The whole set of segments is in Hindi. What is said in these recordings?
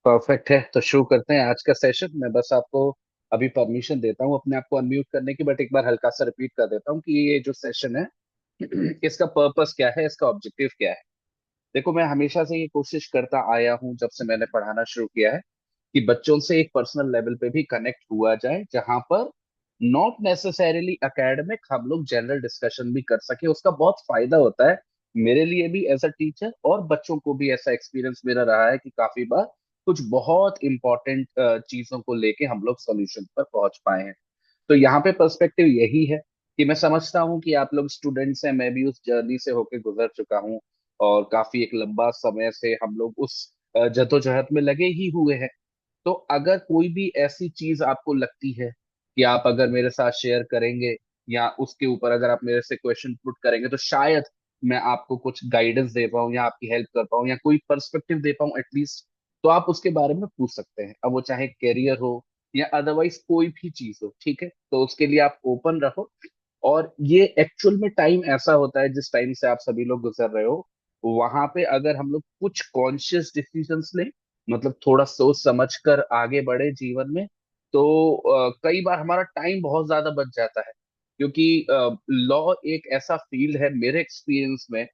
परफेक्ट है, तो शुरू करते हैं आज का सेशन। मैं बस आपको अभी परमिशन देता हूँ अपने आप को अनम्यूट करने की, बट एक बार हल्का सा रिपीट कर देता हूँ कि ये जो सेशन है इसका पर्पस क्या है, इसका ऑब्जेक्टिव क्या है। देखो, मैं हमेशा से ये कोशिश करता आया हूँ जब से मैंने पढ़ाना शुरू किया है कि बच्चों से एक पर्सनल लेवल पे भी कनेक्ट हुआ जाए, जहां पर नॉट नेसेसरीली एकेडमिक हम लोग जनरल डिस्कशन भी कर सके। उसका बहुत फायदा होता है मेरे लिए भी एज अ टीचर, और बच्चों को भी। ऐसा एक्सपीरियंस मेरा रहा है कि काफी बार कुछ बहुत इंपॉर्टेंट चीजों को लेके हम लोग सोल्यूशन पर पहुंच पाए हैं। तो यहाँ पे पर्सपेक्टिव यही है कि मैं समझता हूँ कि आप लोग स्टूडेंट्स हैं, मैं भी उस जर्नी से होके गुजर चुका हूँ, और काफी एक लंबा समय से हम लोग उस जद्दोजहद में लगे ही हुए हैं। तो अगर कोई भी ऐसी चीज आपको लगती है कि आप अगर मेरे साथ शेयर करेंगे, या उसके ऊपर अगर आप मेरे से क्वेश्चन पुट करेंगे, तो शायद मैं आपको कुछ गाइडेंस दे पाऊँ या आपकी हेल्प कर पाऊँ या कोई पर्सपेक्टिव दे पाऊँ एटलीस्ट, तो आप उसके बारे में पूछ सकते हैं। अब वो चाहे करियर हो या अदरवाइज कोई भी चीज हो, ठीक है, तो उसके लिए आप ओपन रहो। और ये एक्चुअल में टाइम ऐसा होता है जिस टाइम से आप सभी लोग गुजर रहे हो, वहां पे अगर हम लोग कुछ कॉन्शियस डिसीजंस लें, मतलब थोड़ा सोच समझ कर आगे बढ़े जीवन में, तो कई बार हमारा टाइम बहुत ज्यादा बच जाता है। क्योंकि लॉ एक ऐसा फील्ड है मेरे एक्सपीरियंस में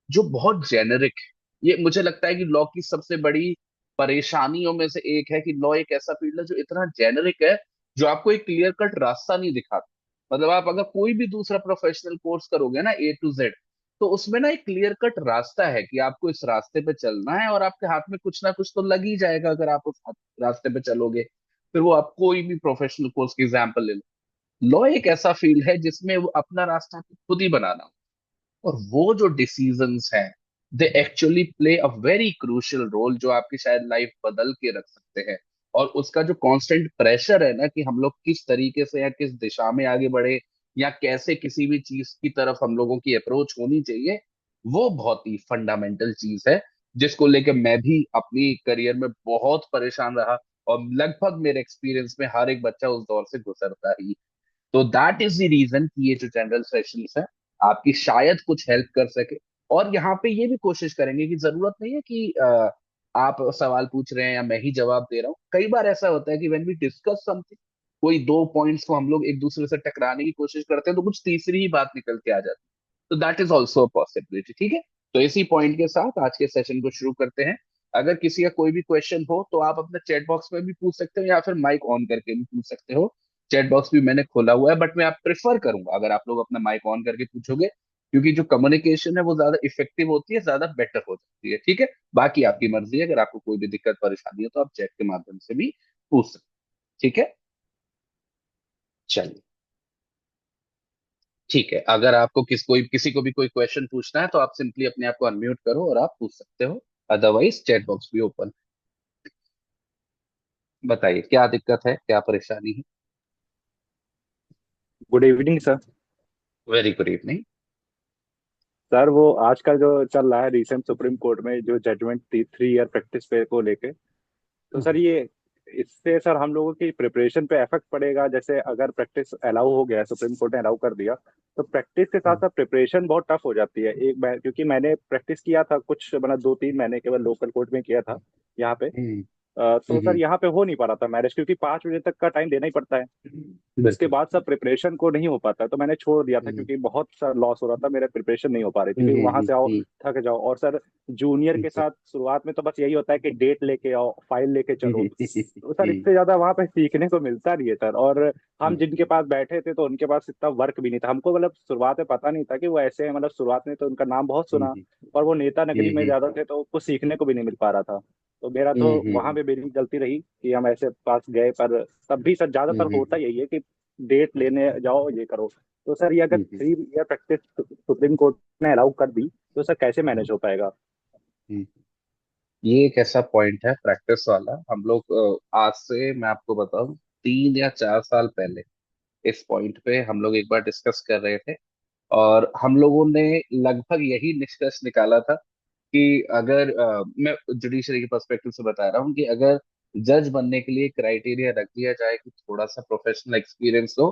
जो बहुत जेनेरिक है। ये मुझे लगता है कि लॉ की सबसे बड़ी परेशानियों में से एक है कि लॉ एक ऐसा फील्ड है जो इतना जेनेरिक है, जो आपको एक क्लियर कट रास्ता नहीं दिखाता। मतलब आप अगर कोई भी दूसरा प्रोफेशनल कोर्स करोगे ना, A to Z, तो उसमें ना एक क्लियर कट रास्ता है कि आपको इस रास्ते पे चलना है, और आपके हाथ में कुछ ना कुछ तो लग ही जाएगा अगर आप उस रास्ते पे चलोगे। फिर वो आप कोई भी प्रोफेशनल कोर्स की एग्जाम्पल ले लो, लॉ एक ऐसा फील्ड है जिसमें वो अपना रास्ता आपको खुद ही बनाना, और वो जो डिसीजंस हैं, they actually play a very crucial role, जो आपकी शायद लाइफ बदल के रख सकते हैं। और उसका जो कांस्टेंट प्रेशर है ना कि हम लोग किस तरीके से या किस दिशा में आगे बढ़े, या कैसे किसी भी चीज की तरफ हम लोगों की अप्रोच होनी चाहिए, वो बहुत ही फंडामेंटल चीज है, जिसको लेके मैं भी अपनी करियर में बहुत परेशान रहा। और लगभग मेरे एक्सपीरियंस में हर एक बच्चा उस दौर से गुजरता ही। तो दैट इज द रीजन कि ये जो जनरल सेशंस है आपकी शायद कुछ हेल्प कर सके। और यहाँ पे ये भी कोशिश करेंगे कि जरूरत नहीं है कि आप सवाल पूछ रहे हैं या मैं ही जवाब दे रहा हूँ। कई बार ऐसा होता है कि व्हेन वी डिस्कस समथिंग, कोई दो पॉइंट्स को हम लोग एक दूसरे से टकराने की कोशिश करते हैं, तो कुछ तीसरी ही बात निकल के आ जाती है। तो that is also a possibility, ठीक है। तो इसी पॉइंट के साथ आज के सेशन को शुरू करते हैं। अगर किसी का कोई भी क्वेश्चन हो तो आप अपने चैट बॉक्स में भी पूछ सकते हो, या फिर माइक ऑन करके भी पूछ सकते हो। चैट बॉक्स भी मैंने खोला हुआ है, बट मैं आप प्रेफर करूंगा अगर आप लोग अपना माइक ऑन करके पूछोगे, क्योंकि जो कम्युनिकेशन है वो ज्यादा इफेक्टिव होती है, ज्यादा बेटर हो जाती है, ठीक है। बाकी आपकी मर्जी है, अगर आपको कोई भी दिक्कत परेशानी है तो आप चैट के माध्यम से भी पूछ सकते हैं, ठीक है। चलिए, ठीक है। अगर आपको किसी को भी कोई क्वेश्चन पूछना है तो आप सिंपली अपने आप को अनम्यूट करो और आप पूछ सकते हो। अदरवाइज चैट बॉक्स भी ओपन। बताइए, क्या दिक्कत है, क्या परेशानी है। Good evening sir. Very good evening. Sir वो आजकल जो चल रहा है रिसेंट सुप्रीम कोर्ट में जो जजमेंट थी 3 ईयर प्रैक्टिस पे को लेके, तो सर ये इससे सर हम लोगों की प्रिपरेशन पे इफेक्ट पड़ेगा? जैसे अगर प्रैक्टिस अलाउ हो गया, सुप्रीम कोर्ट ने अलाउ कर दिया, तो प्रैक्टिस के साथ साथ प्रिपरेशन बहुत टफ हो जाती है। क्योंकि मैंने प्रैक्टिस किया था कुछ, मतलब 2-3 महीने केवल लोकल कोर्ट में किया था यहाँ पे। तो सर हम्म। यहाँ पे हो नहीं पा रहा था मैरिज, क्योंकि 5 बजे तक का टाइम देना ही पड़ता है। उसके बिल्कुल। बाद सब प्रिपरेशन को नहीं हो पाता, तो मैंने छोड़ दिया था हम्म क्योंकि बहुत सा लॉस हो रहा था, मेरे प्रिपरेशन नहीं हो पा रही थी। हम्म फिर हम्म वहां हम्म, से आओ, हम्म, थक जाओ, और सर जूनियर के हम्म, साथ शुरुआत में तो बस यही होता है कि डेट लेके आओ, फाइल लेके चलो। तो सर हम्म, इससे ज्यादा वहां पे सीखने को मिलता नहीं है सर। और हम हम्म, जिनके पास बैठे थे तो उनके पास इतना वर्क भी नहीं था हमको, मतलब शुरुआत में पता नहीं था कि वो ऐसे हैं। मतलब शुरुआत में तो उनका नाम बहुत सुना, हम्म, और वो नेता नगरी में हम्म, ज्यादा थे, तो कुछ सीखने को भी नहीं मिल पा रहा था। तो मेरा तो हम्म, वहां हम्म, पे मेरी गलती रही कि हम ऐसे पास गए। पर तब भी सर ज्यादातर होता यही है कि डेट लेने जाओ, ये करो। तो सर ये अगर हम्म, 3 ईयर प्रैक्टिस सुप्रीम कोर्ट ने अलाउ कर दी, तो सर कैसे मैनेज हो पाएगा? हम्म। ये एक ऐसा पॉइंट है प्रैक्टिस वाला। हम लोग आज से मैं आपको बताऊं 3 या 4 साल पहले इस पॉइंट पे हम लोग एक बार डिस्कस कर रहे थे, और हम लोगों ने लगभग यही निष्कर्ष निकाला था कि अगर मैं जुडिशरी के पर्सपेक्टिव से बता रहा हूँ कि अगर जज बनने के लिए क्राइटेरिया रख दिया जाए कि थोड़ा सा प्रोफेशनल एक्सपीरियंस हो,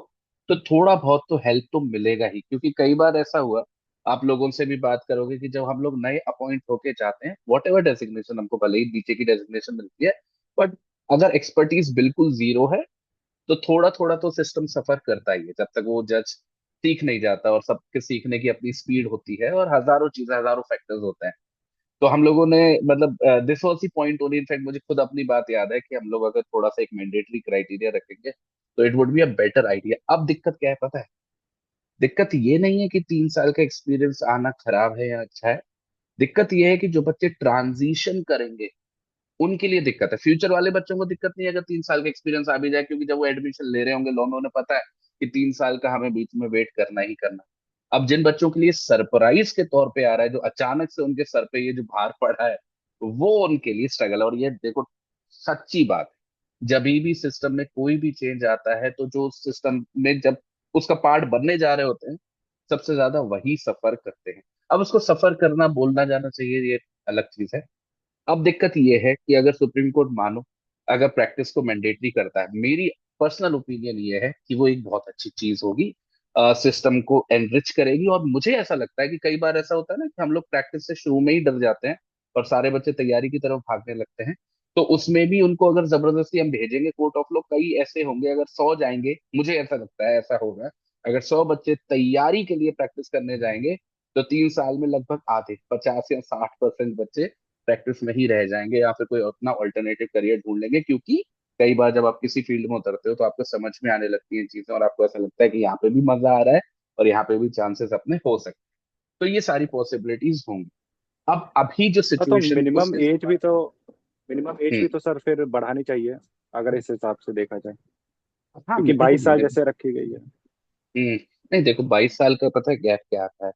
तो थोड़ा बहुत तो हेल्प तो मिलेगा ही। क्योंकि कई बार ऐसा हुआ, आप लोगों से भी बात करोगे कि जब हम लोग नए अपॉइंट होके जाते हैं, वॉट एवर डेजिग्नेशन हमको भले ही नीचे की डेजिग्नेशन मिलती है, बट अगर एक्सपर्टीज बिल्कुल जीरो है तो थोड़ा थोड़ा तो सिस्टम सफर करता ही है, जब तक वो जज सीख नहीं जाता, और सबके सीखने की अपनी स्पीड होती है, और हजारों चीजें, हजारों फैक्टर्स होते हैं। तो हम लोगों ने मतलब this was the point only, in fact मुझे खुद अपनी बात याद है कि हम लोग अगर थोड़ा सा एक मैंडेटरी क्राइटेरिया रखेंगे तो it would be a better idea. अब दिक्कत क्या है पता है? दिक्कत ये नहीं है कि 3 साल का एक्सपीरियंस आना खराब है या अच्छा है। दिक्कत ये है कि जो बच्चे ट्रांजिशन करेंगे उनके लिए दिक्कत है। फ्यूचर वाले बच्चों को दिक्कत नहीं है अगर 3 साल का एक्सपीरियंस आ भी जाए, क्योंकि जब वो एडमिशन ले रहे होंगे लॉ में, उन्हें पता है कि 3 साल का हमें बीच में वेट करना ही करना। अब जिन बच्चों के लिए सरप्राइज के तौर पे आ रहा है, जो अचानक से उनके सर पे ये जो भार पड़ा है, वो उनके लिए स्ट्रगल है। और ये देखो, सच्ची बात है, जब भी सिस्टम में कोई भी चेंज आता है तो जो सिस्टम में जब उसका पार्ट बनने जा रहे होते हैं, सबसे ज्यादा वही सफर करते हैं। अब उसको सफर करना बोलना जाना चाहिए, ये अलग चीज है। अब दिक्कत ये है कि अगर सुप्रीम कोर्ट मानो अगर प्रैक्टिस को मैंडेटरी करता है, मेरी पर्सनल ओपिनियन ये है कि वो एक बहुत अच्छी चीज होगी, सिस्टम को एनरिच करेगी। और मुझे ऐसा लगता है कि कई बार ऐसा होता है ना कि हम लोग प्रैक्टिस से शुरू में ही डर जाते हैं और सारे बच्चे तैयारी की तरफ भागने लगते हैं। तो उसमें भी उनको अगर जबरदस्ती हम भेजेंगे कोर्ट ऑफ लॉ, कई ऐसे होंगे, अगर 100 जाएंगे, मुझे ऐसा लगता है ऐसा होगा, अगर 100 बच्चे तैयारी के लिए प्रैक्टिस करने जाएंगे तो 3 साल में लगभग आधे 50 या 60% बच्चे प्रैक्टिस में ही रह जाएंगे, या फिर कोई अपना ऑल्टरनेटिव करियर ढूंढ लेंगे। क्योंकि कई बार जब आप किसी फील्ड में उतरते हो तो आपको समझ में आने लगती हैं चीजें, और आपको ऐसा लगता है कि यहाँ पे भी मजा आ रहा है और यहाँ पे भी चांसेस अपने हो सकते हैं। तो ये सारी पॉसिबिलिटीज होंगी। अब अभी जो हाँ, तो सिचुएशन उस मिनिमम एज भी हम्म तो सर फिर बढ़ानी चाहिए, अगर इस हिसाब से देखा जाए, हाँ, क्योंकि देखो 22 साल मेरे जैसे रखी गई है। नहीं, देखो 22 साल का पता है गैप क्या आता है?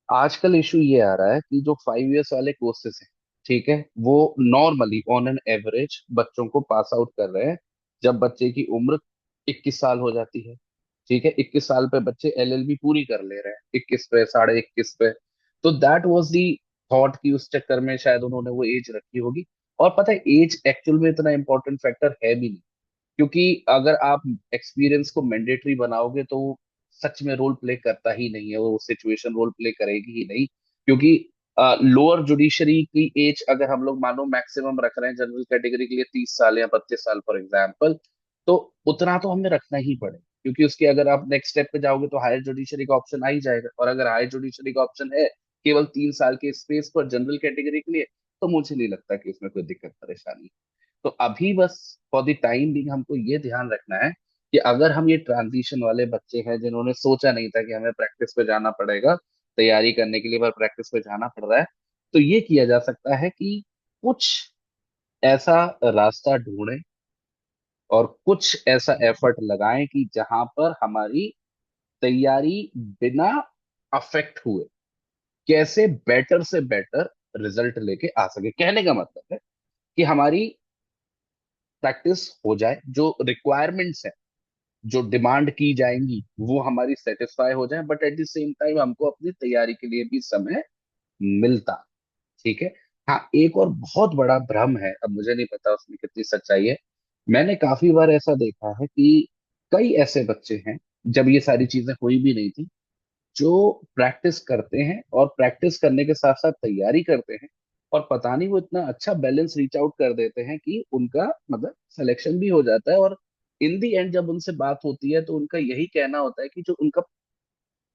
आजकल इशू ये आ रहा है कि जो 5 इयर्स वाले कोर्सेज हैं, ठीक है, वो नॉर्मली ऑन एन एवरेज बच्चों को पास आउट कर रहे हैं जब बच्चे की उम्र 21 साल हो जाती है। ठीक है, 21 साल पे बच्चे एलएलबी पूरी कर ले रहे हैं, 21 पे, 21.5 पे। तो दैट वाज दी थॉट कि उस चक्कर में शायद उन्होंने वो एज रखी होगी। और पता है एज एक्चुअल में इतना इंपॉर्टेंट फैक्टर है भी नहीं, क्योंकि अगर आप एक्सपीरियंस को मैंडेटरी बनाओगे तो वो सच में रोल प्ले करता ही नहीं है, वो सिचुएशन रोल प्ले करेगी ही नहीं। क्योंकि लोअर जुडिशरी की एज अगर हम लोग मानो मैक्सिमम रख रहे हैं जनरल कैटेगरी के लिए 30 साल या 32 साल फॉर एग्जाम्पल, तो उतना तो हमें रखना ही पड़े, क्योंकि उसके अगर आप नेक्स्ट स्टेप पे जाओगे तो हायर जुडिशरी का ऑप्शन आ ही जाएगा। और अगर हायर जुडिशरी का ऑप्शन है केवल 3 साल के स्पेस पर जनरल कैटेगरी के लिए, तो मुझे नहीं लगता कि इसमें कोई दिक्कत परेशानी। तो अभी बस फॉर द टाइम बिंग हमको ये ध्यान रखना है कि अगर हम ये ट्रांजिशन वाले बच्चे हैं जिन्होंने सोचा नहीं था कि हमें प्रैक्टिस पे जाना पड़ेगा, तैयारी करने के लिए पर प्रैक्टिस पे जाना पड़ रहा है, तो ये किया जा सकता है कि कुछ ऐसा रास्ता ढूंढें और कुछ ऐसा एफर्ट लगाएं कि जहां पर हमारी तैयारी बिना अफेक्ट हुए कैसे बेटर से बेटर रिजल्ट लेके आ सके। कहने का मतलब है कि हमारी प्रैक्टिस हो जाए, जो रिक्वायरमेंट्स है, जो डिमांड की जाएंगी वो हमारी सेटिस्फाई हो जाए, but at the same time हमको अपनी तैयारी के लिए भी समय मिलता। ठीक है। हाँ, एक और बहुत बड़ा भ्रम है, अब मुझे नहीं पता उसमें कितनी सच्चाई है। मैंने काफी बार ऐसा देखा है कि कई ऐसे बच्चे हैं, जब ये सारी चीजें हुई भी नहीं थी, जो प्रैक्टिस करते हैं और प्रैक्टिस करने के साथ साथ तैयारी करते हैं, और पता नहीं वो इतना अच्छा बैलेंस रीच आउट कर देते हैं कि उनका मतलब सिलेक्शन भी हो जाता है। और इन दी एंड जब उनसे बात होती है तो उनका यही कहना होता है कि जो उनका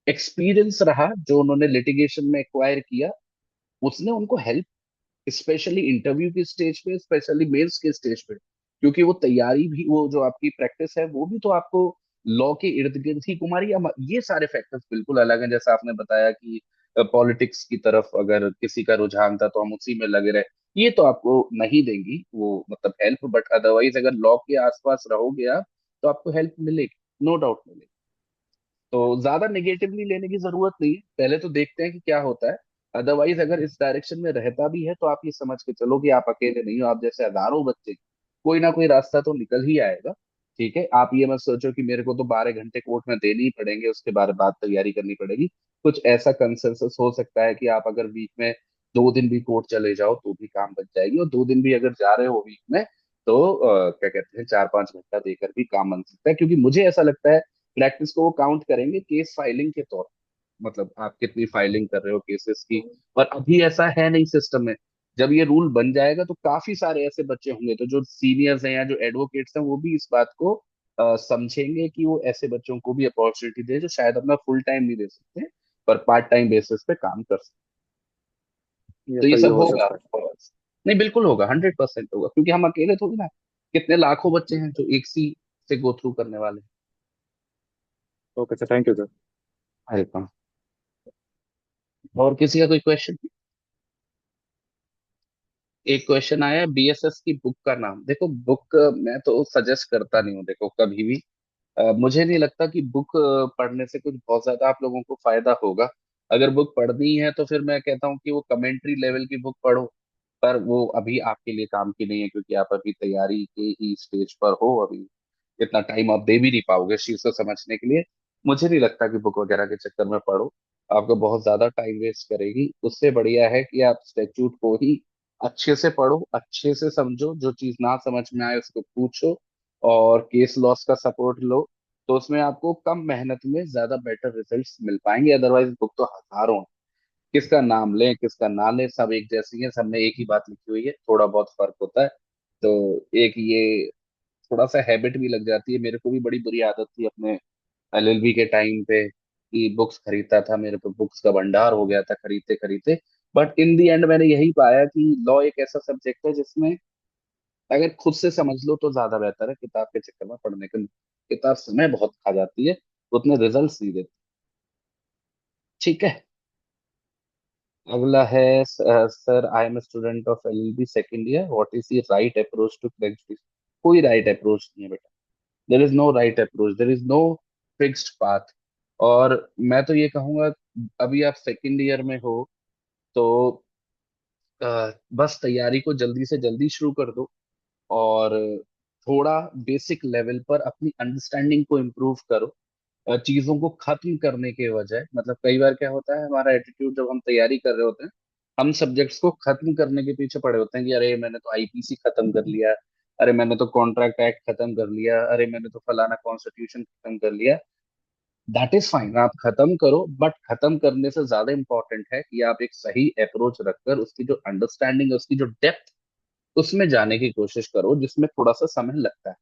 एक्सपीरियंस रहा, जो उन्होंने लिटिगेशन में एक्वायर किया, उसने उनको हेल्प, स्पेशली इंटरव्यू की स्टेज पे, स्पेशली मेंस के स्टेज पे। क्योंकि वो तैयारी भी, वो जो आपकी प्रैक्टिस है वो भी तो आपको लॉ के इर्द गिर्द ही घुमारी। ये सारे फैक्टर्स बिल्कुल अलग हैं। जैसा आपने बताया कि पॉलिटिक्स की तरफ अगर किसी का रुझान था तो हम उसी में लगे रहे, ये तो आपको नहीं देंगी वो मतलब हेल्प। बट अदरवाइज अगर लॉ के आसपास रहोगे आप तो आपको हेल्प मिलेगी, नो डाउट मिलेगी। तो ज्यादा नेगेटिवली लेने की जरूरत नहीं है, पहले तो देखते हैं कि क्या होता है। अदरवाइज अगर इस डायरेक्शन में रहता भी है तो आप ये समझ के चलो कि आप अकेले नहीं हो, आप जैसे हजारों बच्चे, कोई ना कोई रास्ता तो निकल ही आएगा। ठीक है, आप ये मत सोचो कि मेरे को तो 12 घंटे कोर्ट में देने ही पड़ेंगे, उसके बारे बाद तैयारी करनी पड़ेगी। कुछ ऐसा कंसेंसस हो सकता है कि आप अगर वीक में 2 दिन भी कोर्ट चले जाओ तो भी काम बच जाएगी, और 2 दिन भी अगर जा रहे हो वीक में तो क्या कहते हैं 4-5 घंटा देकर भी काम बन सकता है। क्योंकि मुझे ऐसा लगता है प्रैक्टिस को वो काउंट करेंगे केस फाइलिंग के तौर, मतलब आप कितनी फाइलिंग कर रहे हो केसेस की। और अभी ऐसा है नहीं सिस्टम में, जब ये रूल बन जाएगा तो काफी सारे ऐसे बच्चे होंगे, तो जो सीनियर्स हैं या जो एडवोकेट्स हैं वो भी इस बात को समझेंगे कि वो ऐसे बच्चों को भी अपॉर्चुनिटी दे जो शायद अपना फुल टाइम नहीं दे सकते पर पार्ट टाइम बेसिस पे काम कर सकते। ये तो ये सही सब हो होगा। सकता है। नहीं, बिल्कुल होगा, 100% होगा, क्योंकि हम अकेले थोड़ी ना, कितने लाखों बच्चे हैं जो एक सी से गो थ्रू करने वाले okay sir, thank you sir. हैं। वेलकम। और किसी का कोई क्वेश्चन? एक क्वेश्चन आया, बीएसएस की बुक का नाम। देखो बुक मैं तो सजेस्ट करता नहीं हूँ, देखो कभी भी। मुझे नहीं लगता कि बुक पढ़ने से कुछ बहुत ज्यादा आप लोगों को फायदा होगा। अगर बुक पढ़नी है तो फिर मैं कहता हूँ कि वो कमेंट्री लेवल की बुक पढ़ो, पर वो अभी आपके लिए काम की नहीं है, क्योंकि आप अभी तैयारी के ही स्टेज पर हो अभी। इतना टाइम आप दे भी नहीं पाओगे इस चीज को समझने के लिए। मुझे नहीं लगता कि बुक वगैरह के चक्कर में पढ़ो, आपको बहुत ज्यादा टाइम वेस्ट करेगी। उससे बढ़िया है कि आप स्टेच्यूट को ही अच्छे से पढ़ो, अच्छे से समझो, जो चीज ना समझ में आए उसको पूछो, और केस लॉस का सपोर्ट लो। तो उसमें आपको कम मेहनत में ज्यादा बेटर रिजल्ट्स मिल पाएंगे। अदरवाइज बुक तो हजारों हैं, किसका नाम लें किसका ना लें, सब एक जैसी है, सब में एक ही बात लिखी हुई है, थोड़ा बहुत फर्क होता है। तो एक ये थोड़ा सा हैबिट भी लग जाती है। मेरे को भी बड़ी बुरी आदत थी अपने एलएलबी के टाइम पे कि बुक्स खरीदता था, मेरे पे बुक्स का भंडार हो गया था खरीदते खरीदते। बट इन दी एंड मैंने यही पाया कि लॉ एक ऐसा सब्जेक्ट है जिसमें अगर खुद से समझ लो तो ज्यादा बेहतर है किताब के चक्कर में पढ़ने के। किताब समय बहुत खा जाती है, उतने रिजल्ट नहीं देती। ठीक है। अगला है, sir I am student of LLB second year, what is the right approach to crack? कोई राइट अप्रोच नहीं है बेटा। There is no right approach, there is no fixed path. और मैं तो ये कहूंगा, अभी आप सेकंड ईयर में हो तो बस तैयारी को जल्दी से जल्दी शुरू कर दो, और थोड़ा बेसिक लेवल पर अपनी अंडरस्टैंडिंग को इम्प्रूव करो। चीजों को खत्म करने के बजाय, मतलब कई बार क्या होता है हमारा एटीट्यूड जब हम तैयारी कर रहे होते हैं, हम सब्जेक्ट्स को खत्म करने के पीछे पड़े होते हैं कि अरे मैंने तो आईपीसी खत्म कर लिया, अरे मैंने तो कॉन्ट्रैक्ट एक्ट खत्म कर लिया, अरे मैंने तो फलाना कॉन्स्टिट्यूशन खत्म कर लिया। दैट इज फाइन, आप खत्म करो, बट खत्म करने से ज्यादा इंपॉर्टेंट है कि आप एक सही अप्रोच रखकर उसकी जो अंडरस्टैंडिंग है, उसकी जो डेप्थ, उसमें जाने की कोशिश करो, जिसमें थोड़ा सा समय लगता है।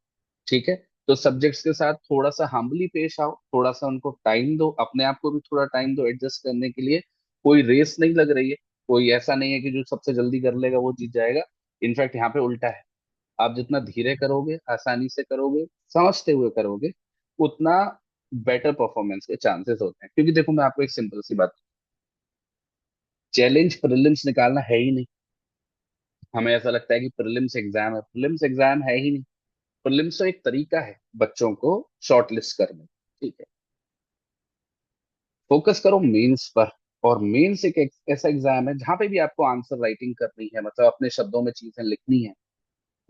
ठीक है। तो सब्जेक्ट्स के साथ थोड़ा सा हम्बली पेश आओ, थोड़ा सा उनको टाइम दो, अपने आप को भी थोड़ा टाइम दो एडजस्ट करने के लिए। कोई रेस नहीं लग रही है, कोई ऐसा नहीं है कि जो सबसे जल्दी कर लेगा वो जीत जाएगा। इनफैक्ट यहाँ पे उल्टा है, आप जितना धीरे करोगे, आसानी से करोगे, समझते हुए करोगे, उतना बेटर परफॉर्मेंस के चांसेस होते हैं। क्योंकि देखो मैं आपको एक सिंपल सी बात, चैलेंज प्रीलिम्स निकालना है ही नहीं। हमें ऐसा लगता है कि प्रीलिम्स एग्जाम है, प्रीलिम्स एग्जाम है ही नहीं। प्रीलिम्स तो एक तरीका है बच्चों को शॉर्टलिस्ट करने। ठीक है। फोकस करो मेंस पर। और मेंस एक ऐसा एग्जाम है जहां पे भी आपको आंसर राइटिंग करनी है, मतलब अपने शब्दों में चीजें लिखनी है।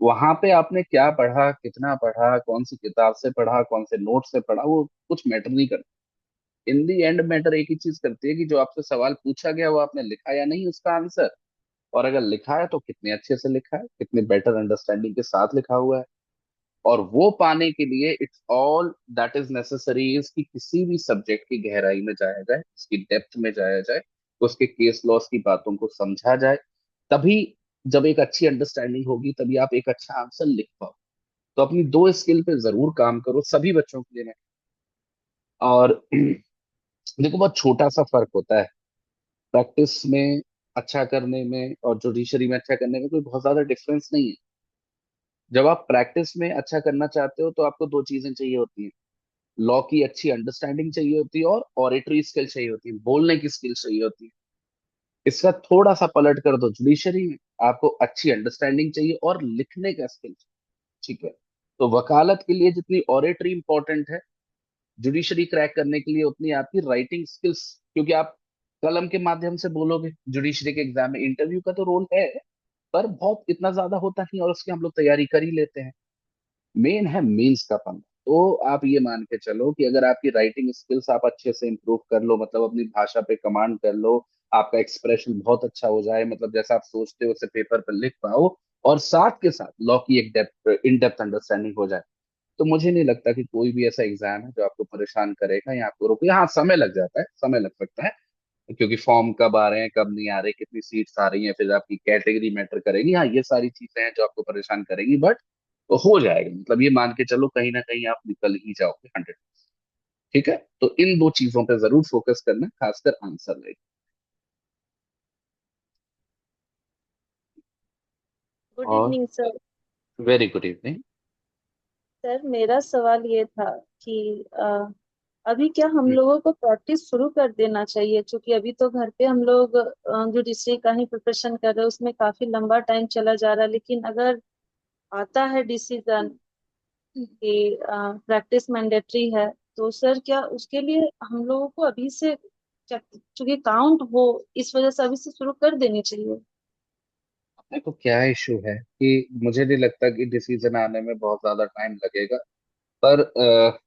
वहां पे आपने क्या पढ़ा, कितना पढ़ा, कौन सी किताब से पढ़ा, कौन से नोट से पढ़ा, वो कुछ मैटर नहीं करता। इन दी एंड मैटर एक ही चीज करती है कि जो आपसे सवाल पूछा गया वो आपने लिखा या नहीं उसका आंसर। और अगर लिखा है तो कितने अच्छे से लिखा है, कितने बेटर अंडरस्टैंडिंग के साथ लिखा हुआ है। और वो पाने के लिए it's all that is necessary is कि किसी भी सब्जेक्ट की गहराई में जाया जाए, उसकी डेप्थ में जाया जाए, उसके केस लॉस की बातों को समझा जाए। तभी, जब एक अच्छी अंडरस्टैंडिंग होगी तभी आप एक अच्छा आंसर लिख पाओ। तो अपनी दो स्किल पे जरूर काम करो, सभी बच्चों के लिए मैं। और देखो बहुत छोटा सा फर्क होता है प्रैक्टिस में अच्छा करने में और जुडिशरी में अच्छा करने में, कोई बहुत ज्यादा डिफरेंस नहीं है। जब आप प्रैक्टिस में अच्छा करना चाहते हो तो आपको दो चीजें चाहिए होती हैं, लॉ की अच्छी अंडरस्टैंडिंग चाहिए होती है और ऑरेटरी स्किल चाहिए होती है, बोलने की स्किल चाहिए होती है। इसका थोड़ा सा पलट कर दो, जुडिशरी में आपको अच्छी अंडरस्टैंडिंग चाहिए और लिखने का स्किल चाहिए। ठीक है। तो वकालत के लिए जितनी ऑरेटरी इंपॉर्टेंट है, जुडिशरी क्रैक करने के लिए उतनी आपकी राइटिंग स्किल्स, क्योंकि आप कलम के माध्यम से बोलोगे। जुडिशरी के एग्जाम में इंटरव्यू का तो रोल है, पर बहुत इतना ज्यादा होता नहीं, और उसकी हम लोग तैयारी कर ही लेते हैं। मेन है मेंस का पंगा। तो आप ये मान के चलो कि अगर आपकी राइटिंग स्किल्स आप अच्छे से इंप्रूव कर लो, मतलब अपनी भाषा पे कमांड कर लो, आपका एक्सप्रेशन बहुत अच्छा हो जाए, मतलब जैसा आप सोचते हो उसे पेपर पर लिख पाओ, और साथ के साथ लॉ की एक डेप्थ, इन डेप्थ अंडरस्टैंडिंग हो जाए, तो मुझे नहीं लगता कि कोई भी ऐसा एग्जाम है जो आपको परेशान करेगा या आपको रोके। हाँ समय लग जाता है, समय लग सकता है, क्योंकि फॉर्म कब आ रहे हैं कब नहीं आ रहे, कितनी सीट्स आ रही हैं, फिर आपकी कैटेगरी मैटर करेगी। हाँ, ये सारी चीजें हैं जो आपको परेशान करेंगी, बट हो जाएगा। मतलब ये मान के चलो कहीं ना कहीं आप निकल ही जाओगे 100। ठीक है, तो इन दो चीजों पे जरूर फोकस करना, खासकर आंसर राइट। गुड और evening sir. Very good evening. Sir मेरा सवाल ये था कि अभी क्या हम लोगों को प्रैक्टिस शुरू कर देना चाहिए, क्योंकि अभी तो घर पे हम लोग जो डिस्ट्रिक्ट का ही प्रिपरेशन कर रहे हैं उसमें काफी लंबा टाइम चला जा रहा है। लेकिन अगर आता है डिसीजन कि प्रैक्टिस मैंडेटरी है, तो सर क्या उसके लिए हम लोगों को अभी से, क्योंकि काउंट हो, इस वजह से अभी से शुरू कर देनी चाहिए। देखो क्या इशू है कि मुझे नहीं लगता कि डिसीजन आने में बहुत ज्यादा टाइम लगेगा। पर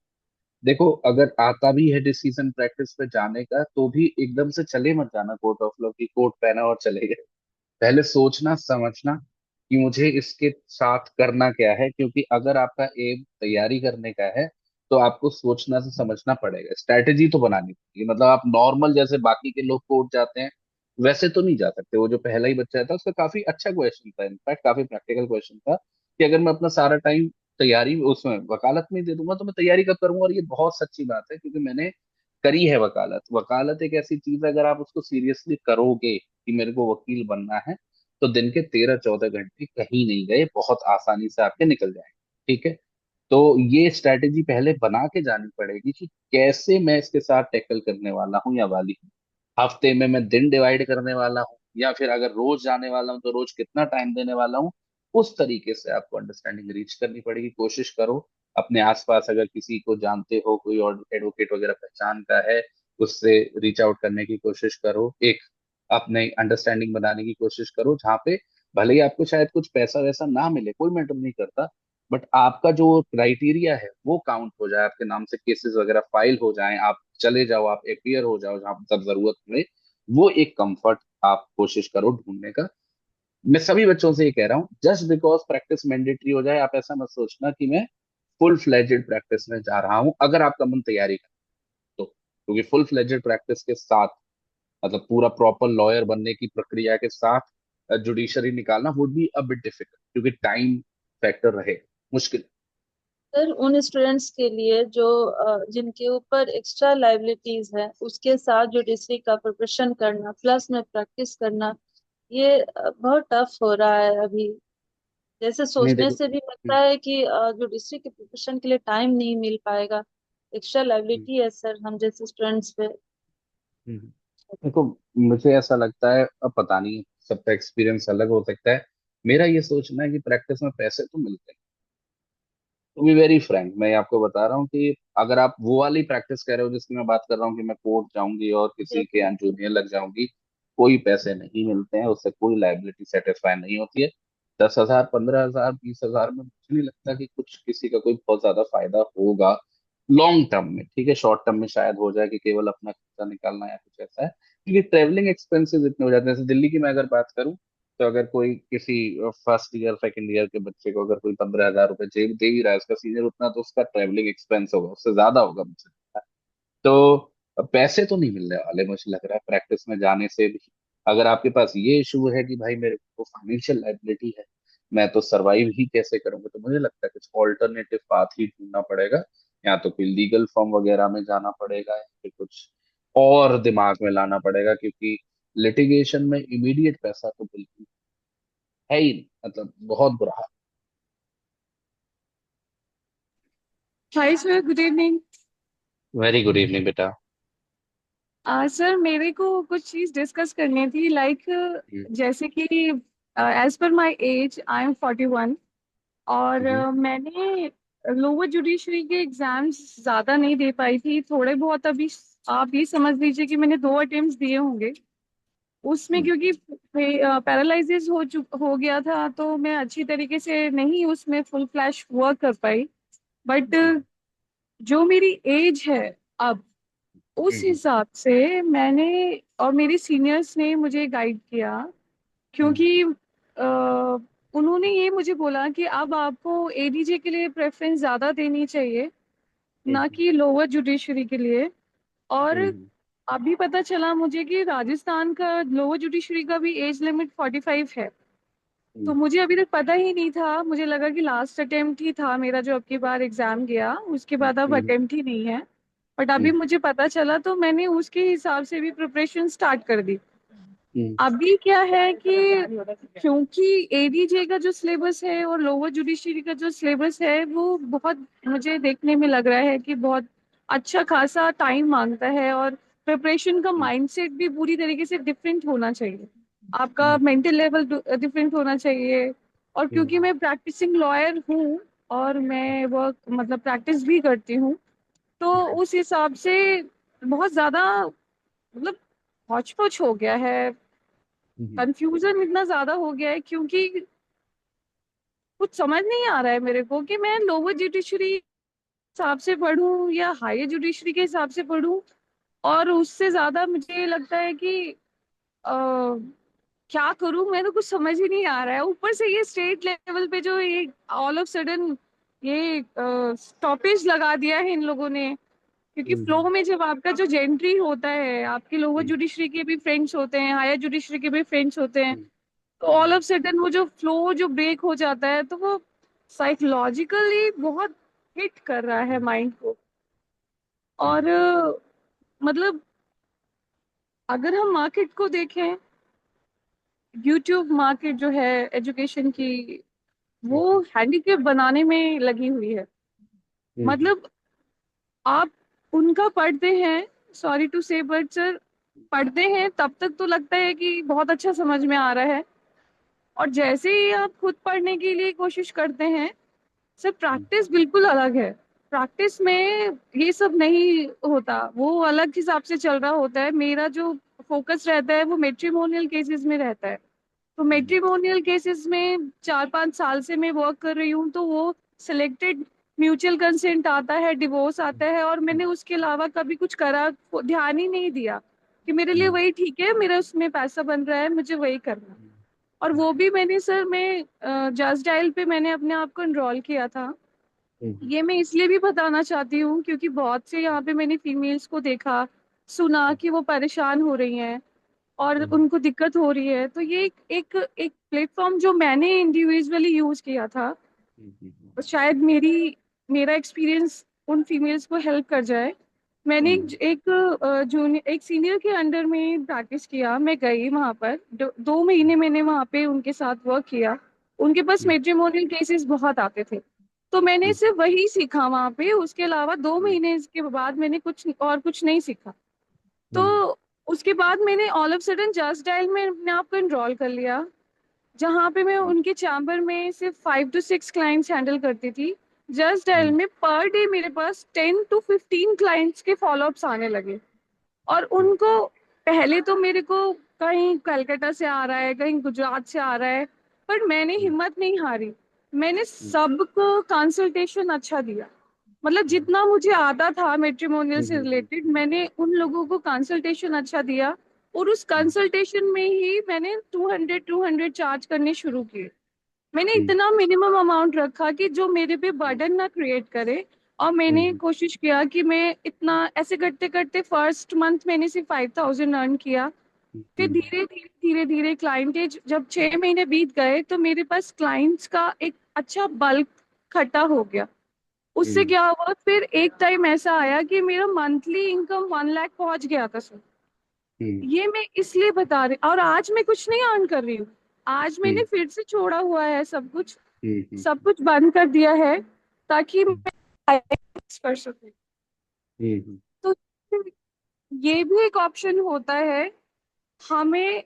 देखो, अगर आता भी है डिसीजन प्रैक्टिस पे जाने का, तो भी एकदम से चले मत जाना कोर्ट ऑफ लॉ की कोट पहना और चले गए। पहले सोचना समझना कि मुझे इसके साथ करना क्या है, क्योंकि अगर आपका एम तैयारी करने का है तो आपको सोचना से समझना पड़ेगा, स्ट्रैटेजी तो बनानी पड़ेगी। मतलब आप नॉर्मल जैसे बाकी के लोग कोर्ट जाते हैं वैसे तो नहीं जा सकते। वो जो पहला ही बच्चा था उसका काफी अच्छा क्वेश्चन था, इनफैक्ट काफी प्रैक्टिकल क्वेश्चन था कि अगर मैं अपना सारा टाइम तैयारी उसमें वकालत में ही दे दूंगा तो मैं तैयारी कब करूंगा। और ये बहुत सच्ची बात है, क्योंकि मैंने करी है वकालत। वकालत एक ऐसी चीज है, अगर आप उसको सीरियसली करोगे कि मेरे को वकील बनना है, तो दिन के 13-14 घंटे कहीं नहीं गए, बहुत आसानी से आपके निकल जाएंगे। ठीक है, तो ये स्ट्रैटेजी पहले बना के जानी पड़ेगी कि कैसे मैं इसके साथ टैकल करने वाला हूँ या वाली हूँ। हफ्ते में मैं दिन डिवाइड करने वाला हूँ, या फिर अगर रोज जाने वाला हूँ तो रोज कितना टाइम देने वाला हूँ। उस तरीके से आपको अंडरस्टैंडिंग रीच करनी पड़ेगी। कोशिश करो अपने आसपास अगर किसी को जानते हो, कोई और एडवोकेट वगैरह पहचान का है, उससे रीच आउट करने की कोशिश करो। एक अपने अंडरस्टैंडिंग बनाने की कोशिश करो, जहाँ पे भले ही आपको शायद कुछ पैसा वैसा ना मिले, कोई मैटर नहीं करता, बट आपका जो क्राइटेरिया है वो काउंट हो जाए, आपके नाम से केसेस वगैरह फाइल हो जाएं, आप चले जाओ, आप अपीयर हो जाओ जहां जब जरूरत पड़े। वो एक कंफर्ट आप कोशिश करो ढूंढने का। मैं सभी बच्चों से ये कह रहा हूँ, जस्ट बिकॉज प्रैक्टिस मैंडेटरी हो जाए आप ऐसा मत सोचना कि मैं फुल फ्लेजेड प्रैक्टिस में जा रहा हूँ। अगर आपका मन तैयारी का तो, क्योंकि फुल फ्लेजेड प्रैक्टिस के साथ, मतलब पूरा प्रॉपर लॉयर बनने की प्रक्रिया के साथ जुडिशरी निकालना would be a bit difficult, क्योंकि टाइम फैक्टर रहे मुश्किल। सर उन स्टूडेंट्स के लिए जो जिनके ऊपर एक्स्ट्रा लाइबिलिटीज है, उसके साथ जो डिस्ट्रिक्ट का प्रिपरेशन करना प्लस में प्रैक्टिस करना, ये बहुत टफ हो रहा है अभी। जैसे नहीं सोचने देखो। से भी लगता है कि जो डिस्ट्रिक्ट के प्रिपरेशन के लिए टाइम नहीं मिल पाएगा। एक्स्ट्रा हम्म, लाइबिलिटी है सर हम जैसे स्टूडेंट्स पे। हम्म। देखो, मुझे ऐसा लगता है, अब पता नहीं सबका एक्सपीरियंस अलग हो सकता है, मेरा ये सोचना है कि प्रैक्टिस में पैसे तो मिलते हैं। टू बी वेरी फ्रैंक मैं आपको बता रहा हूँ कि अगर आप वो वाली प्रैक्टिस कर रहे हो जिसकी मैं बात कर रहा हूँ कि मैं कोर्ट जाऊंगी और किसी के यहाँ जूनियर लग जाऊंगी, कोई पैसे नहीं मिलते हैं, उससे कोई लाइबिलिटी सेटिस्फाई नहीं होती है। 10,000, 15,000, 20,000 में मुझे नहीं लगता कि कुछ किसी का कोई बहुत ज्यादा फायदा होगा लॉन्ग टर्म में। ठीक है, शॉर्ट टर्म में शायद हो जाए कि केवल अपना खर्चा निकालना या कुछ ऐसा है, क्योंकि ट्रेवलिंग एक्सपेंसेस इतने हो जाते हैं। जैसे दिल्ली की मैं अगर बात करूँ, तो अगर कोई किसी फर्स्ट ईयर सेकंड ईयर के बच्चे को अगर कोई 15,000 रुपए जेब दे ही रहा है, उसका सीनियर उतना, तो उसका ट्रेवलिंग एक्सपेंस होगा, उससे ज्यादा होगा मुझे लगता है। तो पैसे तो नहीं मिलने वाले मुझे लग रहा है प्रैक्टिस में जाने से भी। अगर आपके पास ये इशू है कि भाई मेरे को फाइनेंशियल लाइबिलिटी है, मैं तो सरवाइव ही कैसे करूंगा, तो मुझे लगता है कुछ ऑल्टरनेटिव पाथ ही ढूंढना पड़ेगा। या तो कोई लीगल फॉर्म वगैरह में जाना पड़ेगा, या फिर कुछ और दिमाग में लाना पड़ेगा, क्योंकि लिटिगेशन में इमीडिएट पैसा तो बिल्कुल है ही नहीं। मतलब बहुत बुरा हाल। Hi sir, good evening. Very good evening बेटा। सर मेरे को कुछ चीज़ डिस्कस करनी थी, लाइक हम्म, जैसे कि as per my as I am 41, और हम्म, मैंने लोअर जुडिशरी के एग्जाम्स ज़्यादा नहीं दे पाई थी, थोड़े बहुत। अभी आप ये समझ लीजिए कि मैंने 2 अटेम्प्ट दिए होंगे उसमें, हम्म, क्योंकि पैरालिसिस हो गया था, तो मैं अच्छी तरीके से नहीं उसमें फुल फ्लैश वर्क कर पाई। बट हम्म, जो मेरी एज है अब, उस हम्म, हिसाब से मैंने और मेरे सीनियर्स ने मुझे गाइड किया, हम्म, क्योंकि उन्होंने ये मुझे बोला कि अब आपको एडीजे के लिए प्रेफरेंस ज़्यादा देनी चाहिए, हम्म, ना कि लोअर जुडिशरी के लिए। और हम्म, अभी पता चला मुझे कि राजस्थान का लोअर जुडिशरी का भी एज लिमिट 45 है। तो हम्म, मुझे अभी तक पता ही नहीं था, मुझे लगा कि लास्ट अटेम्प्ट ही था मेरा जो अब की बार एग्जाम गया, उसके बाद अब हम्म, अटेम्प्ट ही नहीं है। बट अभी हम्म, मुझे पता चला तो मैंने उसके हिसाब से भी प्रिपरेशन स्टार्ट कर दी। हम्म, अभी क्या है कि क्योंकि एडीजे का जो सिलेबस है और लोअर जुडिशरी का जो सिलेबस है वो बहुत, मुझे देखने में लग रहा है कि बहुत अच्छा खासा टाइम मांगता है, और प्रिपरेशन का हम्म, माइंडसेट भी पूरी तरीके से डिफरेंट होना चाहिए। आपका हम्म, मेंटल लेवल डिफरेंट होना चाहिए। और क्योंकि हम्म, मैं प्रैक्टिसिंग लॉयर हूँ और मैं वर्क मतलब प्रैक्टिस भी करती हूँ, तो उस हिसाब से बहुत ज्यादा मतलब हौच पौच हो गया है, हम्म, कंफ्यूजन इतना ज्यादा हो गया है, क्योंकि कुछ समझ नहीं आ रहा है मेरे को कि मैं लोअर जुडिशरी हिसाब से पढूं या हायर जुडिशरी के हिसाब से पढूं। और उससे ज्यादा मुझे लगता है कि क्या करूं, मैं तो कुछ समझ ही नहीं आ रहा है। ऊपर से ये स्टेट लेवल पे जो ये ऑल ऑफ सडन ये स्टॉपेज लगा दिया है इन लोगों ने, क्योंकि फ्लो हम्म, में जब आपका जो जेंट्री होता है, आपके लोअर हम्म, जुडिशरी के भी फ्रेंड्स होते हैं, हायर जुडिशरी के भी फ्रेंड्स होते हैं, हम्म, तो ऑल ऑफ सडन वो जो फ्लो जो ब्रेक हो जाता है, तो वो साइकोलॉजिकली बहुत हिट कर रहा है माइंड को। और मतलब अगर हम मार्केट को देखें, यूट्यूब मार्केट जो है एजुकेशन की, वो हम्म, हैंडीक्राफ्ट बनाने में लगी हुई है। हम्म, मतलब आप उनका पढ़ते हैं, सॉरी टू से बट सर, पढ़ते हैं तब तक तो लगता है कि बहुत अच्छा समझ में आ रहा है, और जैसे ही आप खुद पढ़ने के लिए कोशिश करते हैं, सर प्रैक्टिस बिल्कुल अलग है। प्रैक्टिस में ये सब नहीं होता, वो अलग हिसाब से चल रहा होता है। मेरा जो फोकस रहता है वो मेट्रिमोनियल केसेस में रहता है। तो हम्म, मेट्रिमोनियल केसेस में 4-5 साल से मैं वर्क कर रही हूँ, तो वो सिलेक्टेड म्यूचुअल कंसेंट आता है, डिवोर्स आता है, और मैंने उसके अलावा कभी कुछ करा, ध्यान ही नहीं दिया कि मेरे लिए हम्म, वही ठीक है, मेरा उसमें पैसा बन रहा है, मुझे वही करना है। और वो भी मैंने सर, मैं जस्ट डायल पे मैंने अपने आप को एनरोल किया था। हम्म, ये मैं इसलिए भी बताना चाहती हूँ क्योंकि बहुत से यहाँ पे मैंने फीमेल्स को देखा, सुना कि वो परेशान हो रही हैं और हम्म, उनको दिक्कत हो रही है। तो ये एक प्लेटफॉर्म जो मैंने इंडिविजुअली यूज किया था, तो शायद मेरा एक्सपीरियंस उन फीमेल्स को हेल्प कर जाए। मैंने एक जूनियर एक सीनियर के अंडर में प्रैक्टिस किया, मैं गई वहां पर, 2 महीने मैंने वहां पे उनके साथ वर्क किया। उनके पास मेट्रिमोनियल केसेस बहुत आते थे, तो मैंने सिर्फ वही सीखा वहां पे। उसके अलावा 2 महीने के बाद मैंने कुछ नहीं सीखा। तो उसके बाद मैंने all of sudden just dial में अपने आप को एनरोल कर लिया, जहाँ पे मैं उनके चैम्बर में सिर्फ 5 to 6 क्लाइंट्स हैंडल करती थी। जस्ट डायल में पर डे मेरे पास 10 to 15 क्लाइंट्स के फॉलोअप्स आने लगे। और उनको पहले तो मेरे को कहीं कलकत्ता से आ रहा है, कहीं गुजरात से आ रहा है, पर मैंने हिम्मत नहीं हारी। मैंने सबको कंसल्टेशन अच्छा दिया, मतलब जितना मुझे आता था मेट्रिमोनियल से रिलेटेड, मैंने उन लोगों को कंसल्टेशन अच्छा दिया। और उस कंसल्टेशन में ही मैंने 200 चार्ज करने शुरू किए। मैंने इतना मिनिमम अमाउंट रखा कि जो मेरे पे बर्डन ना क्रिएट करे। और मैंने कोशिश किया कि मैं इतना ऐसे करते करते फर्स्ट मंथ मैंने सिर्फ 5,000 अर्न किया। फिर धीरे धीरे क्लाइंटेज जब 6 महीने बीत गए, तो मेरे पास क्लाइंट्स का एक अच्छा बल्क इकट्ठा हो गया। उससे क्या हुआ, फिर एक टाइम ऐसा आया कि मेरा मंथली इनकम 1 लाख पहुंच गया था सर। ये मैं इसलिए बता रही, और आज मैं कुछ नहीं अर्न कर रही हूँ। आज मैंने फिर से छोड़ा हुआ है सब कुछ बंद कर दिया है, ताकि मैं IELTS कर सकूं। तो ये भी एक ऑप्शन होता है। हमें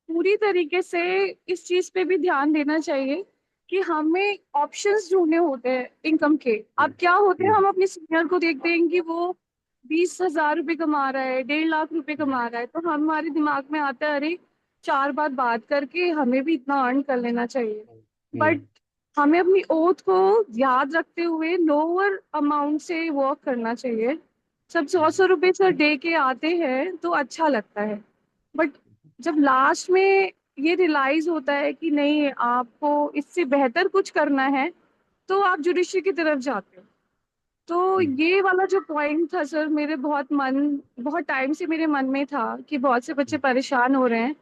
पूरी तरीके से इस चीज पे भी ध्यान देना चाहिए कि हमें ऑप्शंस ढूंढने होते हैं इनकम के। अब क्या होते हैं, हम अपने सीनियर को देखते हैं कि वो 20,000 रुपये कमा रहा है, 1.5 लाख रुपए कमा रहा है, तो हमारे दिमाग में आता है अरे 4 बार बात करके हमें भी इतना अर्न कर लेना चाहिए। बट हमें अपनी ओथ को याद रखते हुए लोअर अमाउंट से वर्क करना चाहिए। सब 100-100 रुपए सर डे के आते हैं तो अच्छा लगता है, बट जब लास्ट में ये रियलाइज होता है कि नहीं, आपको इससे बेहतर कुछ करना है, तो आप जुडिशरी की तरफ जाते हो। तो ये वाला जो पॉइंट था सर, मेरे बहुत टाइम से मेरे मन में था कि बहुत से बच्चे परेशान हो रहे हैं,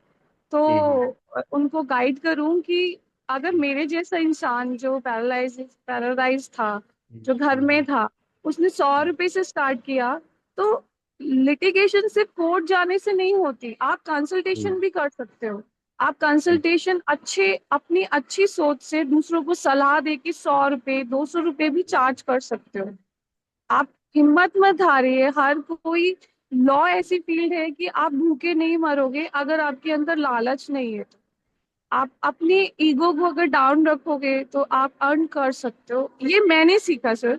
तो उनको गाइड करूं कि अगर मेरे जैसा इंसान जो पैरालाइज था, जो घर में था, उसने 100 रुपए से स्टार्ट किया, तो लिटिगेशन सिर्फ कोर्ट जाने से नहीं होती, आप कंसल्टेशन भी कर सकते हो। आप कंसल्टेशन अपनी अच्छी सोच से दूसरों को सलाह दे के 100 रुपए 200 रुपए भी चार्ज कर सकते हो। आप हिम्मत मत हारिए। हर कोई लॉ ऐसी फील्ड है कि आप भूखे नहीं मरोगे अगर आपके अंदर लालच नहीं है तो। आप अपनी ईगो को अगर डाउन रखोगे तो आप अर्न कर सकते हो। ये मैंने सीखा सर,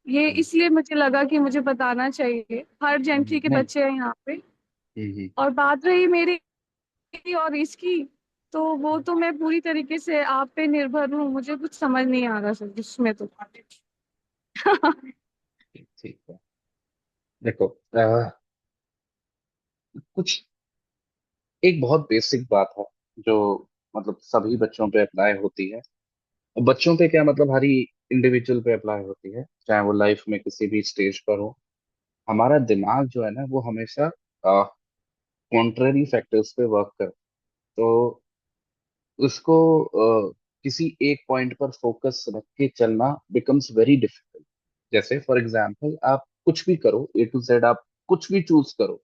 ये इसलिए मुझे लगा कि मुझे बताना चाहिए। हर जेंट्री के नहीं। बच्चे हैं यहाँ पे। हम्म। और बात रही मेरी और इसकी, तो वो तो मैं पूरी तरीके से आप पे निर्भर हूँ, मुझे कुछ समझ नहीं आ रहा सर जिसमें तो। ठीक है। देखो, कुछ एक बहुत बेसिक बात है जो मतलब सभी बच्चों पे अप्लाई होती है। और बच्चों पे क्या मतलब हर इंडिविजुअल पे अप्लाई होती है, चाहे वो लाइफ में किसी भी स्टेज पर हो। हमारा दिमाग जो है ना वो हमेशा कॉन्ट्ररी फैक्टर्स पे वर्क कर, तो उसको किसी एक पॉइंट पर फोकस रख के चलना बिकम्स वेरी डिफिकल्ट। जैसे फॉर एग्जांपल आप कुछ भी करो, A to Z आप कुछ भी चूज करो,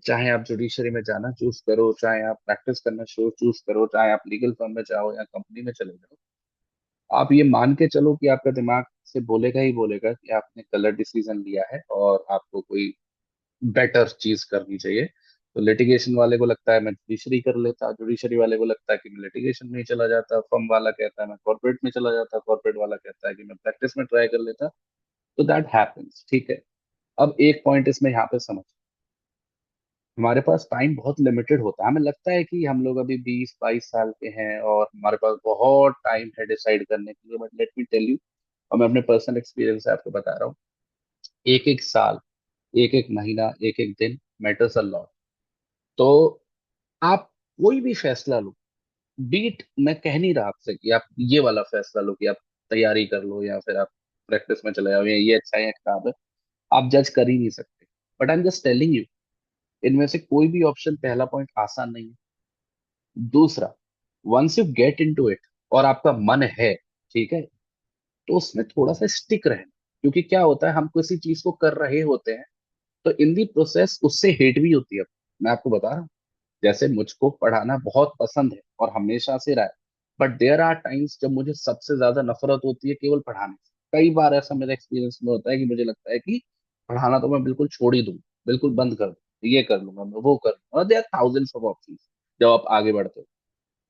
चाहे आप जुडिशरी में जाना चूज करो, चाहे आप प्रैक्टिस करना शो चूज करो, चाहे आप लीगल फर्म में जाओ या कंपनी में चले जाओ, आप ये मान के चलो कि आपका दिमाग से बोलेगा ही बोलेगा कि आपने गलत डिसीजन लिया है और आपको कोई बेटर चीज करनी चाहिए। तो लिटिगेशन वाले को लगता है मैं जुडिशरी कर लेता, जुडिशरी वाले को लगता है कि मैं लिटिगेशन में ही चला जाता, फर्म वाला कहता है मैं कॉर्पोरेट में चला जाता, कॉर्पोरेट वाला कहता है कि मैं प्रैक्टिस में ट्राई कर लेता। तो दैट हैपेंस, ठीक है। अब एक पॉइंट इसमें यहाँ पे समझ, हमारे पास टाइम बहुत लिमिटेड होता है। हमें लगता है कि हम लोग अभी 20-22 साल के हैं और हमारे पास बहुत टाइम है डिसाइड करने के लिए, but let me tell you, और मैं अपने पर्सनल एक्सपीरियंस से आपको बता रहा हूँ, एक एक साल, एक एक महीना, एक एक दिन मैटर्स अ लॉट। तो आप कोई भी फैसला लो, बीट मैं कह नहीं रहा आपसे कि आप ये वाला फैसला लो कि आप तैयारी कर लो या फिर आप प्रैक्टिस में चले जाओ या ये अच्छा है या खराब है, आप जज कर ही नहीं सकते। But I am just telling you, इनमें से कोई भी ऑप्शन, पहला पॉइंट, आसान नहीं है। दूसरा, once you get into it और आपका मन है, ठीक है, तो उसमें थोड़ा सा स्टिक रहना। क्योंकि क्या होता है, हम किसी चीज को कर रहे होते हैं तो इन दी प्रोसेस उससे हेट भी होती है। मैं आपको बता रहा हूँ, जैसे मुझको पढ़ाना बहुत पसंद है और हमेशा से रहा है, बट देयर आर टाइम्स जब मुझे सबसे ज्यादा नफरत होती है केवल पढ़ाने से। कई बार ऐसा मेरे एक्सपीरियंस में होता है कि मुझे लगता है कि पढ़ाना तो मैं बिल्कुल छोड़ ही दूं, बिल्कुल बंद कर दूं, ये कर लूंगा मैं, वो कर लूंगा, there are thousands of option जब आप आगे बढ़ते हो।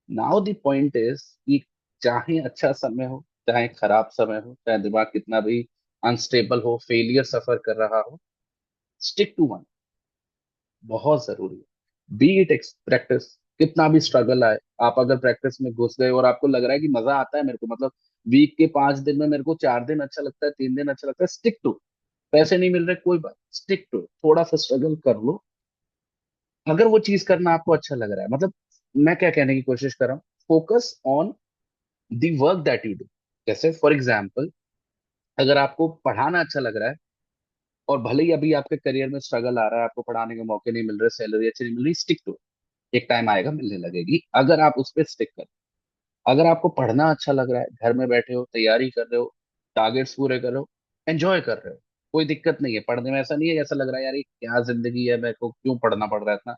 नाउ द पॉइंट इज कि चाहे अच्छा समय हो, चाहे खराब समय हो, चाहे दिमाग कितना भी अनस्टेबल हो, फेलियर सफर कर रहा हो, स्टिक टू वन बहुत जरूरी है। बी इट प्रैक्टिस, कितना भी स्ट्रगल आए, आप अगर प्रैक्टिस में घुस गए और आपको लग रहा है कि मजा आता है मेरे को, मतलब वीक के 5 दिन में मेरे को 4 दिन अच्छा लगता है, 3 दिन अच्छा लगता है, स्टिक टू। पैसे नहीं मिल रहे कोई बात, स्टिक टू, थोड़ा सा स्ट्रगल कर लो। अगर वो चीज करना आपको अच्छा लग रहा है, मतलब मैं क्या कहने की कोशिश कर रहा हूँ, focus on the work that you do. जैसे फॉर एग्जाम्पल, अगर आपको पढ़ाना अच्छा लग रहा है और भले ही अभी आपके करियर में स्ट्रगल आ रहा है, आपको पढ़ाने के मौके नहीं मिल रहे, सैलरी अच्छी नहीं मिल रही, स्टिक टू। एक टाइम आएगा मिलने लगेगी अगर आप उस पर स्टिक कर। अगर आपको पढ़ना अच्छा लग रहा है, घर में बैठे हो, तैयारी कर रहे हो, टारगेट्स पूरे कर रहे हो, एंजॉय कर रहे हो, कोई दिक्कत नहीं है पढ़ने में, ऐसा नहीं है ऐसा लग रहा है यार ये क्या जिंदगी है, मेरे को क्यों पढ़ना पड़ रहा है इतना,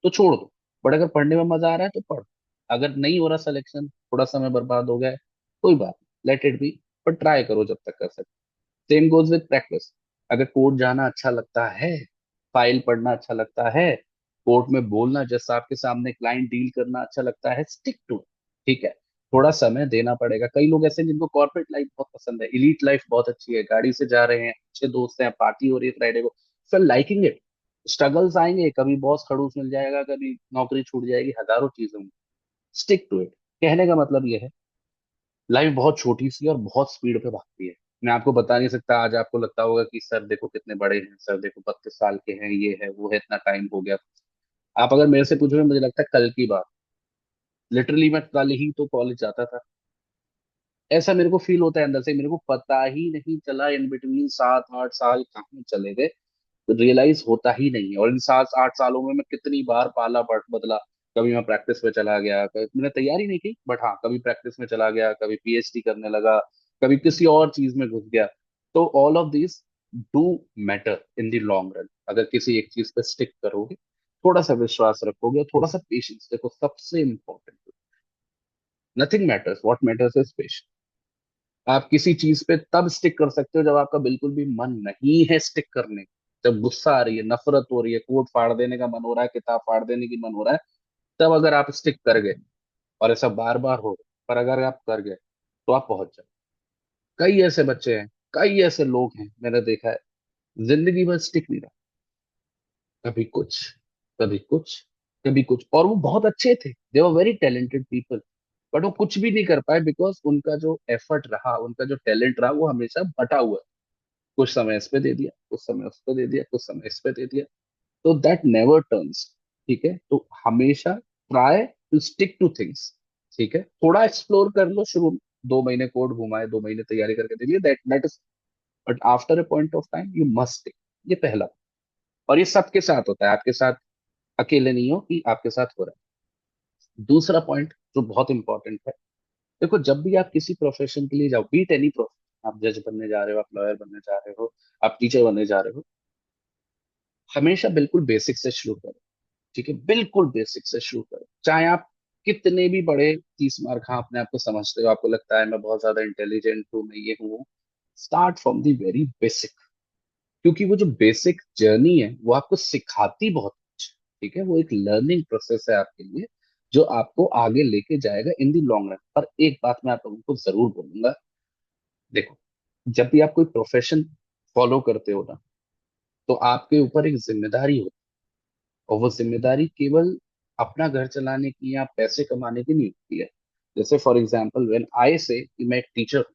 तो छोड़ दो। बट अगर पढ़ने में मजा आ रहा है तो पढ़ो। अगर नहीं हो रहा सिलेक्शन, थोड़ा समय बर्बाद हो गया है, कोई बात, लेट इट बी, पर ट्राई करो जब तक कर सकते। Same goes with practice. अगर कोर्ट जाना अच्छा लगता है, फाइल पढ़ना अच्छा लगता है, कोर्ट में बोलना, जैसा आपके सामने क्लाइंट डील करना अच्छा लगता है, स्टिक टू। ठीक है, थोड़ा समय देना पड़ेगा। कई लोग ऐसे हैं जिनको कॉर्पोरेट लाइफ बहुत पसंद है, इलीट लाइफ बहुत अच्छी है, गाड़ी से जा रहे हैं, अच्छे दोस्त हैं, पार्टी हो रही है फ्राइडे को, फिर लाइकिंग इट। स्ट्रगल्स आएंगे, कभी बॉस खड़ूस मिल जाएगा, कभी नौकरी छूट जाएगी, हजारों चीजें होंगी, स्टिक टू इट। कहने का मतलब ये है, लाइफ बहुत छोटी सी है और बहुत स्पीड पे भागती है। मैं आपको बता नहीं सकता, आज आपको लगता होगा कि सर देखो कितने बड़े हैं, सर देखो 32 साल के हैं, ये है वो है, इतना टाइम हो गया। आप अगर मेरे से पूछोगे, मुझे लगता है कल की बात, लिटरली मैं कल ही तो कॉलेज जाता था। ऐसा मेरे को फील होता है अंदर से, मेरे को पता ही नहीं चला इन बिटवीन 7-8 साल कहाँ चले गए, रियलाइज होता ही नहीं है। और इन 7-8 सालों में मैं कितनी बार पाला बदला। कभी मैं प्रैक्टिस पे चला गया, कभी मैंने तैयारी नहीं की, बट हाँ कभी प्रैक्टिस में चला गया, कभी पीएचडी करने लगा, कभी किसी और चीज में घुस गया। तो all of this do matter in the long run. अगर किसी एक चीज पे स्टिक करोगे, थोड़ा सा विश्वास रखोगे, थोड़ा सा पेशेंस, देखो सबसे important, nothing matters, what matters is patience. आप किसी चीज पे तब स्टिक कर सकते हो जब आपका बिल्कुल भी मन नहीं है स्टिक करने, जब गुस्सा आ रही है, नफरत हो रही है, कोट फाड़ देने का मन हो रहा है, किताब फाड़ देने की मन हो रहा है, तब अगर आप स्टिक कर गए, और ऐसा बार बार हो, पर अगर आप कर गए तो आप पहुंच जाओ। कई ऐसे बच्चे हैं, कई ऐसे लोग हैं मैंने देखा है, जिंदगी भर स्टिक नहीं रहा, कभी कुछ, कभी कुछ, कभी कुछ, और वो बहुत अच्छे थे, they were very talented people, but वो कुछ भी नहीं कर पाए बिकॉज उनका जो एफर्ट रहा, उनका जो टैलेंट रहा, वो हमेशा बटा हुआ है। कुछ समय इस पे दे दिया, कुछ समय उस पे दे दिया, कुछ समय इस पे दे दिया, तो दैट नेवर टर्न्स। ठीक है, तो हमेशा try to stick to things. ठीक है, थोड़ा एक्सप्लोर कर लो शुरू में, 2 महीने कोड घुमाए, 2 महीने तैयारी करके दे दिए, that that is, but after a point of time you must stick. ये पहला। और ये सबके साथ होता है, आपके साथ अकेले नहीं हो कि आपके साथ हो रहा है। दूसरा पॉइंट जो बहुत इंपॉर्टेंट है, देखो जब भी आप किसी प्रोफेशन के लिए जाओ, बीट एनी प्रोफेशन, आप जज बनने जा रहे हो, आप लॉयर बनने जा रहे हो, आप टीचर बनने जा रहे हो, हमेशा बिल्कुल बेसिक से शुरू करो। ठीक है, बिल्कुल बेसिक से शुरू करो। चाहे आप कितने भी बड़े 30 मार्क, हाँ अपने आप को समझते हो, आपको लगता है मैं बहुत ज्यादा इंटेलिजेंट हूँ, मैं ये हूँ, start from the very basic. क्योंकि वो जो बेसिक जर्नी है वो आपको सिखाती बहुत कुछ। ठीक है, वो एक लर्निंग प्रोसेस है आपके लिए, जो आपको आगे लेके जाएगा इन दी लॉन्ग रन। पर एक बात मैं आप लोगों को जरूर बोलूंगा, देखो जब भी आप कोई प्रोफेशन फॉलो करते हो ना, तो आपके ऊपर एक जिम्मेदारी होती है, और वो जिम्मेदारी केवल अपना घर चलाने की या पैसे कमाने की नहीं होती है। जैसे फॉर एग्जाम्पल, व्हेन आई से कि मैं एक टीचर हूँ,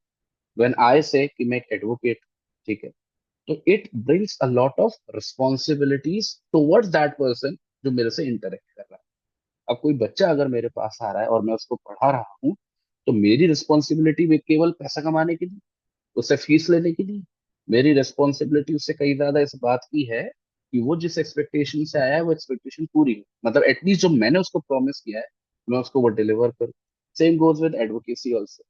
व्हेन आई से कि मैं एक एडवोकेट, ठीक है, तो it brings a lot of responsibilities towards that person जो मेरे से इंटरेक्ट कर रहा है। अब कोई बच्चा अगर मेरे पास आ रहा है और मैं उसको पढ़ा रहा हूँ, तो मेरी रिस्पॉन्सिबिलिटी भी केवल पैसा कमाने की नहीं, उससे फीस लेने की नहीं। मेरी रिस्पॉन्सिबिलिटी उससे कई ज्यादा इस बात की है कि वो जिस एक्सपेक्टेशन से आया है वो एक्सपेक्टेशन पूरी हो, मतलब एटलीस्ट जो मैंने उसको प्रॉमिस किया है, मैं उसको वो डिलीवर करूँ। Same goes with advocacy also.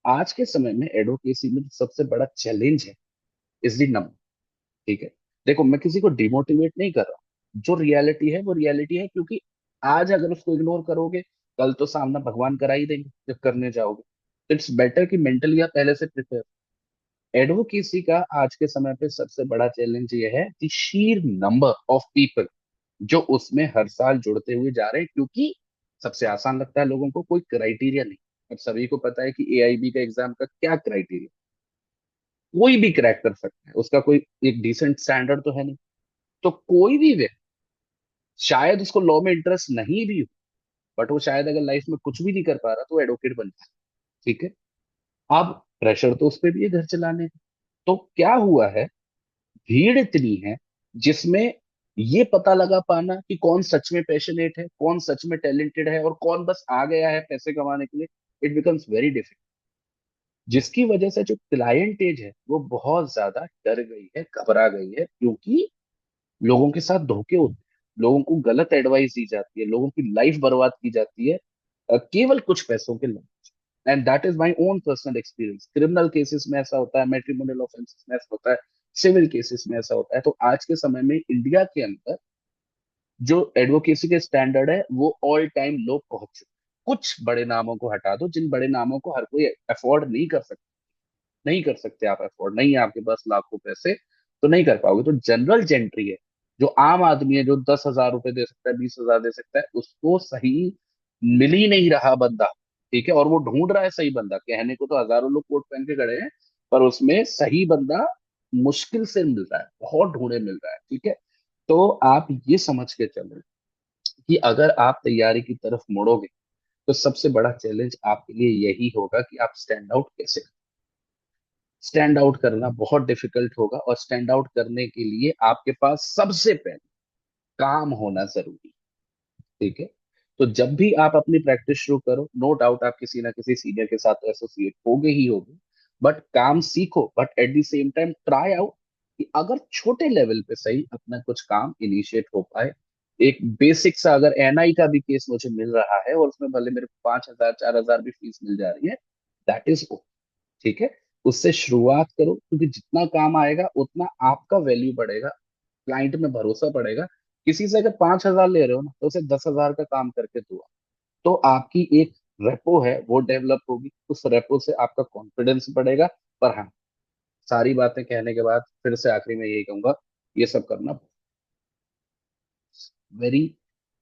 आज के समय में एडवोकेसी में जो सबसे बड़ा चैलेंज है इज दी नंबर। ठीक है, देखो मैं किसी को डिमोटिवेट नहीं कर रहा, जो रियलिटी है वो रियलिटी है, क्योंकि आज अगर उसको इग्नोर करोगे, कल तो सामना भगवान करा ही देंगे जब करने जाओगे। तो इट्स बेटर कि मेंटली आप पहले से प्रिपेयर। एडवोकेसी का आज के समय पे सबसे बड़ा चैलेंज ये है कि शीर नंबर ऑफ पीपल जो उसमें हर साल जुड़ते हुए जा रहे हैं, क्योंकि सबसे आसान लगता है लोगों को, कोई क्राइटेरिया नहीं। अब सभी को पता है कि एआईबी का एग्जाम का क्या क्राइटेरिया, कोई भी क्रैक कर सकता है, उसका कोई एक डिसेंट स्टैंडर्ड तो है नहीं। तो कोई भी व्यक्ति, शायद उसको लॉ में इंटरेस्ट नहीं भी हो, बट वो शायद अगर लाइफ में कुछ भी नहीं कर पा रहा तो वो एडवोकेट बन जाए। ठीक है, अब प्रेशर तो उस पर भी है घर चलाने का। तो क्या हुआ है, भीड़ इतनी है जिसमें ये पता लगा पाना कि कौन सच में पैशनेट है, कौन सच में टैलेंटेड है, और कौन बस आ गया है पैसे कमाने के लिए, इट बिकम्स वेरी डिफिकल्ट। जिसकी वजह से जो क्लाइंटेज है वो बहुत ज्यादा डर गई है, घबरा गई है, क्योंकि लोगों के साथ धोखे होते हैं, लोगों को गलत एडवाइस दी जाती है, लोगों की लाइफ बर्बाद की जाती है, केवल कुछ पैसों के लिए। And that is my own personal experience. Criminal cases में ऐसा होता है, मैट्रिमोनियल ऑफेंसेस में ऐसा होता है, सिविल केसेस में ऐसा होता है। तो आज के समय में इंडिया के अंदर जो एडवोकेसी के स्टैंडर्ड है वो ऑल टाइम लो पहुंच चुके हैं। कुछ बड़े नामों को हटा दो, जिन बड़े नामों को हर कोई अफोर्ड नहीं कर सकता, नहीं कर सकते आप अफोर्ड, नहीं है आपके पास लाखों पैसे, तो नहीं कर पाओगे। तो जनरल जेंट्री है, जो आम आदमी है, जो 10,000 रुपए दे सकता है, 20,000 दे सकता है, उसको सही मिल ही नहीं रहा बंदा। ठीक है, और वो ढूंढ रहा है सही बंदा। कहने को तो हजारों लोग कोट पहन के खड़े हैं, पर उसमें सही बंदा मुश्किल से मिल रहा है, बहुत ढूंढे मिल रहा है। ठीक है, तो आप ये समझ के चलो कि अगर आप तैयारी की तरफ मुड़ोगे, तो सबसे बड़ा चैलेंज आपके लिए यही होगा कि आप स्टैंड आउट कैसे। स्टैंड आउट करना बहुत डिफिकल्ट होगा, और स्टैंड आउट करने के लिए आपके पास सबसे पहले काम होना जरूरी है। ठीक है, तो जब भी आप अपनी प्रैक्टिस शुरू करो, नो डाउट आप किसी ना किसी सीनियर के साथ एसोसिएट होगे ही होगे, बट काम सीखो, but at the same time try out कि अगर छोटे लेवल पे सही अपना कुछ काम इनिशिएट हो पाए। एक बेसिक सा अगर एनआई का भी केस मुझे मिल रहा है और उसमें भले मेरे को 5,000 4,000 भी फीस मिल जा रही है, दैट इज ओके। ठीक है, उससे शुरुआत करो, क्योंकि जितना काम आएगा उतना आपका वैल्यू बढ़ेगा, क्लाइंट में भरोसा बढ़ेगा। किसी से अगर 5,000 ले रहे हो ना, तो उसे 10,000 का काम करके दो, तो आपकी एक रेपो है वो डेवलप होगी, उस रेपो से आपका कॉन्फिडेंस बढ़ेगा। पर हाँ, सारी बातें कहने के बाद फिर से आखिरी में यही कहूंगा, ये सब करना वेरी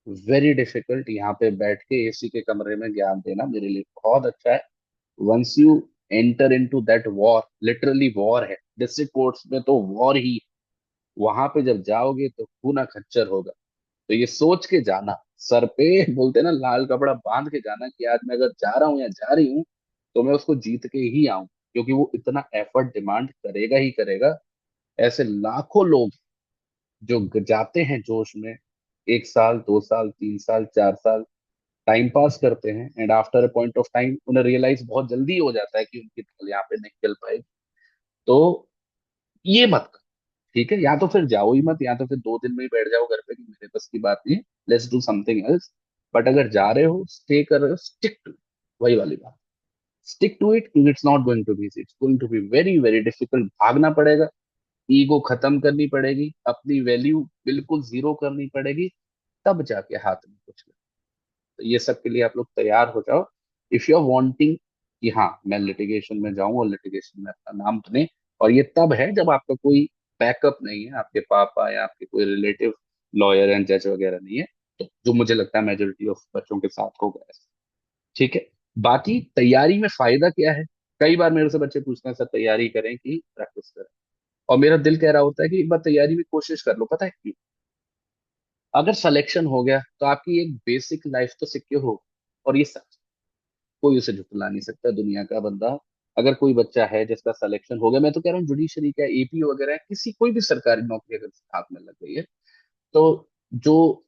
वेरी डिफिकल्ट। यहाँ पे बैठ के एसी के कमरे में ज्ञान देना मेरे लिए बहुत अच्छा है। Once you enter into that war, literally war है, डिस्ट्रिक्ट कोर्ट्स में तो वॉर ही, वहां पे जब जाओगे तो खूना खच्चर होगा। तो ये सोच के जाना, सर पे बोलते हैं ना लाल कपड़ा बांध के जाना, कि आज मैं अगर जा रहा हूँ या जा रही हूँ तो मैं उसको जीत के ही आऊं, क्योंकि वो इतना एफर्ट डिमांड करेगा ही करेगा। ऐसे लाखों लोग जो जाते हैं जोश में, 1 साल 2 साल 3 साल 4 साल टाइम पास करते हैं, and after a point of time उन्हें रियलाइज बहुत जल्दी हो जाता है कि उनकी नकल यहाँ पे नहीं चल पाएगी। तो ये मत करो, ठीक है? या तो फिर जाओ ही मत, या तो फिर 2 दिन में ही बैठ जाओ घर पे कि मेरे बस की बात नहीं, let's do something else. But अगर जा रहे हो, स्टे कर रहे हो, स्टिक टू, वही वाली बात, स्टिक टू इट, क्योंकि it's not going to be, it's going to be very very difficult. भागना पड़ेगा, ईगो खत्म करनी पड़ेगी, अपनी वैल्यू बिल्कुल जीरो करनी पड़ेगी, तब जाके हाथ में कुछ लगे। तो ये सब के लिए आप लोग तैयार हो जाओ, इफ यू आर वांटिंग कि हाँ मैं लिटिगेशन में जाऊं और लिटिगेशन में अपना नाम बने। और ये तब है जब आपका कोई बैकअप नहीं है, आपके पापा या आपके कोई रिलेटिव लॉयर एंड जज वगैरह नहीं है, तो जो मुझे लगता है मेजोरिटी ऑफ बच्चों के साथ होगा ऐसा। ठीक है, बाकी तैयारी में फायदा क्या है? कई बार मेरे से बच्चे पूछते हैं, सर तैयारी करें कि प्रैक्टिस करें? और मेरा दिल कह रहा होता है कि एक बार तैयारी में कोशिश कर लो। पता है क्यों? अगर सिलेक्शन हो गया तो आपकी एक बेसिक लाइफ तो सिक्योर हो। और ये सच, कोई उसे झुठला नहीं सकता दुनिया का बंदा। अगर कोई बच्चा है जिसका सिलेक्शन हो गया, मैं तो कह रहा हूँ जुडिशरी का, एपी वगैरह, किसी कोई भी सरकारी नौकरी अगर हाथ में लग गई है, तो जो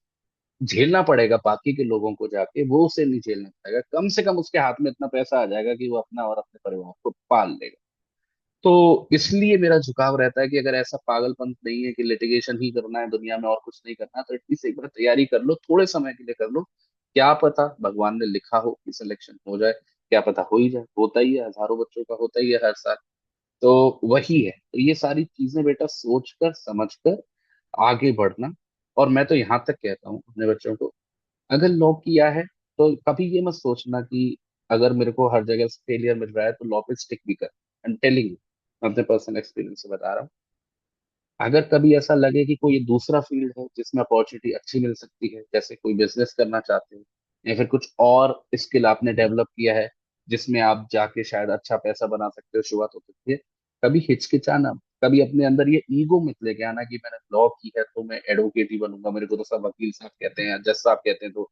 झेलना पड़ेगा बाकी के लोगों को जाके, वो उसे नहीं झेलना पड़ेगा। कम से कम उसके हाथ में इतना पैसा आ जाएगा कि वो अपना और अपने परिवार को पाल लेगा। तो इसलिए मेरा झुकाव रहता है कि अगर ऐसा पागलपन नहीं है कि लिटिगेशन ही करना है दुनिया में और कुछ नहीं करना, तो एटलीस्ट एक बार तैयारी कर लो, थोड़े समय के लिए कर लो। क्या पता भगवान ने लिखा हो कि सिलेक्शन हो जाए, क्या पता हो ही जाए, होता ही है, हजारों बच्चों का होता ही है हर साल। तो वही है, तो ये सारी चीजें बेटा सोच कर समझ कर आगे बढ़ना। और मैं तो यहाँ तक कहता हूँ अपने बच्चों को, अगर लॉ किया है तो कभी ये मत सोचना कि अगर मेरे को हर जगह फेलियर मिल रहा है तो लॉ पे स्टिक भी कर। आई एम टेलिंग यू, मैं अपने पर्सनल एक्सपीरियंस से बता रहा हूँ। अगर कभी ऐसा लगे कि कोई दूसरा फील्ड है जिसमें अपॉर्चुनिटी अच्छी मिल सकती है, जैसे कोई बिजनेस करना चाहते हो या फिर कुछ और स्किल आपने डेवलप किया है जिसमें आप जाके शायद अच्छा पैसा बना सकते हो, शुरुआत हो सकती है, कभी हिचकिचाना, कभी अपने अंदर ये ईगो मत लेके आना कि मैंने लॉ की है तो मैं एडवोकेट ही बनूंगा, मेरे को तो सब वकील साहब कहते हैं या जज साहब कहते हैं। तो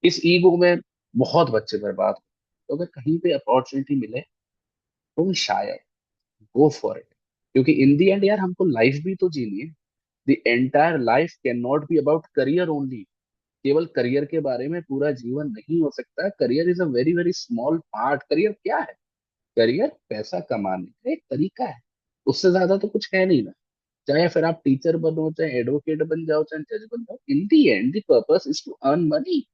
इस ईगो में बहुत बच्चे बर्बाद हो। तो अगर कहीं पे अपॉर्चुनिटी मिले तो शायद गो फॉर इट, क्योंकि इन दी एंड यार हमको लाइफ भी तो जीनी है। The entire life can not be about career only. केवल करियर के बारे में पूरा जीवन नहीं हो सकता। Career is a very very small part. Career क्या है? करियर पैसा कमाने का एक तरीका है, उससे ज्यादा तो कुछ है नहीं ना। चाहे फिर आप टीचर बनो, चाहे एडवोकेट बन जाओ, चाहे जज बन जाओ, in the end the purpose is to earn money,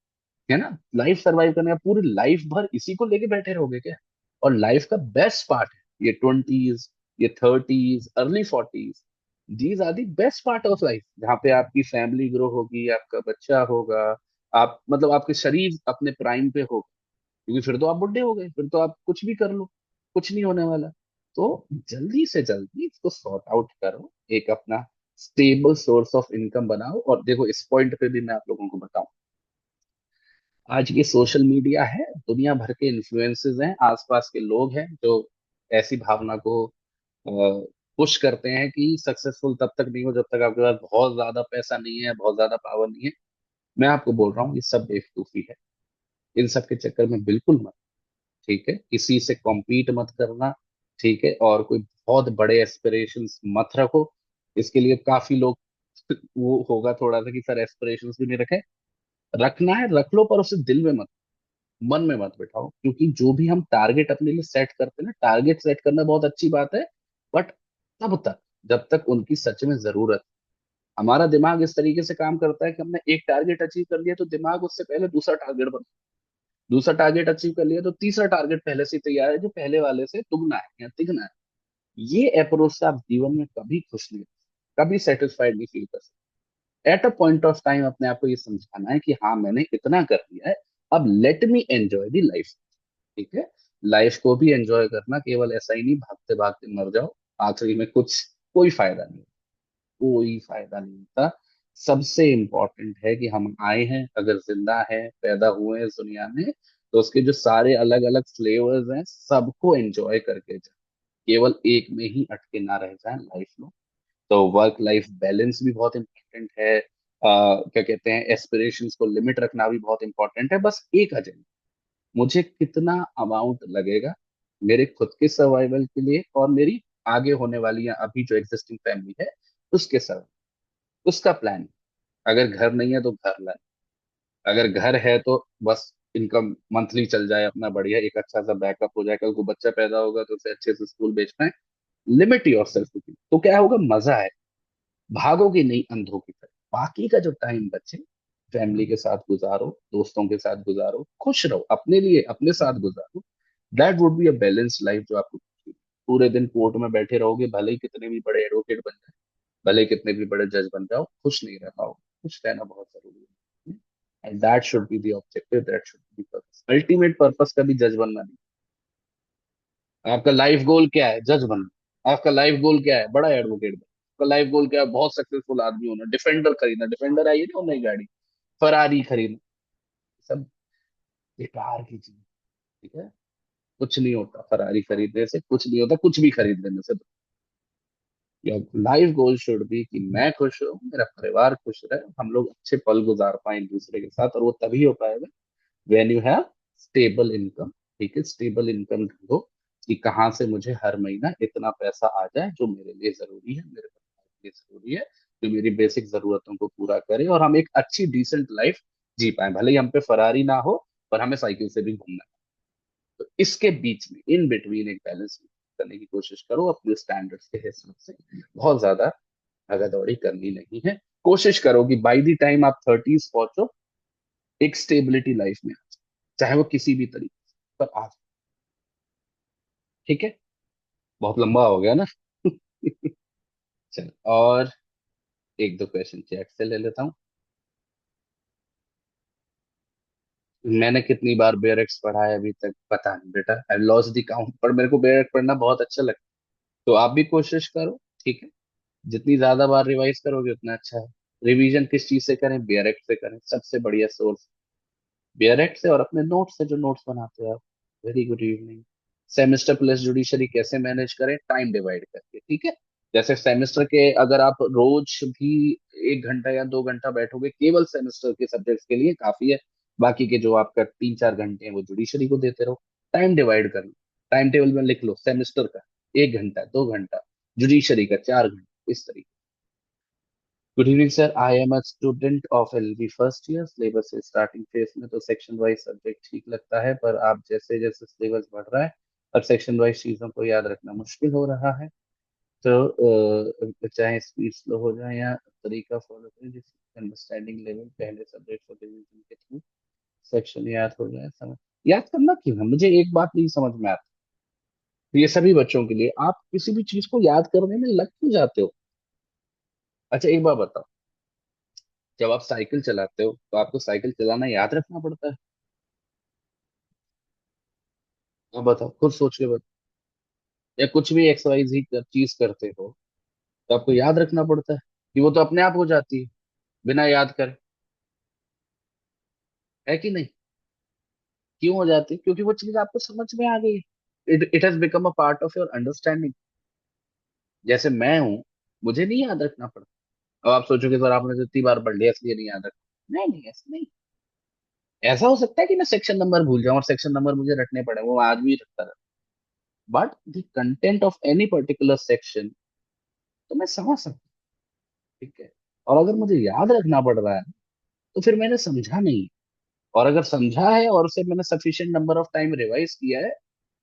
है ना? लाइफ सरवाइव करने का, पूरी लाइफ भर इसी को लेके बैठे रहोगे क्या? और लाइफ का बेस्ट पार्ट है ये ट्वेंटीज, ये thirties, early 40s, these are the best part of life, जहाँ पे आपकी फैमिली ग्रो होगी, आपका बच्चा होगा, आप मतलब आपके शरीर अपने प्राइम पे होगा। क्योंकि फिर तो आप बुढ़े हो गए, फिर तो आप कुछ भी कर लो, कुछ नहीं होने वाला। तो जल्दी से जल्दी इसको सॉर्ट आउट करो, एक अपना स्टेबल सोर्स ऑफ इनकम बनाओ। और देखो, इस पॉइंट पे भी मैं आप लोगों को बताऊं, आज ये सोशल मीडिया है, दुनिया भर के इन्फ्लुएंसेस हैं, आसपास के लोग हैं जो ऐसी भावना को पुश करते हैं कि सक्सेसफुल तब तक नहीं हो जब तक आपके पास बहुत ज्यादा पैसा नहीं है, बहुत ज्यादा पावर नहीं है। मैं आपको बोल रहा हूँ ये सब बेवकूफी है, इन सब के चक्कर में बिल्कुल मत। ठीक है, किसी से कॉम्पीट मत करना। ठीक है, और कोई बहुत बड़े एस्पिरेशंस मत रखो। इसके लिए काफी लोग वो होगा थोड़ा सा कि सर एस्पिरेशंस भी नहीं रखे, रखना है रख लो, पर उसे दिल में मत, मन में मत बिठाओ, क्योंकि जो भी हम टारगेट अपने लिए सेट करते हैं ना, टारगेट सेट करना बहुत अच्छी बात है, बट तब तक जब तक उनकी सच में जरूरत है। हमारा दिमाग इस तरीके से काम करता है कि हमने एक टारगेट अचीव कर लिया तो दिमाग उससे पहले दूसरा टारगेट बना, दूसरा टारगेट अचीव कर लिया तो तीसरा टारगेट पहले से ही तैयार है, जो पहले वाले से दुगना है या तिगना है। ये अप्रोच से आप जीवन में कभी खुश नहीं, कभी सेटिस्फाइड नहीं फील कर सकते। At a point of time अपने आप को ये समझाना है कि हाँ मैंने इतना कर लिया है, अब let me enjoy the life. ठीक है, लाइफ को भी एंजॉय करना, केवल ऐसा ही नहीं भागते भागते मर जाओ, आखिरी में कुछ कोई फायदा नहीं, कोई फायदा नहीं होता। सबसे इम्पोर्टेंट है कि हम आए हैं, अगर जिंदा है, पैदा हुए हैं इस दुनिया में, तो उसके जो सारे अलग अलग फ्लेवर्स हैं सबको एंजॉय करके जाए, केवल एक में ही अटके ना रह जाए लाइफ में। तो वर्क लाइफ बैलेंस भी बहुत इंपॉर्टेंट है। क्या कहते हैं, एस्पिरेशंस को लिमिट रखना भी बहुत इंपॉर्टेंट है। बस एक एजेंडा, मुझे कितना अमाउंट लगेगा मेरे खुद के सर्वाइवल के लिए और मेरी आगे होने वाली या अभी जो एग्जिस्टिंग फैमिली है उसके सर्वाइवल, उसका प्लान। अगर घर नहीं है तो घर लाए, अगर घर है तो बस इनकम मंथली चल जाए अपना बढ़िया, एक अच्छा सा बैकअप हो जाए, कल को बच्चा पैदा होगा तो उसे अच्छे से स्कूल भेज पाए। लिमिट योर सेल्फ, तो क्या होगा, मजा है, भागोगे नहीं अंधों की तरह। बाकी का जो टाइम बचे फैमिली के साथ गुजारो, दोस्तों के साथ गुजारो, खुश रहो, अपने लिए अपने साथ गुजारो। That would be a balance life जो आपको। पूरे दिन कोर्ट में बैठे रहोगे, भले ही कितने भी बड़े एडवोकेट बन जाए, भले ही कितने भी बड़े जज बन जाओ, खुश नहीं रह पाओगे। खुश रहना बहुत जरूरी है, and that should be the objective, that should be purpose. Ultimate purpose कभी जज बनना नहीं। आपका लाइफ गोल क्या है, जज बनना। आपका लाइफ गोल क्या है, बड़ा एडवोकेट बनना। आपका लाइफ गोल क्या है, बहुत सक्सेसफुल आदमी होना, डिफेंडर खरीदना, डिफेंडर आई है ना नई गाड़ी, फरारी खरीदना, सब बेकार की चीज। ठीक है, कुछ नहीं होता फरारी खरीदने से, कुछ नहीं होता कुछ भी खरीद लेने से। लाइफ गोल शुड बी कि मैं खुश रहूं, मेरा परिवार खुश रहे, हम लोग अच्छे पल गुजार पाए एक दूसरे के साथ, और वो तभी हो पाएगा when you have stable income. ठीक है, स्टेबल इनकम ढूंढो कि कहाँ से मुझे हर महीना इतना पैसा आ जाए जो मेरे लिए जरूरी है, मेरे परिवार के लिए जरूरी है, जो मेरी बेसिक जरूरतों को पूरा करे, और हम एक अच्छी डिसेंट लाइफ जी पाए। भले ही हम पे फरारी ना हो, पर हमें साइकिल से भी घूमना है। तो इसके बीच में इन बिटवीन एक बैलेंस करने की कोशिश करो अपने स्टैंडर्ड्स के हिसाब से। बहुत ज्यादा भागा दौड़ी करनी नहीं है। कोशिश करो कि बाई द टाइम आप थर्टीज पहुंचो, एक स्टेबिलिटी लाइफ में आ जाए, चाहे वो किसी भी तरीके से, पर आ जाए। ठीक है, बहुत लंबा हो गया ना। चल, और एक दो क्वेश्चन चैट से ले लेता हूँ। मैंने कितनी बार बेयरक्स पढ़ा है अभी तक पता नहीं बेटा, आई लॉस्ट द काउंट, पर मेरे को बेयरक्स पढ़ना बहुत अच्छा लगता है, तो आप भी कोशिश करो। ठीक है, जितनी ज्यादा बार रिवाइज करोगे उतना अच्छा है। रिवीजन किस चीज से करें, बेयरक्स से करें, सबसे बढ़िया सोर्स बेयरक्स से, और अपने नोट्स से जो नोट्स बनाते हो आप। Very good evening. Semester plus judiciary कैसे मैनेज करें, टाइम डिवाइड करके। ठीक है, जैसे सेमेस्टर के अगर आप रोज भी 1 घंटा या 2 घंटा बैठोगे केवल सेमेस्टर के सब्जेक्ट्स के लिए काफी है। बाकी के जो आपका 3-4 घंटे हैं वो जुडिशरी को देते रहो। टाइम डिवाइड कर लो, टाइम टेबल में लिख लो, सेमेस्टर का 1 घंटा 2 घंटा, जुडिशरी का 4 घंटा, इस तरीके। Good evening sir, I am a student of LLB first year. Syllabus से स्टार्टिंग फेज में तो सेक्शन वाइज सब्जेक्ट ठीक लगता है, पर आप जैसे जैसे सिलेबस बढ़ रहा है अब सेक्शन वाइज चीजों को याद रखना मुश्किल हो रहा है। तो चाहे स्पीड स्लो हो जाए या तरीका फॉलो करें जिससे अंडरस्टैंडिंग लेवल पहले सब्जेक्ट को रिवीजन के थ्रू सेक्शन याद हो जाए। समझ याद करना क्यों है, मुझे एक बात नहीं समझ में आती। तो ये सभी बच्चों के लिए, आप किसी भी चीज को याद करने में लग क्यों जाते हो। अच्छा एक बात बताओ, जब आप साइकिल चलाते हो तो आपको साइकिल चलाना याद रखना पड़ता है। आप बताओ, खुद सोच के बताओ। या कुछ भी एक्स वाई जी चीज करते हो तो आपको याद रखना पड़ता है, कि वो तो अपने आप हो जाती है बिना याद करे, है कि नहीं। क्यों हो जाती है, क्योंकि वो चीज आपको समझ में आ गई है। It has become a part of your understanding. जैसे मैं हूं, मुझे नहीं याद रखना पड़ता। अब आप सोचोगे सर आपने तो इतनी बार पढ़ लिया इसलिए नहीं याद रखा। नहीं नहीं, ऐसा नहीं। ऐसा हो सकता है कि मैं सेक्शन नंबर भूल जाऊं और सेक्शन नंबर मुझे रटने पड़े, वो आज भी रखता रहता, but the content of any particular section तो मैं समझ सकता हूँ। ठीक है, और अगर मुझे याद रखना पड़ रहा है तो फिर मैंने समझा नहीं। और अगर समझा है और उसे मैंने sufficient number of time revise किया है,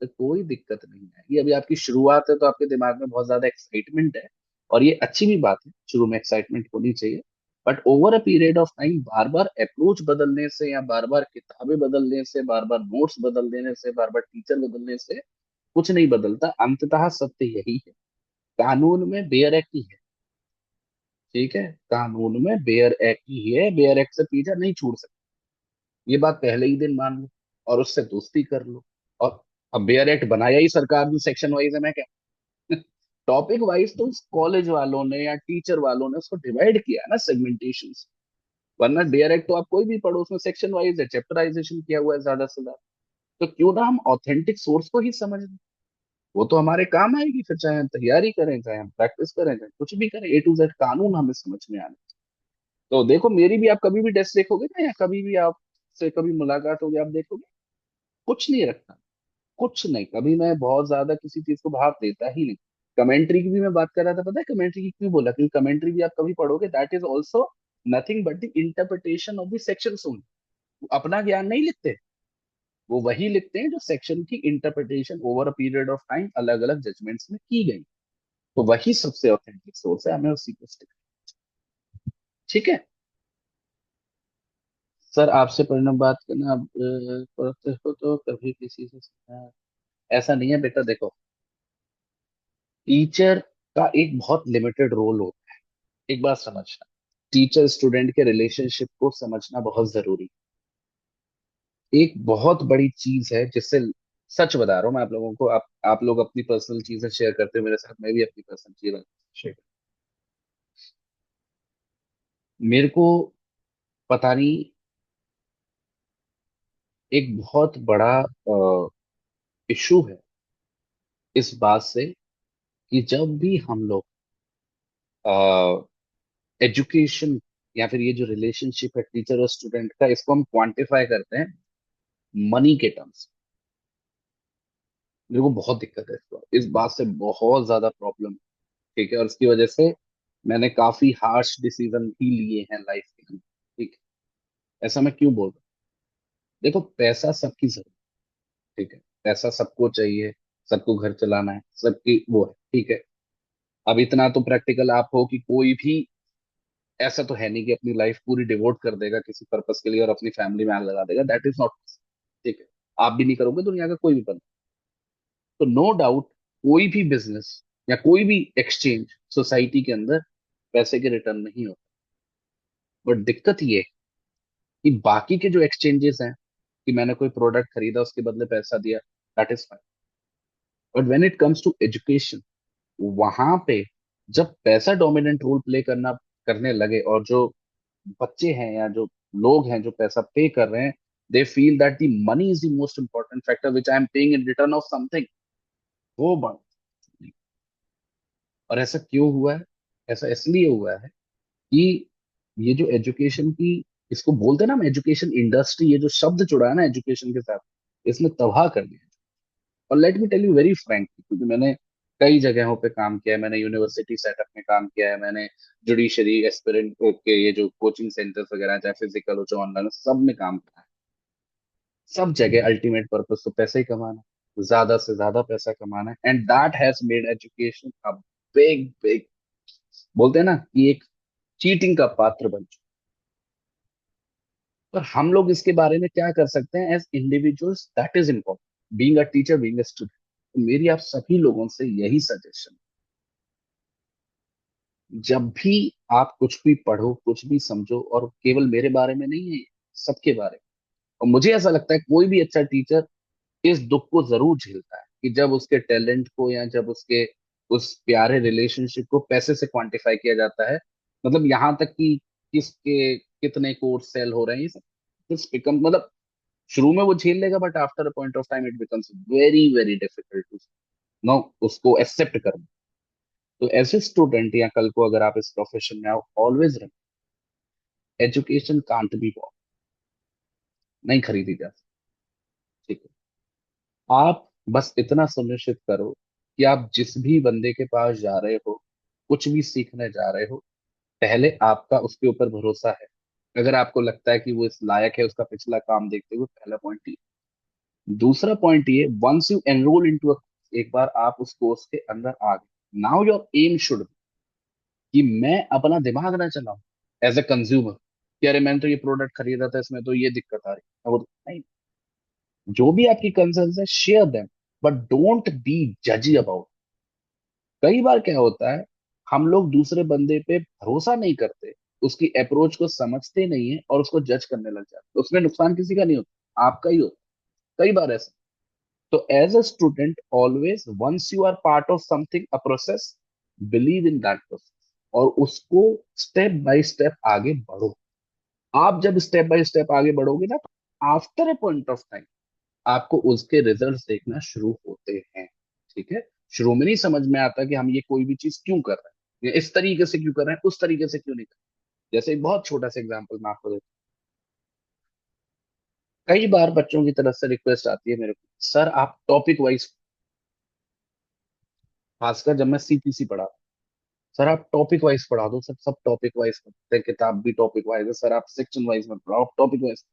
तो कोई दिक्कत नहीं आएगी। अभी आपकी शुरुआत है तो आपके दिमाग में बहुत ज्यादा एक्साइटमेंट है, और ये अच्छी भी बात है, शुरू में एक्साइटमेंट होनी चाहिए। But over a period of time bar bar approach बदलने से, या बार बार किताबें बदलने से, बार बार नोट्स बदल देने से, बार बार टीचर बदलने से कुछ नहीं बदलता। अंततः सत्य यही है, कानून में बेयर एक्ट ही है। ठीक है, कानून में बेयर एक्ट ही है, बेयर एक्ट से पीछा नहीं छूट सकता। ये बात पहले ही दिन मान लो और उससे दोस्ती कर लो। और अब बेयर एक्ट बनाया ही सरकार ने सेक्शन वाइज है, मैं क्या टॉपिक वाइज तो कॉलेज वालों ने या टीचर वालों ने उसको डिवाइड किया है ना सेगमेंटेशन। वरना बेयर एक्ट तो आप कोई भी पढ़ो, उसमें सेक्शन वाइज है, चैप्टराइजेशन किया हुआ है ज्यादा से ज्यादा। तो क्यों ना हम ऑथेंटिक सोर्स को ही समझ लें, वो तो हमारे काम आएगी फिर, चाहे हम तैयारी करें, चाहे हम प्रैक्टिस करें, चाहे कुछ भी करें, A to Z कानून हमें समझ में आने। तो देखो, मेरी भी आप कभी भी टेस्ट देखोगे ना, या कभी भी आप से कभी मुलाकात होगी, आप देखोगे कुछ नहीं रखता, कुछ नहीं। कभी मैं बहुत ज्यादा किसी चीज को भाव देता ही नहीं। कमेंट्री की भी मैं बात कर रहा था, पता है कमेंट्री की क्यों बोला? क्योंकि कमेंट्री भी आप कभी पढ़ोगे, that is also nothing but the interpretation of the section only. अपना ज्ञान नहीं लिखते, वो वही लिखते हैं जो सेक्शन की interpretation over a period of time अलग अलग जजमेंट्स में की गई। तो वही सबसे ऑथेंटिक सोर्स है, हमें उसी को stick। ठीक है सर, आपसे परिणाम बात करना। आप पढ़ते हो तो कभी किसी से सुना? ऐसा नहीं है बेटा, देखो, टीचर का एक बहुत लिमिटेड रोल होता है। एक बात समझना, टीचर स्टूडेंट के रिलेशनशिप को समझना बहुत जरूरी है। एक बहुत बड़ी चीज है जिससे, सच बता रहा हूँ मैं आप लोगों को, आप लोग अपनी पर्सनल चीजें शेयर करते हो मेरे साथ, मैं भी अपनी पर्सनल चीजें शेयर। मेरे को पता नहीं, एक बहुत बड़ा इशू है इस बात से, कि जब भी हम लोग एजुकेशन या फिर ये जो रिलेशनशिप है टीचर और स्टूडेंट का, इसको हम क्वांटिफाई करते हैं मनी के टर्म्स। मेरे को बहुत दिक्कत है इस बात से, बहुत ज्यादा प्रॉब्लम। ठीक है, और इसकी वजह से मैंने काफी हार्श डिसीजन भी लिए हैं लाइफ के अंदर। ठीक है, ऐसा मैं क्यों बोल रहा हूँ? देखो, पैसा सबकी जरूरत। ठीक है, पैसा सबको चाहिए, सबको घर चलाना है, सबकी वो है। ठीक है, अब इतना तो प्रैक्टिकल आप हो कि कोई भी ऐसा तो है नहीं कि अपनी लाइफ पूरी डिवोट कर देगा किसी पर्पस के लिए और अपनी फैमिली में आग लगा देगा, दैट इज नॉट। ठीक है, आप भी नहीं करोगे, दुनिया का कोई भी बंदा। तो नो डाउट, कोई भी बिजनेस या कोई भी एक्सचेंज सोसाइटी के अंदर पैसे के रिटर्न नहीं होता। बट दिक्कत ये है कि बाकी के जो एक्सचेंजेस हैं, कि मैंने कोई प्रोडक्ट खरीदा उसके बदले पैसा दिया, that is fine. But when it comes to education, वहां पे जब पैसा डोमिनेंट रोल प्ले करने लगे, और जो बच्चे हैं या जो लोग हैं जो पैसा पे कर रहे हैं, they feel that the money is the most important factor which I am paying in return of something, वो बढ़। और ऐसा क्यों हुआ है? ऐसा इसलिए हुआ है कि ये जो एजुकेशन की, इसको बोलते हैं ना हम एजुकेशन इंडस्ट्री, ये जो शब्द जुड़ा है ना एजुकेशन के साथ, इसने तबाह कर दिया। और let me tell you very frank, क्योंकि मैंने कई जगहों पे काम किया है, मैंने यूनिवर्सिटी सेटअप में काम किया है, मैंने जुडिशरी एस्पिरेंट के ये जो कोचिंग सेंटर्स वगैरह, चाहे फिजिकल हो चाहे ऑनलाइन, सब में काम किया है। सब जगह अल्टीमेट पर्पस तो पैसा ही कमाना है, ज्यादा से ज्यादा पैसा कमाना है, and that has made education a big big, बोलते हैं ना कि एक चीटिंग का पात्र बन चुका। पर हम लोग इसके बारे में क्या कर सकते हैं as individuals, that is important, being a teacher, being a student. तो मेरी आप सभी लोगों से यही सजेशन, जब भी आप कुछ भी पढ़ो, कुछ भी समझो, और केवल मेरे बारे में नहीं है, सबके बारे में। और मुझे ऐसा लगता है कोई भी अच्छा टीचर इस दुख को जरूर झेलता है कि जब उसके टैलेंट को या जब उसके उस प्यारे रिलेशनशिप को पैसे से क्वांटिफाई किया जाता है। मतलब यहाँ तक कि किसके कितने कोर्स सेल हो रहे हैं, ये सब बिकम, मतलब शुरू में वो झेल लेगा, but after a point of time it becomes very very difficult to no उसको एक्सेप्ट करना। तो एज ए स्टूडेंट, या कल को अगर आप इस प्रोफेशन में आओ, always run, education can't be bought, नहीं खरीदी जा सकती। ठीक है, आप बस इतना सुनिश्चित करो कि आप जिस भी बंदे के पास जा रहे हो, कुछ भी सीखने जा रहे हो, पहले आपका उसके ऊपर भरोसा है, अगर आपको लगता है कि वो इस लायक है उसका पिछला काम देखते हुए, पहला पॉइंट ये। दूसरा पॉइंट ये, वंस यू एनरोल इनटू, एक बार आप उस कोर्स के अंदर आ गए, नाउ योर एम शुड कि मैं अपना दिमाग ना चलाऊं एज ए कंज्यूमर, कि अरे मैंने तो ये प्रोडक्ट खरीदा था, इसमें तो ये दिक्कत आ रही है, वो नहीं। जो भी आपकी कंसर्न है share them, but don't be जजी अबाउट। कई बार क्या होता है, हम लोग दूसरे बंदे पे भरोसा नहीं करते, उसकी अप्रोच को समझते नहीं है और उसको जज करने लग जाते, उसमें नुकसान किसी का नहीं होता, आपका ही होता। कई बार ऐसा। तो as a student always, once you are part of something, a process, believe in that process और उसको स्टेप बाय स्टेप आगे बढ़ो। आप जब स्टेप बाय स्टेप आगे बढ़ोगे ना, तो after a point of time आपको उसके रिजल्ट्स देखना शुरू होते हैं। ठीक है। शुरू में नहीं समझ में आता कि हम ये कोई भी चीज क्यों कर रहे हैं, या इस तरीके से क्यों कर रहे हैं, उस तरीके से क्यों नहीं कर रहे हैं। जैसे एक बहुत छोटा सा एग्जांपल मैं आपको देता हूं। कई बार बच्चों की तरफ से रिक्वेस्ट आती है मेरे को, सर आप टॉपिक वाइज, खासकर जब मैं सीपीसी पढ़ा, सर आप टॉपिक वाइज पढ़ा दो, सर सब टॉपिक वाइज पढ़ते हैं, किताब भी टॉपिक वाइज है, सर आप सेक्शन वाइज मत पढ़ाओ, टॉपिक वाइज।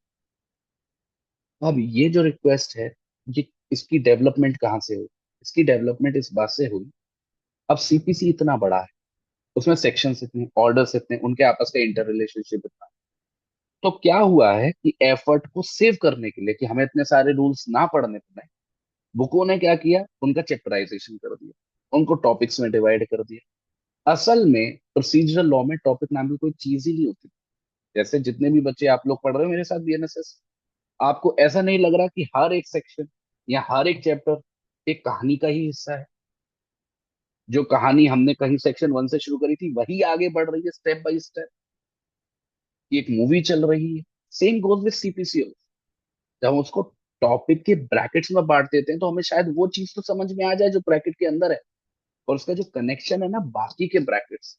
अब ये जो रिक्वेस्ट है, ये इसकी डेवलपमेंट कहाँ से हुई? इसकी डेवलपमेंट इस बात से हुई, अब सीपीसी इतना बड़ा है, उसमें सेक्शंस इतने, ऑर्डर्स इतने, उनके आपस का इंटर रिलेशनशिप इतना। तो क्या हुआ है कि एफर्ट को सेव करने के लिए, कि हमें इतने सारे रूल्स ना पढ़ने पड़े, बुकों ने क्या किया, उनका चैप्टराइजेशन कर दिया, उनको टॉपिक्स में डिवाइड कर दिया। असल में प्रोसीजरल लॉ में टॉपिक नाम की कोई चीज ही नहीं होती। जैसे जितने भी बच्चे आप लोग पढ़ रहे हो मेरे साथ बीएनएसएस, आपको ऐसा नहीं लग रहा कि हर एक सेक्शन या हर एक चैप्टर एक कहानी का ही हिस्सा है? जो कहानी हमने कहीं सेक्शन 1 से शुरू करी थी वही आगे बढ़ रही है स्टेप बाय स्टेप, एक मूवी चल रही है। Same goes with CPC. जब हम उसको टॉपिक के ब्रैकेट्स में बांट देते हैं तो हमें शायद वो चीज तो समझ में आ जाए जो ब्रैकेट के अंदर है, और उसका जो कनेक्शन है ना बाकी के ब्रैकेट्स,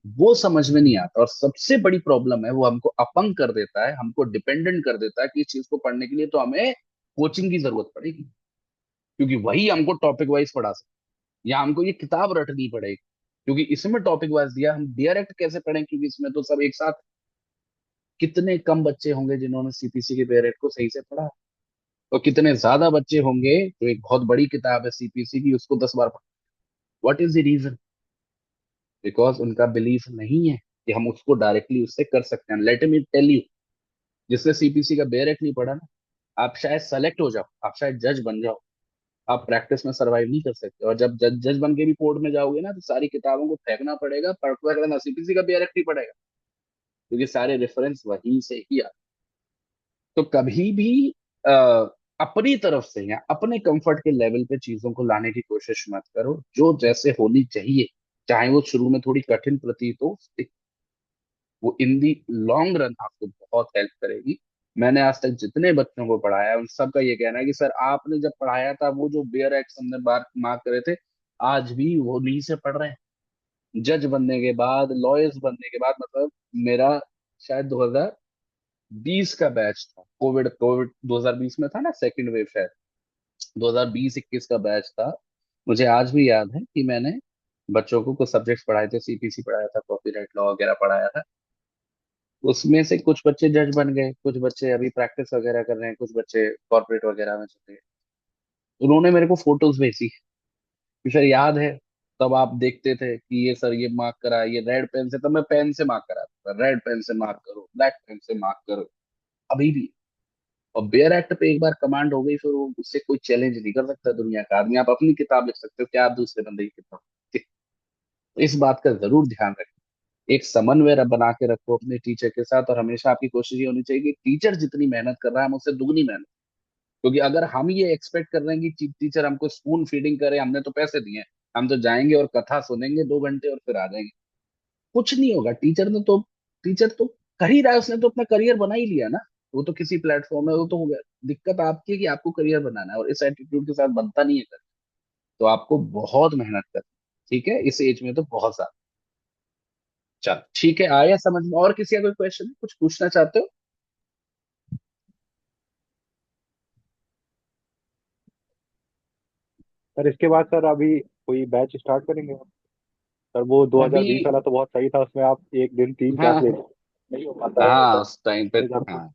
वो समझ में नहीं आता। और सबसे बड़ी प्रॉब्लम है, वो हमको अपंग कर देता है, हमको डिपेंडेंट कर देता है कि इस चीज को पढ़ने के लिए तो हमें कोचिंग की जरूरत पड़ेगी, क्योंकि वही हमको टॉपिक वाइज पढ़ा सकते, या हमको ये किताब रटनी पड़ेगी क्योंकि इसमें टॉपिक वाइज दिया। हम डायरेक्ट कैसे पढ़ें, क्योंकि इसमें तो सब एक साथ। कितने कम बच्चे होंगे जिन्होंने सीपीसी के डायरेक्ट को सही से पढ़ा, और कितने ज्यादा बच्चे होंगे जो एक बहुत बड़ी किताब है सीपीसी की उसको 10 बार पढ़ा। What is the reason? Because उनका बिलीफ नहीं है कि हम उसको डायरेक्टली उससे कर सकते हैं। लेट मी टेल यू, जिसने सीपीसी का डायरेक्ट नहीं पढ़ा ना, आप शायद सेलेक्ट हो जाओ, आप शायद जज बन जाओ, आप प्रैक्टिस में सरवाइव नहीं कर सकते। और जब जज जज बन के भी कोर्ट में जाओगे ना, तो सारी किताबों को फेंकना पड़ेगा, पढ़ना सीपीसी का डायरेक्ट नहीं पड़ेगा, क्योंकि सारे रेफरेंस वहीं से ही आते। तो कभी भी अ, अपनी तरफ से या अपने कंफर्ट के लेवल पे चीजों को लाने की कोशिश मत करो, जो जैसे होनी चाहिए, चाहे वो शुरू में थोड़ी कठिन प्रतीत हो, वो इन दी लॉन्ग रन आपको बहुत हेल्प करेगी। मैंने आज तक जितने बच्चों को पढ़ाया है उन सबका ये कहना है कि सर आपने जब पढ़ाया था वो जो बेयर एक्ट हमने बार मार्क करे थे, आज भी वो नहीं से पढ़ रहे हैं। जज बनने के बाद, लॉयर्स बनने के बाद, मतलब मेरा शायद 2020 का बैच था, कोविड कोविड 2020 में था ना, सेकंड वेव शायद 2020-21 का बैच था। मुझे आज भी याद है कि मैंने बच्चों को कुछ सब्जेक्ट्स पढ़ाए थे, सीपीसी पढ़ाया था, कॉपीराइट लॉ वगैरह पढ़ाया था। उसमें से कुछ बच्चे जज बन गए, कुछ बच्चे अभी प्रैक्टिस वगैरह कर रहे हैं, कुछ बच्चे कॉर्पोरेट वगैरह में चले गए। उन्होंने मेरे को फोटोज भेजी कि सर याद है तब आप देखते थे कि ये सर ये मार्क करा, ये रेड पेन से, तब मैं पेन से मार्क कराता था, रेड पेन से मार्क करो, ब्लैक पेन से मार्क करो, अभी भी। और बेयर एक्ट पे एक बार कमांड हो गई, फिर वो उससे कोई चैलेंज नहीं कर सकता दुनिया का आदमी। आप अपनी किताब लिख सकते हो, क्या आप दूसरे बंदे की किताब? तो इस बात का जरूर ध्यान रखें, एक समन्वय बना के रखो अपने टीचर के साथ, और हमेशा आपकी कोशिश ये होनी चाहिए कि टीचर जितनी मेहनत कर रहा है हम उससे दुगनी मेहनत। क्योंकि अगर हम ये एक्सपेक्ट कर रहे हैं कि टीचर हमको स्पून फीडिंग करे, हमने तो पैसे दिए हैं, हम तो जाएंगे और कथा सुनेंगे 2 घंटे और फिर आ जाएंगे, कुछ नहीं होगा। टीचर तो कर ही रहा है, उसने तो अपना करियर बना ही लिया ना। वो तो किसी प्लेटफॉर्म में, वो तो हो गया। दिक्कत आपकी है कि आपको करियर बनाना है, और इस एटीट्यूड के साथ बनता नहीं है करियर। तो आपको बहुत मेहनत करनी है, ठीक है, इस एज में तो बहुत ज्यादा। चल ठीक है, आया समझ में? और किसी का कोई क्वेश्चन है, कुछ पूछना चाहते हो? सर इसके बाद सर अभी कोई बैच स्टार्ट करेंगे आप? सर वो अभी 2020 वाला तो बहुत सही था, उसमें आप एक दिन 3 क्लास हाँ, ले रहे नहीं हो पाता है हाँ सर। उस टाइम पे। सर हाँ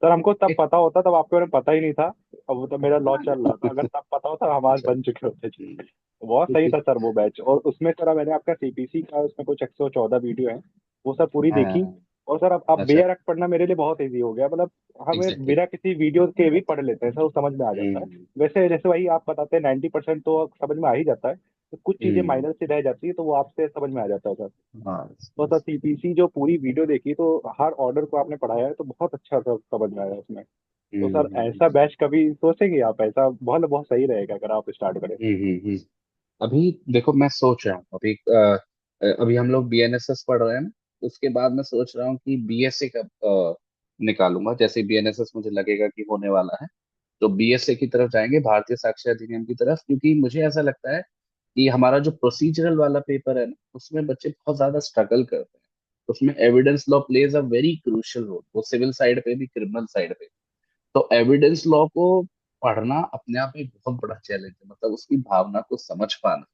सर, हमको तब एक पता होता, तब आपके बारे में पता ही नहीं था। अब वो तो मेरा लॉ चल रहा था, अगर तब पता होता हमारे अच्छा। बन चुके होते जी। हम्म, बहुत सही क्योंकि था सर वो बैच। और उसमें सर मैंने आपका सीपीसी का, उसमें कुछ 114 वीडियो है, वो सब पूरी देखी। हाँ। और सर अब अच्छा। बेयर एक्ट पढ़ना मेरे लिए बहुत इजी हो गया, मतलब हमें एग्जैक्टली। बिना किसी वीडियो के भी पढ़ लेते हैं सर, वो समझ में आ जाता है। हम्म वैसे जैसे वही आप बताते हैं 90% तो समझ में आ ही जाता है, तो कुछ चीजें हम्म। माइनर सी रह जाती है, तो वो आपसे समझ में आ जाता है सर। हाँ तो सर सीपीसी जो पूरी वीडियो देखी, तो हर ऑर्डर को आपने पढ़ाया है, तो बहुत अच्छा सर समझ में आया उसमें। तो सर ऐसा हम्म बैच कभी सोचेंगे आप? ऐसा बहुत बहुत सही रहेगा अगर आप स्टार्ट करें। हम्म। अभी देखो मैं सोच रहा हूँ अभी अभी हम लोग बीएनएसएस पढ़ रहे हैं ना, उसके बाद मैं सोच रहा हूँ कि बीएसए का निकालूंगा। जैसे बीएनएसएस मुझे लगेगा कि होने वाला है तो बीएसए की तरफ जाएंगे, भारतीय साक्ष्य अधिनियम की तरफ, क्योंकि मुझे ऐसा लगता है कि हमारा जो प्रोसीजरल वाला पेपर है ना उसमें बच्चे बहुत ज्यादा स्ट्रगल करते हैं। उसमें evidence law plays a very crucial role, वो सिविल साइड पे भी क्रिमिनल साइड पे। तो एविडेंस लॉ को पढ़ना अपने आप में एक बहुत बड़ा चैलेंज है, मतलब उसकी भावना को समझ पाना।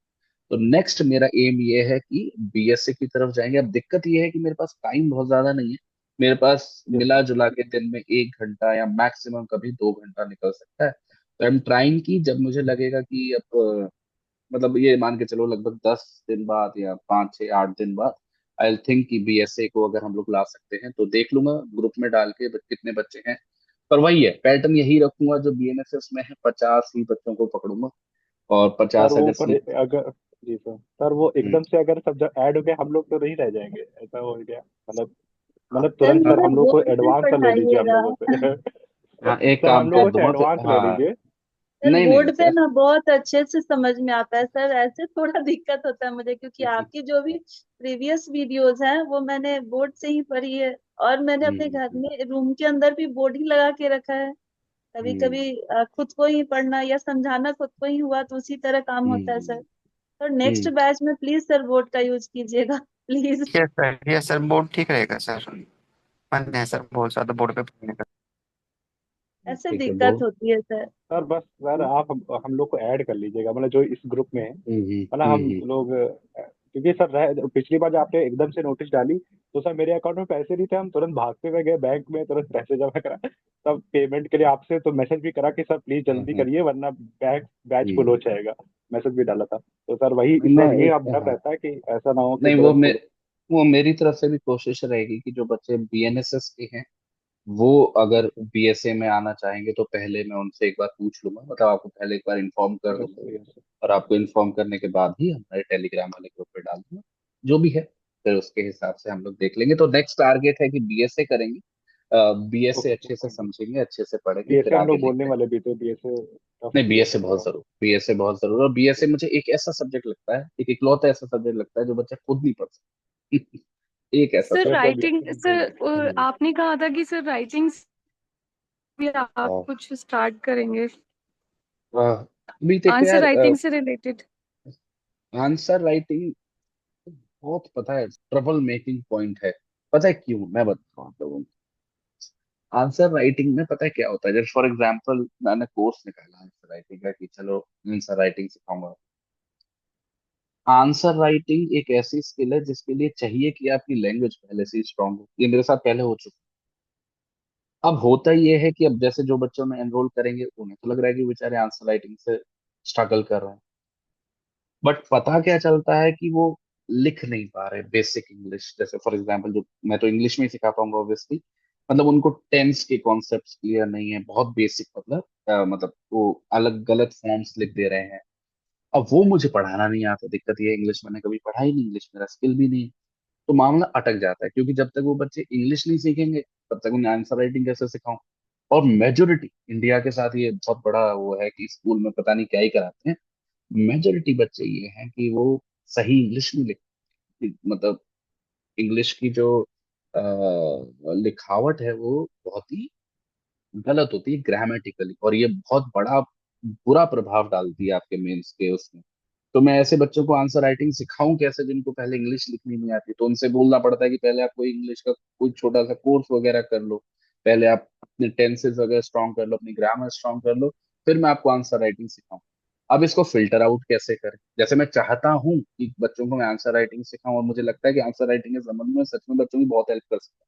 तो नेक्स्ट मेरा एम ये है कि बीएसए की तरफ जाएंगे। अब दिक्कत ये है कि मेरे पास टाइम बहुत ज्यादा नहीं है। मेरे पास यस मिला सर। जुला के दिन में 1 घंटा या मैक्सिमम कभी 2 घंटा निकल सकता है। तो आई एम ट्राइंग कि जब मुझे लगेगा कि अब मतलब ये मान के चलो लगभग 10 दिन बाद या 5 6 8 दिन बाद आई थिंक कि बीएसए को अगर हम लोग ला सकते हैं तो देख लूंगा ग्रुप में डाल के कितने बच्चे हैं। पर वही है, पैटर्न यही रखूंगा जो बीएनएसएस में है, 50 ही बच्चों को पकड़ूंगा। और सर 50 वो अगर पर सीट। अगर, जी सर, सर वो हम्म। एकदम से अगर सब जब ऐड हो गया, हम लोग तो नहीं रह जाएंगे, ऐसा हो गया मतलब? मतलब सर तुरंत सर मेरा हम लोग को बोर्ड पे एडवांस ले लीजिए हम पढ़ाइएगा। लोगों से। हाँ एक सर काम हम कर लोगों से दूंगा फिर। एडवांस ले हाँ लीजिए। सर नहीं नहीं बोर्ड पे सर। ना बहुत अच्छे से समझ में आता है सर, ऐसे थोड़ा दिक्कत होता है मुझे, क्योंकि हम्म आपकी जो भी प्रीवियस वीडियोस हैं वो मैंने बोर्ड से ही पढ़ी है। और मैंने अपने घर हम्म में रूम के अंदर भी बोर्ड ही लगा के रखा है। कभी हम्म कभी खुद को ही पढ़ना या समझाना खुद को ही हुआ तो उसी तरह काम होता है सर। हम्म तो नेक्स्ट हम्म। बैच में प्लीज सर बोर्ड का यूज कीजिएगा प्लीज। यस सर, बोर्ड ठीक रहेगा सर। मन है सर बहुत ज्यादा बोर्ड पे पढ़ने का। ऐसे ठीक है दिक्कत बोल। होती है सर। सर बस सर आप हम लोग को ऐड कर लीजिएगा, मतलब जो इस ग्रुप में है, मतलब हम हम्म। लोग क्योंकि सर पिछली बार जब आपने एकदम से नोटिस डाली, तो सर मेरे अकाउंट में पैसे नहीं थे, हम तुरंत भागते हुए गए बैंक में, तुरंत पैसे जमा करा, तब पेमेंट के लिए आपसे तो मैसेज भी करा कि सर प्लीज जल्दी हम्म। करिए वरना बैंक बैच फुल हम्म। हो जाएगा। मैसेज भी डाला था, तो सर वही मैं सर ये एक अब डर हाँ। रहता है कि ऐसा ना हो कि नहीं तुरंत फुल। वो मेरी तरफ से भी कोशिश रहेगी कि जो बच्चे बीएनएसएस के हैं वो अगर बीएसए में आना चाहेंगे तो पहले मैं उनसे एक बार पूछ लूंगा, मतलब आपको पहले एक बार इन्फॉर्म कर यस दूंगा। Sir, yes sir. और आपको इन्फॉर्म करने के बाद ही हमारे टेलीग्राम वाले ग्रुप पे डाल दूंगा जो भी है। फिर उसके हिसाब से हम लोग देख लेंगे। तो नेक्स्ट टारगेट है कि बीएसए करेंगे। बीएसए ओके सर, अच्छे से थैंक यू। समझेंगे, अच्छे से पढ़ेंगे, फिर बीएसए हम आगे लोग बोलने देखते हैं। वाले भी थे, बीएसए टफ नहीं भी है बीएसए सर बहुत थोड़ा। जरूर, बीएसए बहुत जरूर। और बीएसए मुझे एक ऐसा सब्जेक्ट लगता है, एक इकलौता ऐसा सब्जेक्ट लगता है जो बच्चा खुद नहीं पढ़ सकता। एक ऐसा sir yes sir, subject. Writing sir hmm. आपने कहा था कि सर राइटिंग भी आप कुछ स्टार्ट करेंगे, अभी देखो आंसर यार, राइटिंग से रिलेटेड। आंसर राइटिंग बहुत पता है ट्रबल मेकिंग पॉइंट है। पता है क्यों, मैं बताता हूँ आप लोगों को। आंसर राइटिंग में पता है क्या होता है, जैसे फॉर एग्जांपल मैंने कोर्स निकाला आंसर राइटिंग का कि चलो आंसर राइटिंग सिखाऊंगा। आंसर राइटिंग एक ऐसी स्किल है जिसके लिए चाहिए कि आपकी लैंग्वेज पहले से ही स्ट्रांग हो। ये मेरे साथ पहले हो चुका है। अब होता ये है कि अब जैसे जो बच्चों में एनरोल करेंगे उन्हें तो लग रहा है कि बेचारे आंसर राइटिंग से स्ट्रगल कर रहे हैं। बट पता क्या चलता है कि वो लिख नहीं पा रहे बेसिक इंग्लिश। जैसे फॉर एग्जांपल जो मैं तो इंग्लिश में ही सिखा पाऊंगा ऑब्वियसली, मतलब उनको टेंस के कॉन्सेप्ट्स क्लियर नहीं है, बहुत बेसिक, मतलब मतलब वो अलग गलत फॉर्म्स लिख दे रहे हैं। अब वो मुझे पढ़ाना नहीं आता, दिक्कत ये है इंग्लिश मैंने कभी पढ़ाई नहीं, इंग्लिश मेरा स्किल भी नहीं है। तो मामला अटक जाता है, क्योंकि जब तक वो बच्चे इंग्लिश नहीं सीखेंगे तब तक उन्हें आंसर राइटिंग कैसे सिखाऊं। और मेजोरिटी इंडिया के साथ ये बहुत बड़ा वो है कि स्कूल में पता नहीं क्या ही कराते हैं। मेजोरिटी बच्चे ये हैं कि वो सही इंग्लिश नहीं लिख, मतलब इंग्लिश की जो लिखावट है वो बहुत ही गलत होती है ग्रामेटिकली, और ये बहुत बड़ा बुरा प्रभाव डालती है आपके मेंस के उसमें। तो मैं ऐसे बच्चों को आंसर राइटिंग सिखाऊं कैसे जिनको पहले इंग्लिश लिखनी नहीं आती? तो उनसे बोलना पड़ता है कि पहले आप कोई इंग्लिश का कोई छोटा सा कोर्स वगैरह कर लो, पहले आप अपने टेंसेस वगैरह स्ट्रॉन्ग कर लो, अपनी ग्रामर स्ट्रॉन्ग कर लो, फिर मैं आपको आंसर राइटिंग सिखाऊं। अब इसको फिल्टर आउट कैसे करें? जैसे मैं चाहता हूँ कि बच्चों को मैं आंसर राइटिंग सिखाऊं, और मुझे लगता है कि आंसर राइटिंग के संबंध में सच में बच्चों की बहुत हेल्प कर सकता है।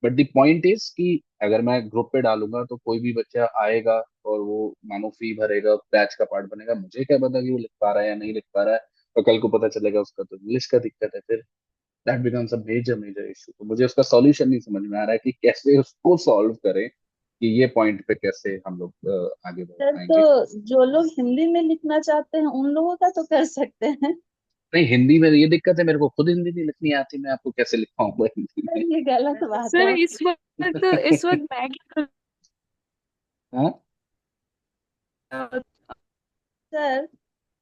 बट द पॉइंट इज कि अगर मैं ग्रुप पे डालूंगा तो कोई भी बच्चा आएगा और वो मानो फी भरेगा, बैच का पार्ट बनेगा, मुझे क्या पता कि वो लिख पा रहा है या नहीं लिख पा रहा है। और कल को पता चलेगा उसका तो इंग्लिश का दिक्कत है, फिर that becomes a major major issue. तो मुझे उसका सॉल्यूशन नहीं समझ में आ रहा है कि कैसे उसको सॉल्व करें, कि ये पॉइंट पे कैसे हम लोग आगे बढ़ सर तो पाएंगे। जो लोग हिंदी में लिखना चाहते हैं उन लोगों का तो कर सकते हैं। नहीं, हिंदी में ये दिक्कत है, मेरे को खुद हिंदी नहीं लिखनी आती, मैं आपको कैसे लिख पाऊंगा हिंदी सर में? ये गलत बात सर है। इस वक्त मैं क्या हाँ। कर सर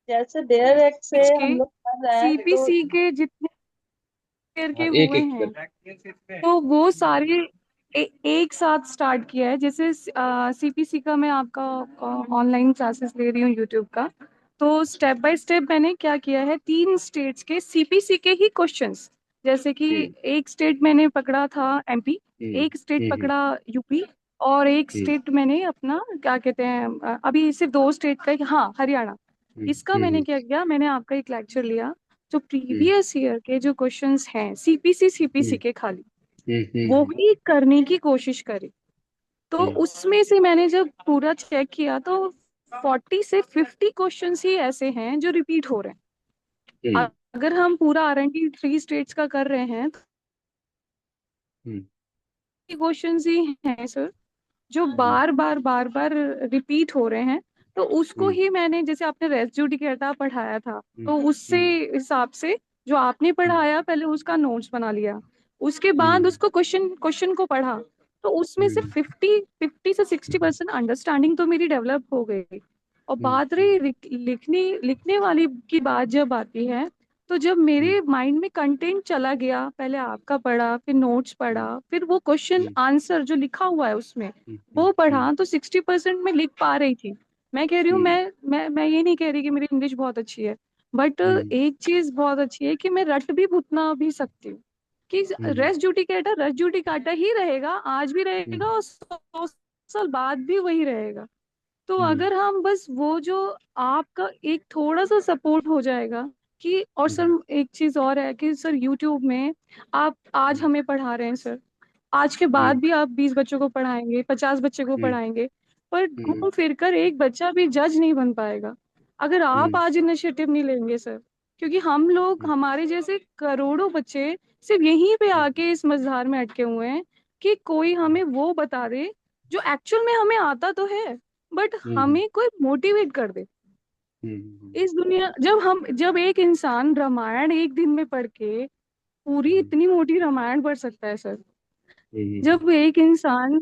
जैसे डेयर एक्ट से आज हम के लोग कर रहे हैं तो सीपीसी के जितने शेयर हाँ, के एक हुए एक हैं, कर। तो वो सारे एक साथ स्टार्ट किया है। जैसे सीपीसी का मैं आपका ऑनलाइन क्लासेस ले रही हूँ यूट्यूब का। तो स्टेप बाय स्टेप मैंने क्या किया है, 3 स्टेट्स के सीपीसी के ही क्वेश्चंस, जैसे कि हम्म एक स्टेट मैंने पकड़ा था एमपी, हम्म एक स्टेट हम्म पकड़ा यूपी, और एक हम्म स्टेट मैंने अपना क्या कहते हैं, अभी सिर्फ 2 स्टेट का हाँ हरियाणा। हम्म इसका मैंने हम्म क्या किया, मैंने आपका एक लेक्चर लिया, जो हम्म प्रीवियस ईयर के जो क्वेश्चंस हैं सीपीसी के खाली, वो हम्म ही करने की कोशिश करी। तो हम्म उसमें से मैंने जब पूरा चेक किया तो 40 से 50 क्वेश्चंस ही ऐसे हैं जो रिपीट हो रहे हम्म हैं। अगर हम पूरा आरएनडी 3 स्टेट्स का कर रहे हैं तो हम्म क्वेश्चंस ही हैं सर जो हम्म बार बार रिपीट हो रहे हैं। तो उसको हम्म ही मैंने, जैसे आपने रेस जुडिकेटा पढ़ाया था, हम्म तो उससे हम्म हिसाब से जो आपने हम्म पढ़ाया पहले उसका नोट्स बना लिया, उसके बाद हम्म उसको क्वेश्चन क्वेश्चन को पढ़ा। तो उसमें से हम्म 50 से 60% अंडरस्टैंडिंग तो मेरी डेवलप हो गई। और बात रही लिखने लिखने वाली की बात जब आती है, तो जब मेरे माइंड में कंटेंट चला गया, पहले आपका पढ़ा, फिर नोट्स पढ़ा, फिर वो क्वेश्चन आंसर जो लिखा हुआ है उसमें वो पढ़ा, तो 60% मैं लिख पा रही थी। मैं कह रही हूँ, मैं ये नहीं कह रही कि मेरी इंग्लिश बहुत अच्छी है, बट एक चीज बहुत अच्छी है कि मैं रट भी उतना भी सकती हूँ कि रेस जुडिकाटा ही रहेगा, आज भी रहेगा और 100 साल बाद भी वही रहेगा। तो अगर हम बस वो जो आपका एक थोड़ा सा सपोर्ट हो जाएगा कि, और सर एक चीज और है कि सर यूट्यूब में आप आज हमें पढ़ा रहे हैं सर, आज के बाद भी आप 20 बच्चों को पढ़ाएंगे, 50 बच्चे को पढ़ाएंगे, पर घूम फिर कर एक बच्चा भी जज नहीं बन पाएगा अगर आप आज इनिशिएटिव नहीं लेंगे सर। क्योंकि हम लोग, हमारे जैसे करोड़ों बच्चे सिर्फ यहीं पे आके इस मझधार में अटके हुए हैं कि कोई हमें वो बता दे जो एक्चुअल में हमें आता तो है, बट हमें कोई मोटिवेट कर दे। इस दुनिया, जब एक इंसान रामायण एक दिन में पढ़ के पूरी इतनी मोटी रामायण पढ़ सकता है सर, जब एक इंसान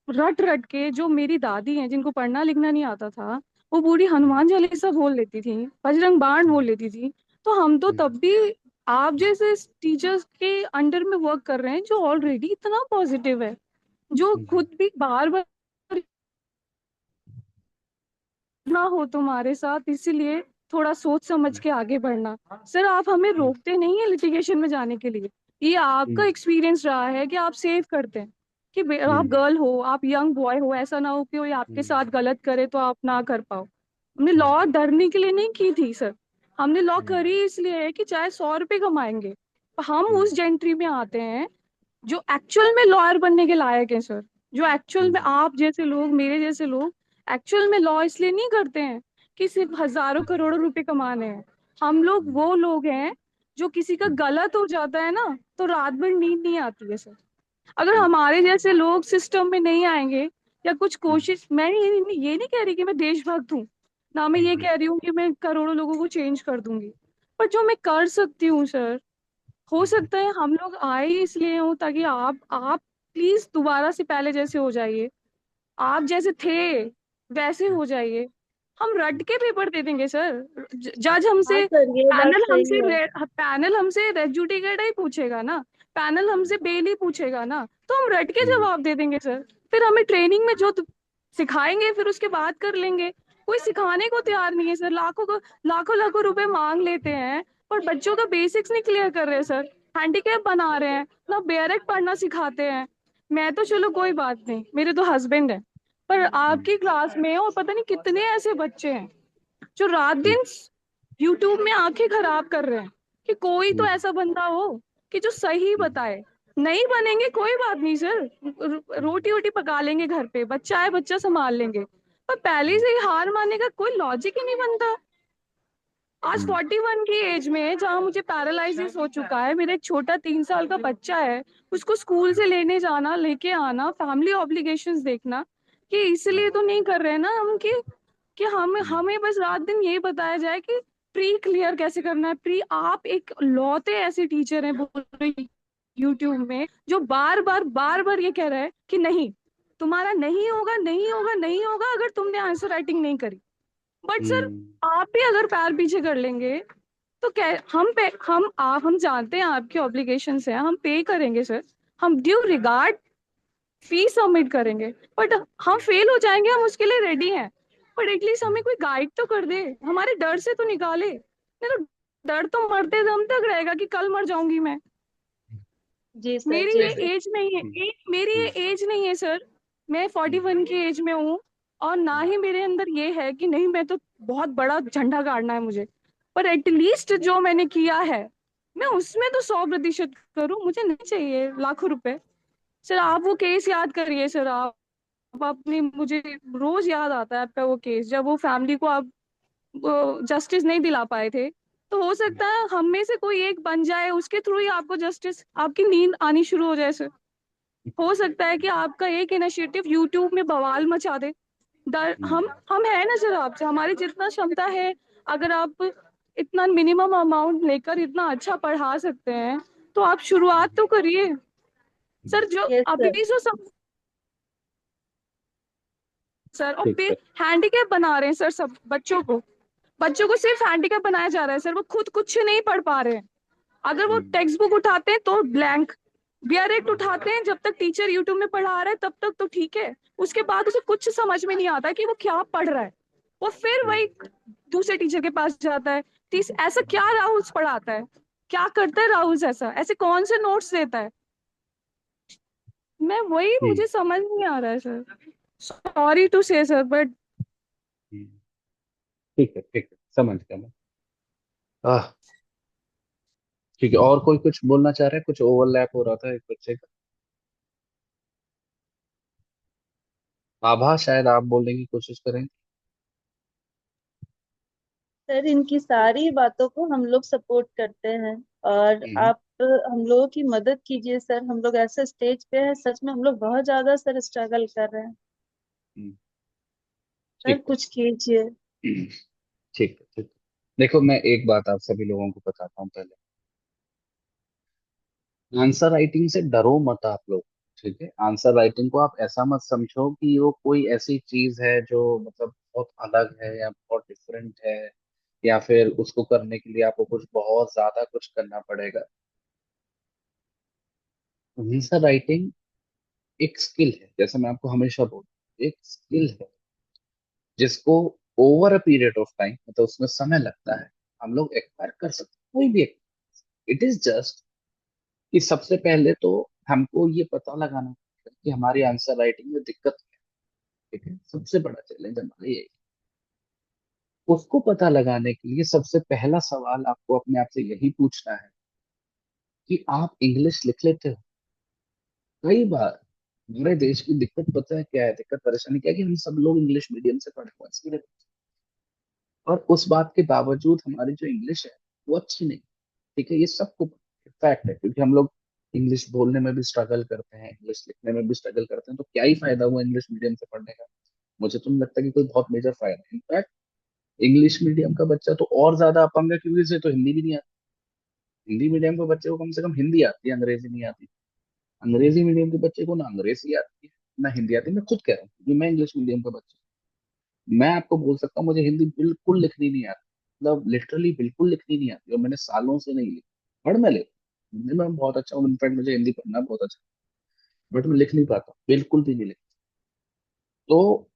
रट रट के, जो मेरी दादी हैं जिनको पढ़ना लिखना नहीं आता था, वो पूरी हनुमान चालीसा बोल लेती थी, बजरंग बाण बोल लेती थी, तो हम तो तब भी आप जैसे टीचर्स के अंडर में वर्क कर रहे हैं जो ऑलरेडी इतना पॉजिटिव है, जो खुद भी बार बार ना हो तुम्हारे साथ, इसीलिए थोड़ा सोच समझ के आगे बढ़ना। सर आप हमें रोकते नहीं है लिटिगेशन में जाने के लिए, ये आपका एक्सपीरियंस रहा है कि आप सेव करते हैं कि आप गर्ल हो, आप यंग बॉय हो, ऐसा ना हो कि कोई आपके साथ गलत करे तो आप ना कर पाओ। हमने लॉ डरने के लिए नहीं की थी सर, हमने लॉ करी इसलिए है कि चाहे 100 रुपए कमाएंगे, हम उस जेंट्री में आते हैं जो एक्चुअल में लॉयर बनने के लायक है सर। जो एक्चुअल में आप जैसे लोग, मेरे जैसे लोग एक्चुअल में लॉ इसलिए नहीं करते हैं कि सिर्फ हजारों करोड़ों रुपए कमाने हैं। हम लोग वो लोग हैं जो किसी का गलत हो जाता है ना तो रात भर नींद नहीं आती है सर। अगर हमारे जैसे लोग सिस्टम में नहीं आएंगे या कुछ कोशिश, मैं ये नहीं कह रही कि मैं देशभक्त हूँ, ना मैं ये कह रही हूँ कि मैं करोड़ों लोगों को चेंज कर दूंगी, पर जो मैं कर सकती हूँ सर, हो सकता है हम लोग आए ही इसलिए हो ताकि आप प्लीज दोबारा से पहले जैसे हो जाइए, आप जैसे थे वैसे हो जाइए। हम रट के पेपर दे देंगे सर। जज हाँ हमसे, सर ये बात सही है। पैनल हमसे रेड्यूटिकेट ही पूछेगा ना, पैनल हमसे बेल ही पूछेगा ना, तो हम रट के जवाब दे देंगे सर। फिर हमें ट्रेनिंग में जो सिखाएंगे फिर उसके बाद कर लेंगे। कोई सिखाने को तैयार नहीं है सर, लाखों लाखों रुपए मांग लेते हैं पर बच्चों का बेसिक्स नहीं क्लियर कर रहे सर, हैंडीकैप बना रहे हैं ना, बेयरक पढ़ना सिखाते हैं। मैं तो चलो कोई बात नहीं, मेरे तो हस्बैंड है, पर आपकी क्लास में और पता नहीं कितने ऐसे बच्चे हैं जो रात दिन यूट्यूब में आंखें खराब कर रहे हैं, कि कोई तो ऐसा बंदा हो कि जो सही बताए। नहीं बनेंगे कोई बात नहीं सर, रोटी वोटी पका लेंगे घर पे, बच्चा है बच्चा संभाल लेंगे, पर पहले से ही हार मानने का कोई लॉजिक ही नहीं बनता। आज 41 की एज में जहाँ मुझे पैरालिसिस हो चुका है, मेरा एक छोटा 3 साल का बच्चा है, उसको स्कूल से लेने जाना लेके आना, फैमिली ऑब्लिगेशंस देखना, कि इसलिए तो नहीं कर रहे हैं ना हम कि हम हमें बस रात दिन यही बताया जाए कि प्री क्लियर कैसे करना है। प्री आप एक लौते ऐसे टीचर हैं बोल रहे यूट्यूब में, जो बार बार ये कह रहा है कि नहीं, तुम्हारा नहीं होगा नहीं होगा नहीं होगा अगर तुमने आंसर राइटिंग नहीं करी। बट सर, आप भी अगर पैर पीछे कर लेंगे तो क्या हम जानते हैं आपकी ऑब्लिगेशंस है, हम पे करेंगे सर, हम ड्यू रिगार्ड फीस सबमिट करेंगे, बट हम फेल हो जाएंगे, हम उसके लिए रेडी हैं, बट एटलीस्ट हमें कोई गाइड तो कर दे, हमारे डर से तो निकाले। नहीं तो डर तो मरते दम तक रहेगा कि कल मर जाऊंगी मैं। जी सर, मेरी जी ये सर। एज नहीं है, मेरी ये एज नहीं है सर, मैं 41 की एज में हूँ, और ना ही मेरे अंदर ये है कि नहीं मैं तो बहुत बड़ा झंडा गाड़ना है मुझे, पर एटलीस्ट जो मैंने किया है मैं उसमें तो 100% करूँ, मुझे नहीं चाहिए लाखों रुपए। सर आप वो केस याद करिए सर, आप अपनी, मुझे रोज याद आता है आपका वो केस, जब वो फैमिली को आप जस्टिस नहीं दिला पाए थे, तो हो सकता है हम में से कोई एक बन जाए, उसके थ्रू ही आपको जस्टिस, आपकी नींद आनी शुरू हो जाए सर। हो सकता है कि आपका एक इनिशिएटिव यूट्यूब में बवाल मचा दे। हम है ना सर आपसे, हमारी जितना क्षमता है, अगर आप इतना मिनिमम अमाउंट लेकर इतना अच्छा पढ़ा सकते हैं तो आप शुरुआत तो करिए सर। जो यस अभी सर। जो सब सर, और ठीक फिर है। हैंडीकैप बना रहे हैं सर सब बच्चों को सिर्फ हैंडीकैप बनाया जा रहा है सर, वो खुद कुछ नहीं पढ़ पा रहे हैं। अगर वो टेक्स्ट बुक उठाते हैं तो ब्लैंक, बीआरएक्ट उठाते हैं, जब तक टीचर यूट्यूब में पढ़ा रहा है तब तक तो ठीक है, उसके बाद उसे कुछ समझ में नहीं आता कि वो क्या पढ़ रहा है, वो फिर वही दूसरे टीचर के पास जाता है। ऐसा क्या राहुल पढ़ाता है, क्या करता है राहुल, ऐसा ऐसे कौन से नोट्स देता है, मैं वही, हम्म मुझे समझ नहीं आ रहा है सर। सॉरी टू से सर, बट हम्म, ठीक है, समझ गया मैं। आह, ठीक है, और कोई कुछ बोलना चाह रहा है? कुछ ओवरलैप हो रहा था एक बच्चे का। आभा, शायद आप बोलने की कोशिश करें। सर इनकी सारी बातों को हम लोग सपोर्ट करते हैं, और हम्म आप हम लोगों की मदद कीजिए सर। हम लोग ऐसे स्टेज पे है, सच में हम लोग बहुत ज्यादा सर स्ट्रगल कर रहे हैं। हम्म, सर ठीक कुछ कीजिए। है। ठीक है, ठीक है। देखो, मैं एक बात आप सभी लोगों को बताता हूँ पहले। आंसर राइटिंग से डरो मत आप लोग। ठीक है, आंसर राइटिंग को आप ऐसा मत समझो कि वो कोई ऐसी चीज है जो मतलब बहुत अलग है या बहुत डिफरेंट है, या फिर उसको करने के लिए आपको कुछ बहुत ज्यादा कुछ करना पड़ेगा। आंसर राइटिंग एक स्किल है, जैसे मैं आपको हमेशा बोलूं, एक स्किल है जिसको over a period of time, मतलब उसमें समय लगता है, हम लोग एक्वायर कर सकते हैं, कोई भी। इट इज जस्ट कि सबसे पहले तो हमको ये पता लगाना है कि हमारी आंसर राइटिंग में दिक्कत क्या है। ठीक है, सबसे बड़ा चैलेंज हमारा ये है। उसको पता लगाने के लिए सबसे पहला सवाल आपको अपने आप से यही पूछना है कि आप इंग्लिश लिख लेते हो। कई बार हमारे देश की दिक्कत पता है क्या है, दिक्कत परेशानी क्या है, कि हम सब लोग इंग्लिश मीडियम से पढ़े हुए हैं इसलिए। और उस बात के बावजूद हमारी जो इंग्लिश है वो अच्छी नहीं। ठीक है, ये सबको फैक्ट है, क्योंकि हम लोग इंग्लिश बोलने में भी स्ट्रगल करते हैं, इंग्लिश लिखने में भी स्ट्रगल करते हैं, तो क्या ही फायदा हुआ इंग्लिश मीडियम से पढ़ने का? मुझे तो नहीं लगता कि कोई बहुत मेजर फायदा है। इनफैक्ट इंग्लिश मीडियम का बच्चा तो और ज्यादा अपंग है, क्योंकि उसे तो हिंदी भी नहीं आती। हिंदी मीडियम के बच्चे को कम से कम हिंदी आती है, अंग्रेजी नहीं आती। अंग्रेजी मीडियम के बच्चे को ना अंग्रेजी आती है ना हिंदी आती है। मैं खुद कह रहा हूँ, क्योंकि मैं इंग्लिश मीडियम का बच्चा हूं। मैं आपको बोल सकता हूँ, मुझे हिंदी बिल्कुल लिखनी नहीं आती, मतलब लिटरली बिल्कुल लिखनी नहीं आती, और मैंने सालों से नहीं लिखी। पढ़ मैं लेता हूँ, हिंदी में मैं बहुत अच्छा हूँ, इनफैक्ट मुझे हिंदी पढ़ना बहुत अच्छा, बट मैं लिख नहीं पाता, बिल्कुल भी नहीं लिख। तो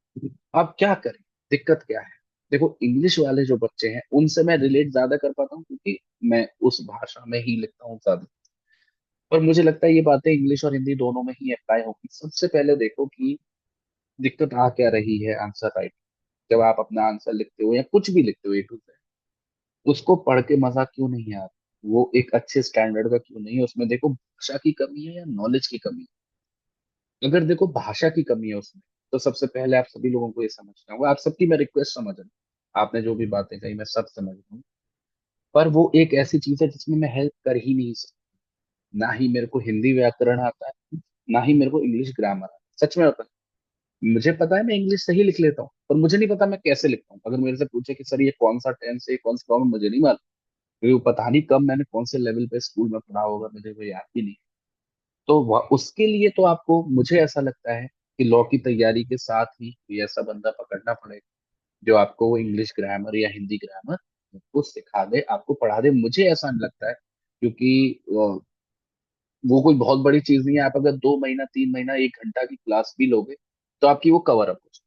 आप क्या करें? दिक्कत क्या है? देखो, इंग्लिश वाले जो बच्चे हैं उनसे मैं रिलेट ज्यादा कर पाता हूँ, क्योंकि मैं उस भाषा में ही लिखता हूँ ज्यादा। और मुझे लगता है ये बातें इंग्लिश और हिंदी दोनों में ही अप्लाई होगी। सबसे पहले देखो कि दिक्कत आ क्या रही है आंसर राइटिंग। जब आप अपना आंसर लिखते हो या कुछ भी लिखते हो ए टू जेड, उसको पढ़ के मजा क्यों नहीं आता? वो एक अच्छे स्टैंडर्ड का क्यों नहीं है? उसमें देखो भाषा की कमी है या नॉलेज की कमी है? अगर देखो भाषा की कमी है उसमें, तो सबसे पहले आप सभी लोगों को ये समझना होगा। आप सबकी मैं रिक्वेस्ट समझ रहा हूँ, आपने जो भी बातें कही मैं सब समझ रहा हूँ, पर वो एक ऐसी चीज है जिसमें मैं हेल्प कर ही नहीं सकता। ना ही मेरे को हिंदी व्याकरण आता है, ना ही मेरे को इंग्लिश ग्रामर आता है। सच में बता, मुझे पता है मैं इंग्लिश सही लिख लेता हूँ, पर मुझे नहीं पता मैं कैसे लिखता हूँ। अगर मेरे से पूछे कि सर ये कौन सा टेंस है, कौन सा फॉर्म, मुझे नहीं मालूम, क्योंकि वो पता नहीं कब मैंने कौन से लेवल पे स्कूल में पढ़ा होगा, मुझे वो याद भी नहीं। तो उसके लिए तो आपको, मुझे ऐसा लगता है कि लॉ की तैयारी के साथ ही कोई ऐसा बंदा पकड़ना पड़ेगा जो आपको वो इंग्लिश ग्रामर या हिंदी ग्रामर आपको सिखा दे, आपको पढ़ा दे। मुझे ऐसा नहीं लगता है, क्योंकि वो कोई बहुत बड़ी चीज नहीं है। आप अगर 2 महीना 3 महीना 1 घंटा की क्लास भी लोगे तो आपकी वो कवर अप हो जाए।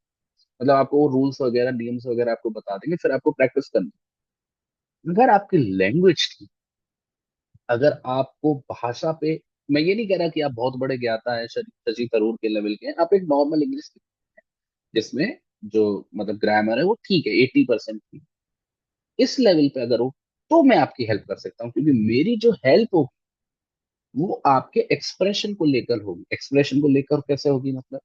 मतलब आपको वो रूल्स वगैरह नियम्स वगैरह आपको बता देंगे, फिर आपको प्रैक्टिस करनी है। अगर आपकी लैंग्वेज थी, अगर आपको भाषा पे, मैं ये नहीं कह रहा कि आप बहुत बड़े ज्ञाता है, शशि थरूर के लेवल के हैं, आप एक नॉर्मल इंग्लिश जिसमें जो मतलब ग्रामर है वो ठीक है, 80% ठीक, इस लेवल पे अगर हो तो मैं आपकी हेल्प कर सकता हूँ। क्योंकि मेरी जो हेल्प होगी वो आपके एक्सप्रेशन को लेकर होगी। एक्सप्रेशन को लेकर कैसे होगी? मतलब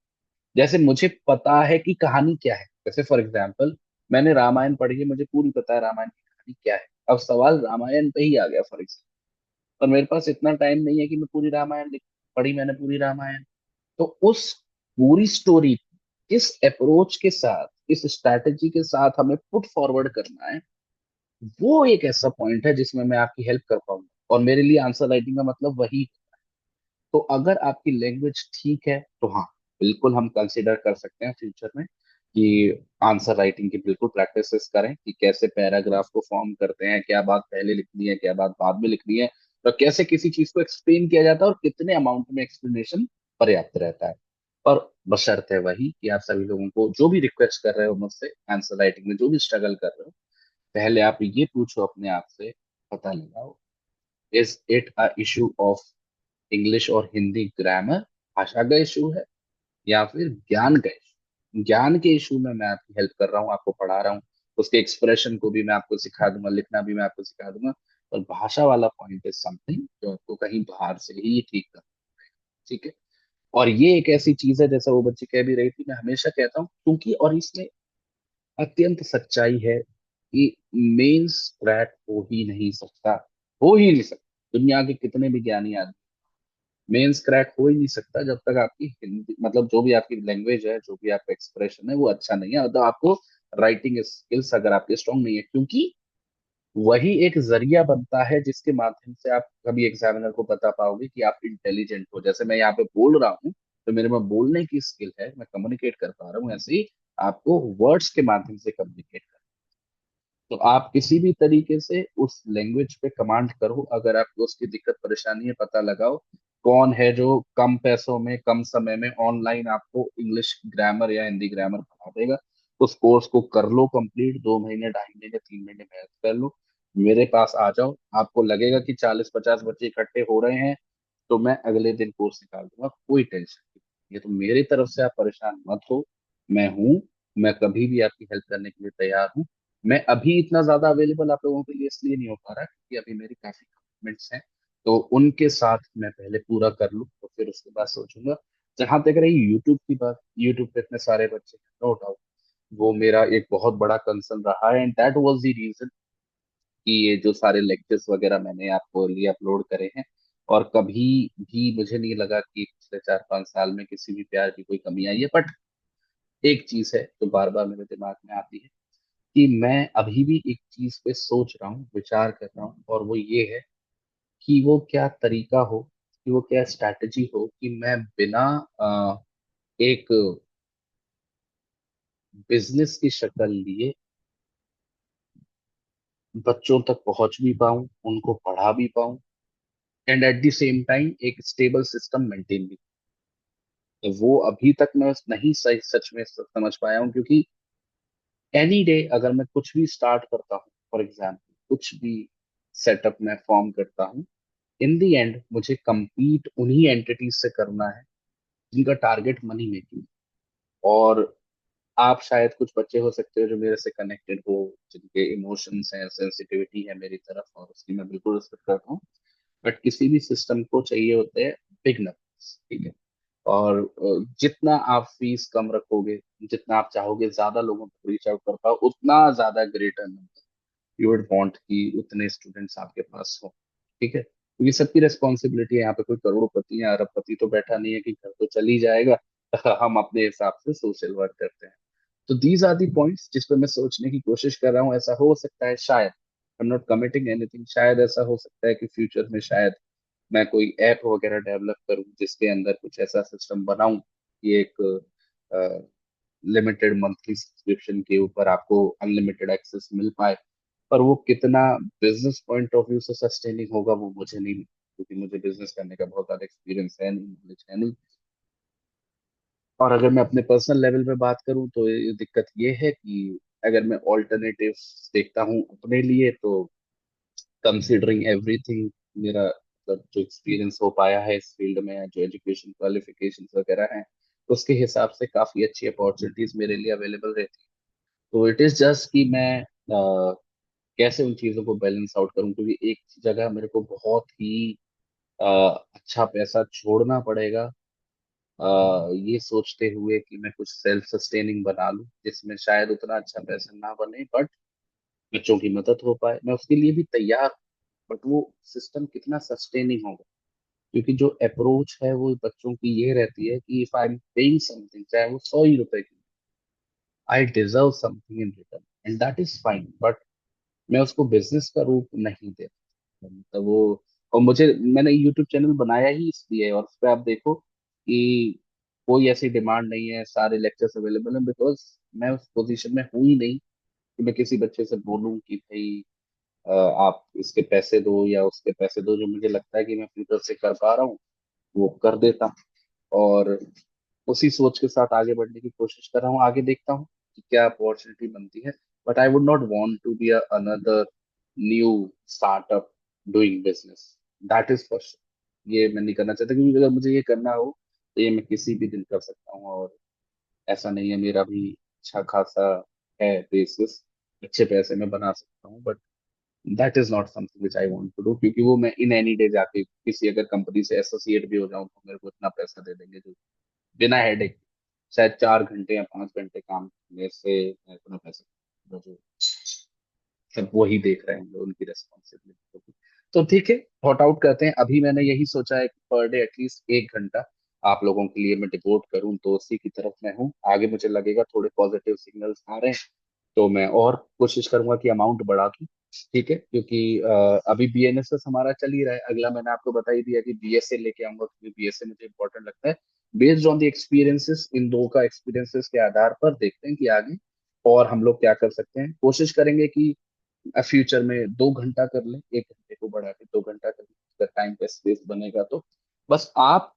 जैसे मुझे पता है कि कहानी क्या है, जैसे फॉर एग्जाम्पल मैंने रामायण पढ़ी है, मुझे पूरी पता है रामायण की कहानी क्या है। अब सवाल रामायण पे ही आ गया फॉर एग्जाम्पल, और मेरे पास इतना टाइम नहीं है कि मैं पूरी रामायण लिख, पढ़ी मैंने पूरी रामायण, तो उस पूरी स्टोरी किस अप्रोच के साथ, किस स्ट्रैटेजी के साथ हमें पुट फॉरवर्ड करना है, वो एक ऐसा पॉइंट है जिसमें मैं आपकी हेल्प कर पाऊंगा। और मेरे लिए आंसर राइटिंग का मतलब वही। तो अगर आपकी लैंग्वेज ठीक है तो हाँ, बिल्कुल हम कंसिडर कर सकते हैं फ्यूचर में कि आंसर राइटिंग की बिल्कुल प्रैक्टिस करें, कि कैसे पैराग्राफ को फॉर्म करते हैं, क्या बात पहले लिखनी है, क्या बात बाद में लिखनी है, और कैसे किसी चीज को एक्सप्लेन किया जाता है और कितने अमाउंट में एक्सप्लेनेशन पर्याप्त रहता है। पर बशर्ते वही कि आप सभी लोगों को जो भी रिक्वेस्ट कर रहे हो मुझसे, आंसर राइटिंग में जो भी स्ट्रगल कर रहे हो, पहले आप ये पूछो अपने आप से, पता लगाओ, is it a issue of English और हिंदी ग्रामर, भाषा का इशू है, या फिर ज्ञान का इशू? ज्ञान के इशू में मैं आपकी हेल्प कर रहा हूँ, आपको पढ़ा रहा हूँ, उसके एक्सप्रेशन को भी मैं आपको सिखा दूंगा, लिखना भी मैं आपको सिखा दूंगा। और भाषा वाला पॉइंट इज समथिंग जो आपको कहीं बाहर से ही ठीक कर, ठीक है। और ये एक ऐसी चीज है, जैसा वो बच्ची कह भी रही थी, मैं हमेशा कहता हूँ, क्योंकि और इसमें अत्यंत सच्चाई है कि मेंस क्रैक हो ही नहीं सकता, हो ही नहीं सकता। दुनिया के कितने भी ज्ञानी आदमी, मेंस क्रैक हो ही नहीं सकता जब तक आपकी हिंदी, मतलब जो भी आपकी लैंग्वेज है, जो भी आपका एक्सप्रेशन है वो अच्छा नहीं है, मतलब आपको राइटिंग स्किल्स अगर आपके स्ट्रांग नहीं है, क्योंकि वही एक जरिया बनता है जिसके माध्यम से आप कभी एग्जामिनर को बता पाओगे कि आप इंटेलिजेंट हो। जैसे मैं यहाँ पे बोल रहा हूँ तो मेरे में बोलने की स्किल है, मैं कम्युनिकेट कर पा रहा हूँ, ऐसे ही आपको वर्ड्स के माध्यम से कम्युनिकेट कर। तो आप किसी भी तरीके से उस लैंग्वेज पे कमांड करो, अगर आपको उसकी दिक्कत परेशानी है पता लगाओ कौन है जो कम पैसों में कम समय में ऑनलाइन आपको इंग्लिश ग्रामर या हिंदी ग्रामर पढ़ा देगा। उस कोर्स को कर लो कंप्लीट, 2 महीने 2.5 महीने 3 महीने मेहनत कर लो, मेरे पास आ जाओ। आपको लगेगा कि 40-50 बच्चे इकट्ठे हो रहे हैं तो मैं अगले दिन कोर्स निकाल दूंगा, कोई टेंशन नहीं। ये तो मेरी तरफ से आप परेशान मत हो, मैं हूँ, मैं कभी भी आपकी हेल्प करने के लिए तैयार हूँ। मैं अभी इतना ज्यादा अवेलेबल आप लोगों के लिए इसलिए नहीं हो पा रहा क्योंकि अभी मेरी काफी कमिटमेंट्स हैं, तो उनके साथ मैं पहले पूरा कर लूँ तो फिर उसके बाद सोचूंगा। जहां तक रही यूट्यूब की बात, यूट्यूब पे इतने सारे बच्चे हैं, नो डाउट वो मेरा एक बहुत बड़ा कंसर्न रहा है, and that was the reason कि ये जो सारे लेक्चर्स वगैरह मैंने आपको लिए अपलोड करे हैं, और कभी भी मुझे नहीं लगा कि पिछले 4-5 साल में किसी भी प्यार की कोई कमी आई है। बट एक चीज है जो बार बार मेरे दिमाग में आती है कि मैं अभी भी एक चीज पे सोच रहा हूँ, विचार कर रहा हूँ, और वो ये है कि वो क्या तरीका हो, कि वो क्या स्ट्रैटेजी हो कि मैं बिना एक बिजनेस की शक्ल लिए बच्चों तक पहुंच भी पाऊं, उनको पढ़ा भी पाऊं, and at the same time एक स्टेबल सिस्टम मेंटेन भी। तो वो अभी तक मैं नहीं सही सच में समझ पाया हूँ, क्योंकि एनी डे अगर मैं कुछ भी स्टार्ट करता हूँ, फॉर एग्जाम्पल कुछ भी सेटअप मैं फॉर्म करता हूँ, इन दी एंड मुझे compete उन्हीं एंटिटीज से करना है जिनका टारगेट मनी मेकिंग। और आप शायद कुछ बच्चे हो सकते हो जो मेरे से कनेक्टेड हो, जिनके इमोशंस हैं, सेंसिटिविटी है मेरी तरफ, और उसकी मैं बिल्कुल रिस्पेक्ट करता हूँ। बट किसी भी सिस्टम को चाहिए होते हैं बिग नंबर्स, ठीक है। और जितना आप फीस कम रखोगे, जितना आप चाहोगे ज्यादा लोगों तक रीच आउट कर पाओ, उतना ज्यादा greater number you would want कि उतने स्टूडेंट्स आपके पास हो, ठीक है। क्योंकि सबकी रिस्पॉन्सिबिलिटी है, यहाँ पे कोई करोड़पति या अरबपति तो बैठा नहीं है कि घर तो चल ही जाएगा। हम अपने हिसाब से सोशल वर्क करते हैं। तो दीज आर दी पॉइंट्स जिस पे मैं सोचने की कोशिश कर रहा हूँ। ऐसा हो सकता है शायद, I am not committing anything, शायद ऐसा हो सकता है कि फ्यूचर में शायद मैं कोई ऐप वगैरह डेवलप करूँ जिसके अंदर कुछ ऐसा सिस्टम बनाऊं कि एक लिमिटेड मंथली सब्सक्रिप्शन के ऊपर आपको अनलिमिटेड एक्सेस मिल पाए। पर वो कितना बिजनेस पॉइंट ऑफ व्यू से सस्टेनिंग होगा वो मुझे नहीं, क्योंकि मुझे बिजनेस करने का बहुत ज्यादा एक्सपीरियंस है नहीं, नॉलेज है नहीं। और अगर मैं अपने पर्सनल लेवल पे बात करूं तो ये दिक्कत ये है कि अगर मैं ऑल्टरनेटिव देखता हूं अपने लिए, तो कंसिडरिंग एवरीथिंग, मेरा मतलब जो एक्सपीरियंस हो पाया है इस फील्ड में, जो एजुकेशन क्वालिफिकेशन वगैरह हैं, उसके हिसाब से काफी अच्छी अपॉर्चुनिटीज मेरे लिए अवेलेबल रहती है। तो इट इज जस्ट कि मैं कैसे उन चीजों को बैलेंस आउट करूं, क्योंकि एक जगह मेरे को बहुत ही अ, अच्छा पैसा छोड़ना पड़ेगा, ये सोचते हुए कि मैं कुछ सेल्फ सस्टेनिंग बना लूं, जिसमें शायद उतना अच्छा पैसा ना बने बट बच्चों की मदद हो पाए, मैं उसके लिए भी तैयार हूं। बट वो सिस्टम कितना सस्टेनिंग होगा, क्योंकि जो अप्रोच है वो बच्चों की ये रहती है कि if I am paying something, चाहे वो 100 ही रुपए की, I deserve something in return, and that is fine. But मैं उसको बिजनेस का रूप नहीं देता, मतलब वो। और मुझे, मैंने यूट्यूब चैनल बनाया ही इसलिए है, और उस पर आप देखो कि कोई ऐसी डिमांड नहीं है, सारे लेक्चर्स अवेलेबल हैं, बिकॉज मैं उस पोजीशन में हूं ही नहीं कि मैं किसी बच्चे से बोलूं कि भाई आप इसके पैसे दो या उसके पैसे दो। जो मुझे लगता है कि मैं फ्यूचर से कर पा रहा हूँ वो कर देता हूँ, और उसी सोच के साथ आगे बढ़ने की कोशिश कर रहा हूँ। आगे देखता हूँ कि क्या अपॉर्चुनिटी बनती है। But I would not want to be another new startup doing business, that is for sure. ये मैं नहीं करना चाहता, क्योंकि अगर मुझे ये करना हो तो ये मैं किसी भी दिन कर सकता हूँ। और ऐसा नहीं है, मेरा भी अच्छा खासा है बेसिस, अच्छे पैसे में बना सकता हूँ। But that is not something which I want to do, क्योंकि वो मैं इन एनी डे जाके किसी अगर कंपनी से एसोसिएट भी हो जाऊं तो मेरे को इतना पैसा दे देंगे जो बिना हेडेक, शायद 4 घंटे या 5 घंटे काम करने से इतना पैसा मुझे, सब वही देख रहे होंगे उनकी रेस्पॉन्सिबिलिटी। तो ठीक है, थॉट आउट करते हैं। अभी मैंने यही सोचा है कि पर डे एटलीस्ट 1 घंटा आप लोगों के लिए मैं डिवोट करूं, तो उसी की तरफ मैं हूँ। आगे मुझे लगेगा थोड़े पॉजिटिव सिग्नल्स आ रहे हैं तो मैं और कोशिश करूंगा कि अमाउंट बढ़ा दूं, ठीक है। क्योंकि अभी बीएनएसएस हमारा चल ही रहा है, अगला मैंने आपको बता ही दिया कि बीएसए लेके आऊंगा, क्योंकि बीएसए मुझे इंपॉर्टेंट लगता है। बेस्ड ऑन द एक्सपीरियंसेस, इन दो का एक्सपीरियंसेस के आधार पर देखते हैं कि आगे और हम लोग क्या कर सकते हैं। कोशिश करेंगे कि फ्यूचर में 2 घंटा कर लें, 1 घंटे को बढ़ा के 2 घंटा कर लें, अगर टाइम का स्पेस बनेगा तो। बस आप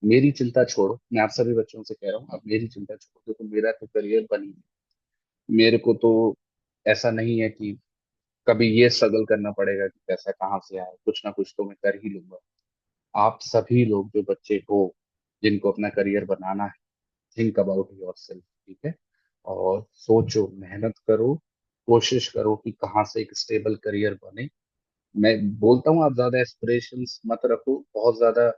मेरी चिंता छोड़ो, मैं आप सभी बच्चों से कह रहा हूँ, आप मेरी चिंता छोड़ दो, तो मेरा तो करियर बनी। मेरे को तो ऐसा नहीं है कि कभी ये स्ट्रगल करना पड़ेगा कि पैसा कहाँ से आए, कुछ ना कुछ तो मैं कर ही लूंगा। आप सभी लोग जो बच्चे हो, जिनको अपना करियर बनाना है, थिंक अबाउट योरसेल्फ, ठीक है। और सोचो, मेहनत करो, कोशिश करो कि कहाँ से एक स्टेबल करियर बने। मैं बोलता हूँ, आप ज्यादा एस्पिरेशंस मत रखो, बहुत ज्यादा,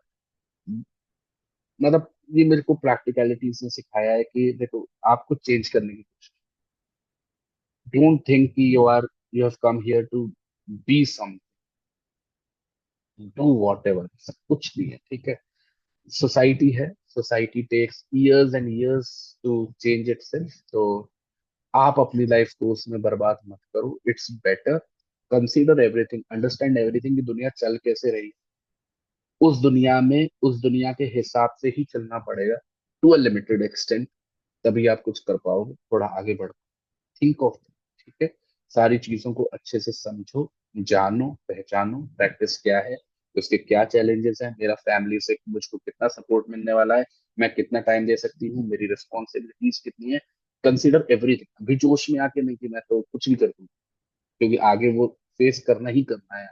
मतलब ये मेरे को प्रैक्टिकलिटी से सिखाया है कि देखो, आपको चेंज करने की कोशिश, डोंट थिंक कि you have come here to be some, do whatever, सब कुछ नहीं है, ठीक है। सोसाइटी है, society takes years and years to change itself. तो आप अपनी लाइफ को उसमें बर्बाद मत करो, it's better consider everything, understand everything कि दुनिया चल कैसे रही, उस दुनिया में उस दुनिया के हिसाब से ही चलना पड़ेगा टू अ लिमिटेड एक्सटेंट। तभी आप कुछ कर पाओगे, थोड़ा आगे बढ़ो, थिंक ऑफ, ठीक है। सारी चीजों को अच्छे से समझो, जानो, पहचानो, प्रैक्टिस क्या है, उसके क्या चैलेंजेस हैं, मेरा फैमिली से मुझको कितना सपोर्ट मिलने वाला है, मैं कितना टाइम दे सकती हूँ, मेरी रिस्पॉन्सिबिलिटीज कितनी है। कंसीडर एवरीथिंग, अभी जोश में आके नहीं कि मैं तो कुछ भी कर दूँ, क्योंकि आगे वो फेस करना ही करना है।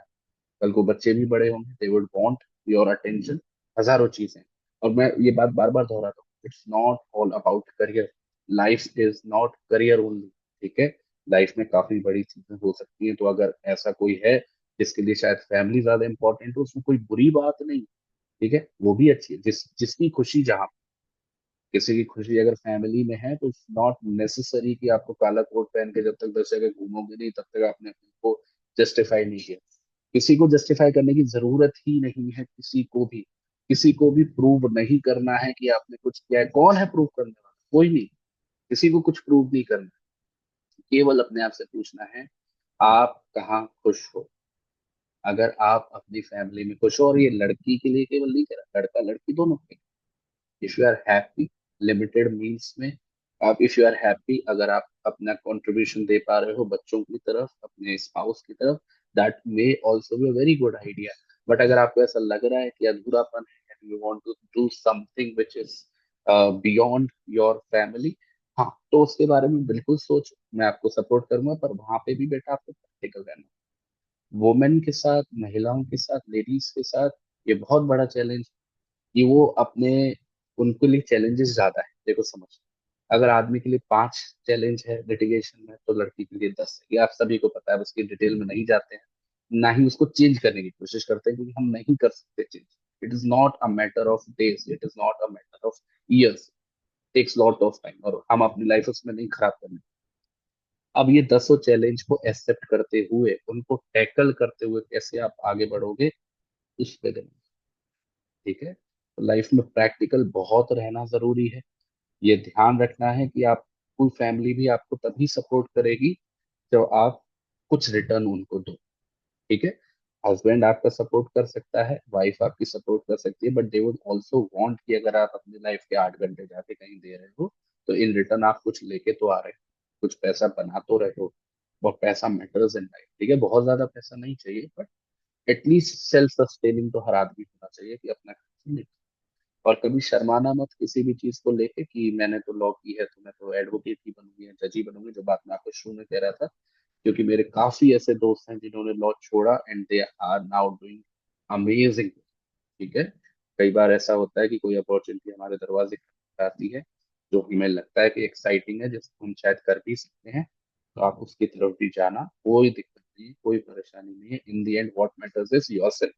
कल को बच्चे भी बड़े होंगे, they would want your attention, हजारों चीजें। और मैं ये बात बार बार दोहराता हूँ, it's not all about career, life is not career only, ठीक है। लाइफ में काफी बड़ी चीजें हो सकती हैं, तो अगर ऐसा कोई है जिसके लिए शायद फैमिली ज्यादा इंपॉर्टेंट हो, उसमें कोई बुरी बात नहीं, ठीक है, वो भी अच्छी है। जिसकी खुशी जहाँ, किसी की खुशी अगर फैमिली में है, तो इट्स नॉट नेसेसरी कि आपको काला कोट पहन के जब तक 10 जगह घूमोगे नहीं, तब तक आपने अपने को जस्टिफाई नहीं किया। किसी को जस्टिफाई करने की जरूरत ही नहीं है, किसी को भी प्रूव नहीं करना है कि आपने कुछ किया है। कौन है प्रूव करने वाला? कोई नहीं। किसी को कुछ प्रूव नहीं करना है। केवल अपने आप से पूछना है, आप कहाँ खुश हो। अगर आप अपनी फैमिली में खुश हो, और ये लड़की के लिए केवल नहीं कह रहा, लड़का लड़की दोनों के, if you are happy, limited means में, आप इफ यू आर हैप्पी, अगर आप अपना कंट्रीब्यूशन दे पा रहे हो बच्चों की तरफ, अपने स्पाउस की तरफ, that may also be very good idea. But अगर आपको ऐसा लग रहा है कि अधूरापन है, you want to do something which is beyond your family, हाँ, तो उसके बारे में बिल्कुल सोचो, मैं आपको सपोर्ट करूंगा। पर वहां पे भी बेटा आपको प्रैक्टिकल रहना। वुमेन के साथ, महिलाओं के साथ, लेडीज के साथ ये बहुत बड़ा चैलेंज कि वो अपने, उनके लिए चैलेंजेस ज्यादा है। देखो समझ, अगर आदमी के लिए 5 चैलेंज है लिटिगेशन में, तो लड़की के लिए 10 है। ये आप सभी को पता है, उसकी डिटेल में नहीं जाते हैं, ना ही उसको चेंज करने की कोशिश करते हैं, क्योंकि हम नहीं कर सकते change. It is not a matter of days, it is not a matter of years, takes lot of time, और हम अपनी लाइफ उसमें नहीं खराब करने। अब ये 10 चैलेंज को एक्सेप्ट करते हुए, उनको टैकल करते हुए कैसे आप आगे बढ़ोगे, उस पे देना, ठीक है। तो लाइफ में प्रैक्टिकल बहुत रहना जरूरी है। ये ध्यान रखना है कि आप, कोई फैमिली भी आपको तभी सपोर्ट करेगी जब आप कुछ रिटर्न उनको दो, ठीक है। हस्बैंड आपका सपोर्ट कर सकता है, वाइफ आपकी सपोर्ट कर सकती है, but they would also want कि अगर आप अपनी लाइफ के 8 घंटे जाके कहीं दे रहे हो, तो इन रिटर्न आप कुछ लेके तो आ रहे हो, कुछ पैसा बना तो रहे हो। और पैसा मैटर्स इन लाइफ, ठीक है, बहुत ज्यादा पैसा नहीं चाहिए, बट एटलीस्ट सेल्फ सस्टेनिंग तो हर आदमी होना चाहिए कि अपना खर्च निकाले। और कभी शर्माना मत किसी भी चीज को लेके कि मैंने तो लॉ की है, तो मैं तो एडवोकेट ही बनूंगी या जज ही बनूंगी, जो बात मैं आपको शुरू में कह रहा था। क्योंकि मेरे काफी ऐसे दोस्त हैं जिन्होंने लॉ छोड़ा and they are now doing amazing, ठीक है। कई बार ऐसा होता है कि कोई अपॉर्चुनिटी हमारे दरवाजे पर आती है, जो हमें लगता है कि एक्साइटिंग है, जिसको हम शायद कर भी सकते हैं, तो आप उसकी तरफ भी जाना, कोई दिक्कत नहीं है, कोई परेशानी नहीं है। In the end what matters is yourself,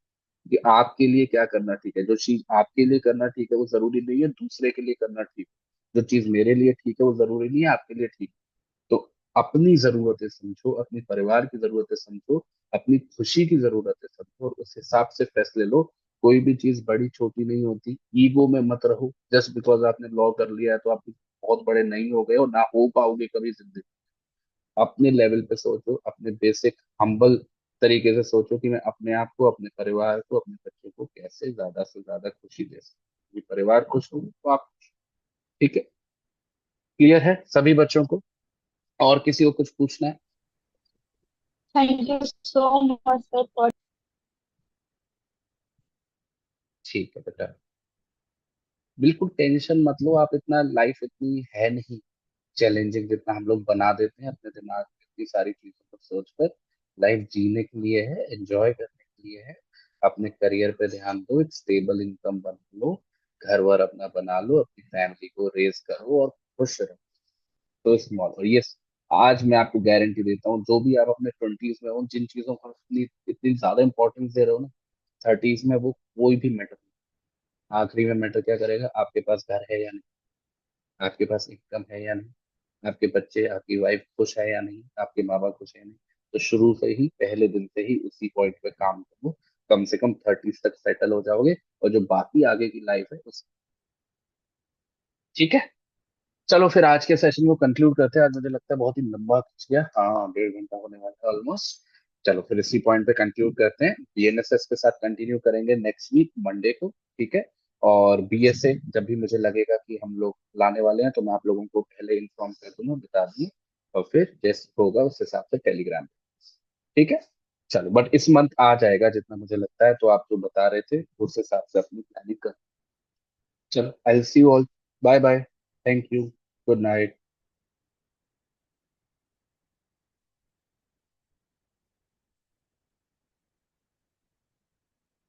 कि आपके लिए क्या करना ठीक है। जो चीज आपके लिए करना ठीक है, वो जरूरी नहीं है दूसरे के लिए करना ठीक है। जो चीज मेरे लिए ठीक है, वो जरूरी नहीं है आपके लिए ठीक है। तो अपनी जरूरतें समझो, अपने परिवार की जरूरतें समझो, अपनी खुशी की जरूरतें समझो, और उस हिसाब से फैसले लो। कोई भी चीज बड़ी छोटी नहीं होती। ईगो में मत रहो, जस्ट बिकॉज आपने लॉ कर लिया है तो आप बहुत बड़े नहीं हो गए और ना हो पाओगे कभी जिंदगी। अपने लेवल पे सोचो, अपने बेसिक हम्बल तरीके से सोचो कि मैं अपने आप को, अपने परिवार को, अपने बच्चों को कैसे ज्यादा से ज्यादा खुशी दे सकूं। परिवार खुश हो तो आप खुश। ठीक है, क्लियर है सभी बच्चों को? और किसी को कुछ पूछना है? Thank you so much sir for ठीक है बेटा, बिल्कुल टेंशन मत लो आप। इतना लाइफ इतनी है नहीं चैलेंजिंग जितना हम लोग बना देते हैं अपने दिमाग में, इतनी सारी चीजों को सोचकर। लाइफ जीने के लिए है, एंजॉय करने के लिए है। अपने करियर पे ध्यान दो, एक स्टेबल इनकम बना लो, घर वर अपना बना लो, अपनी फैमिली को रेज करो और खुश रहो। तो स्मॉल, और ये आज मैं आपको गारंटी देता हूँ, जो भी आप अपने 20s में, उन जिन चीजों को इतनी इतनी ज्यादा इंपॉर्टेंस दे रहे हो ना, 30s में वो कोई भी मैटर नहीं। आखिरी में मैटर क्या करेगा, आपके पास घर है या नहीं, आपके पास इनकम है या नहीं, आपके बच्चे, आपकी वाइफ खुश है या नहीं, आपके माँ बाप खुश है या नहीं। तो शुरू से ही, पहले दिन से ही उसी पॉइंट पे काम करो। कम से कम 30s तक सेटल हो जाओगे, और जो बाकी आगे की लाइफ है उस, ठीक है। चलो फिर आज के सेशन को कंक्लूड करते हैं। आज मुझे लगता है बहुत ही लंबा खिंच गया, हाँ 1.5 घंटा होने वाला है ऑलमोस्ट। चलो फिर इसी पॉइंट पे कंक्लूड करते हैं। बीएनएसएस के साथ कंटिन्यू करेंगे नेक्स्ट वीक मंडे को, ठीक है। और बीएसए जब भी मुझे लगेगा कि हम लोग लाने वाले हैं, तो मैं आप लोगों को पहले इन्फॉर्म कर दूंगा, बता दूंगा। और फिर जैसे होगा उस हिसाब से टेलीग्राम, ठीक है। चलो, बट इस मंथ आ जाएगा जितना मुझे लगता है, तो आप जो बता रहे थे उस हिसाब से अपनी प्लानिंग कर। चलो, I see you all, bye bye, thank you, good night.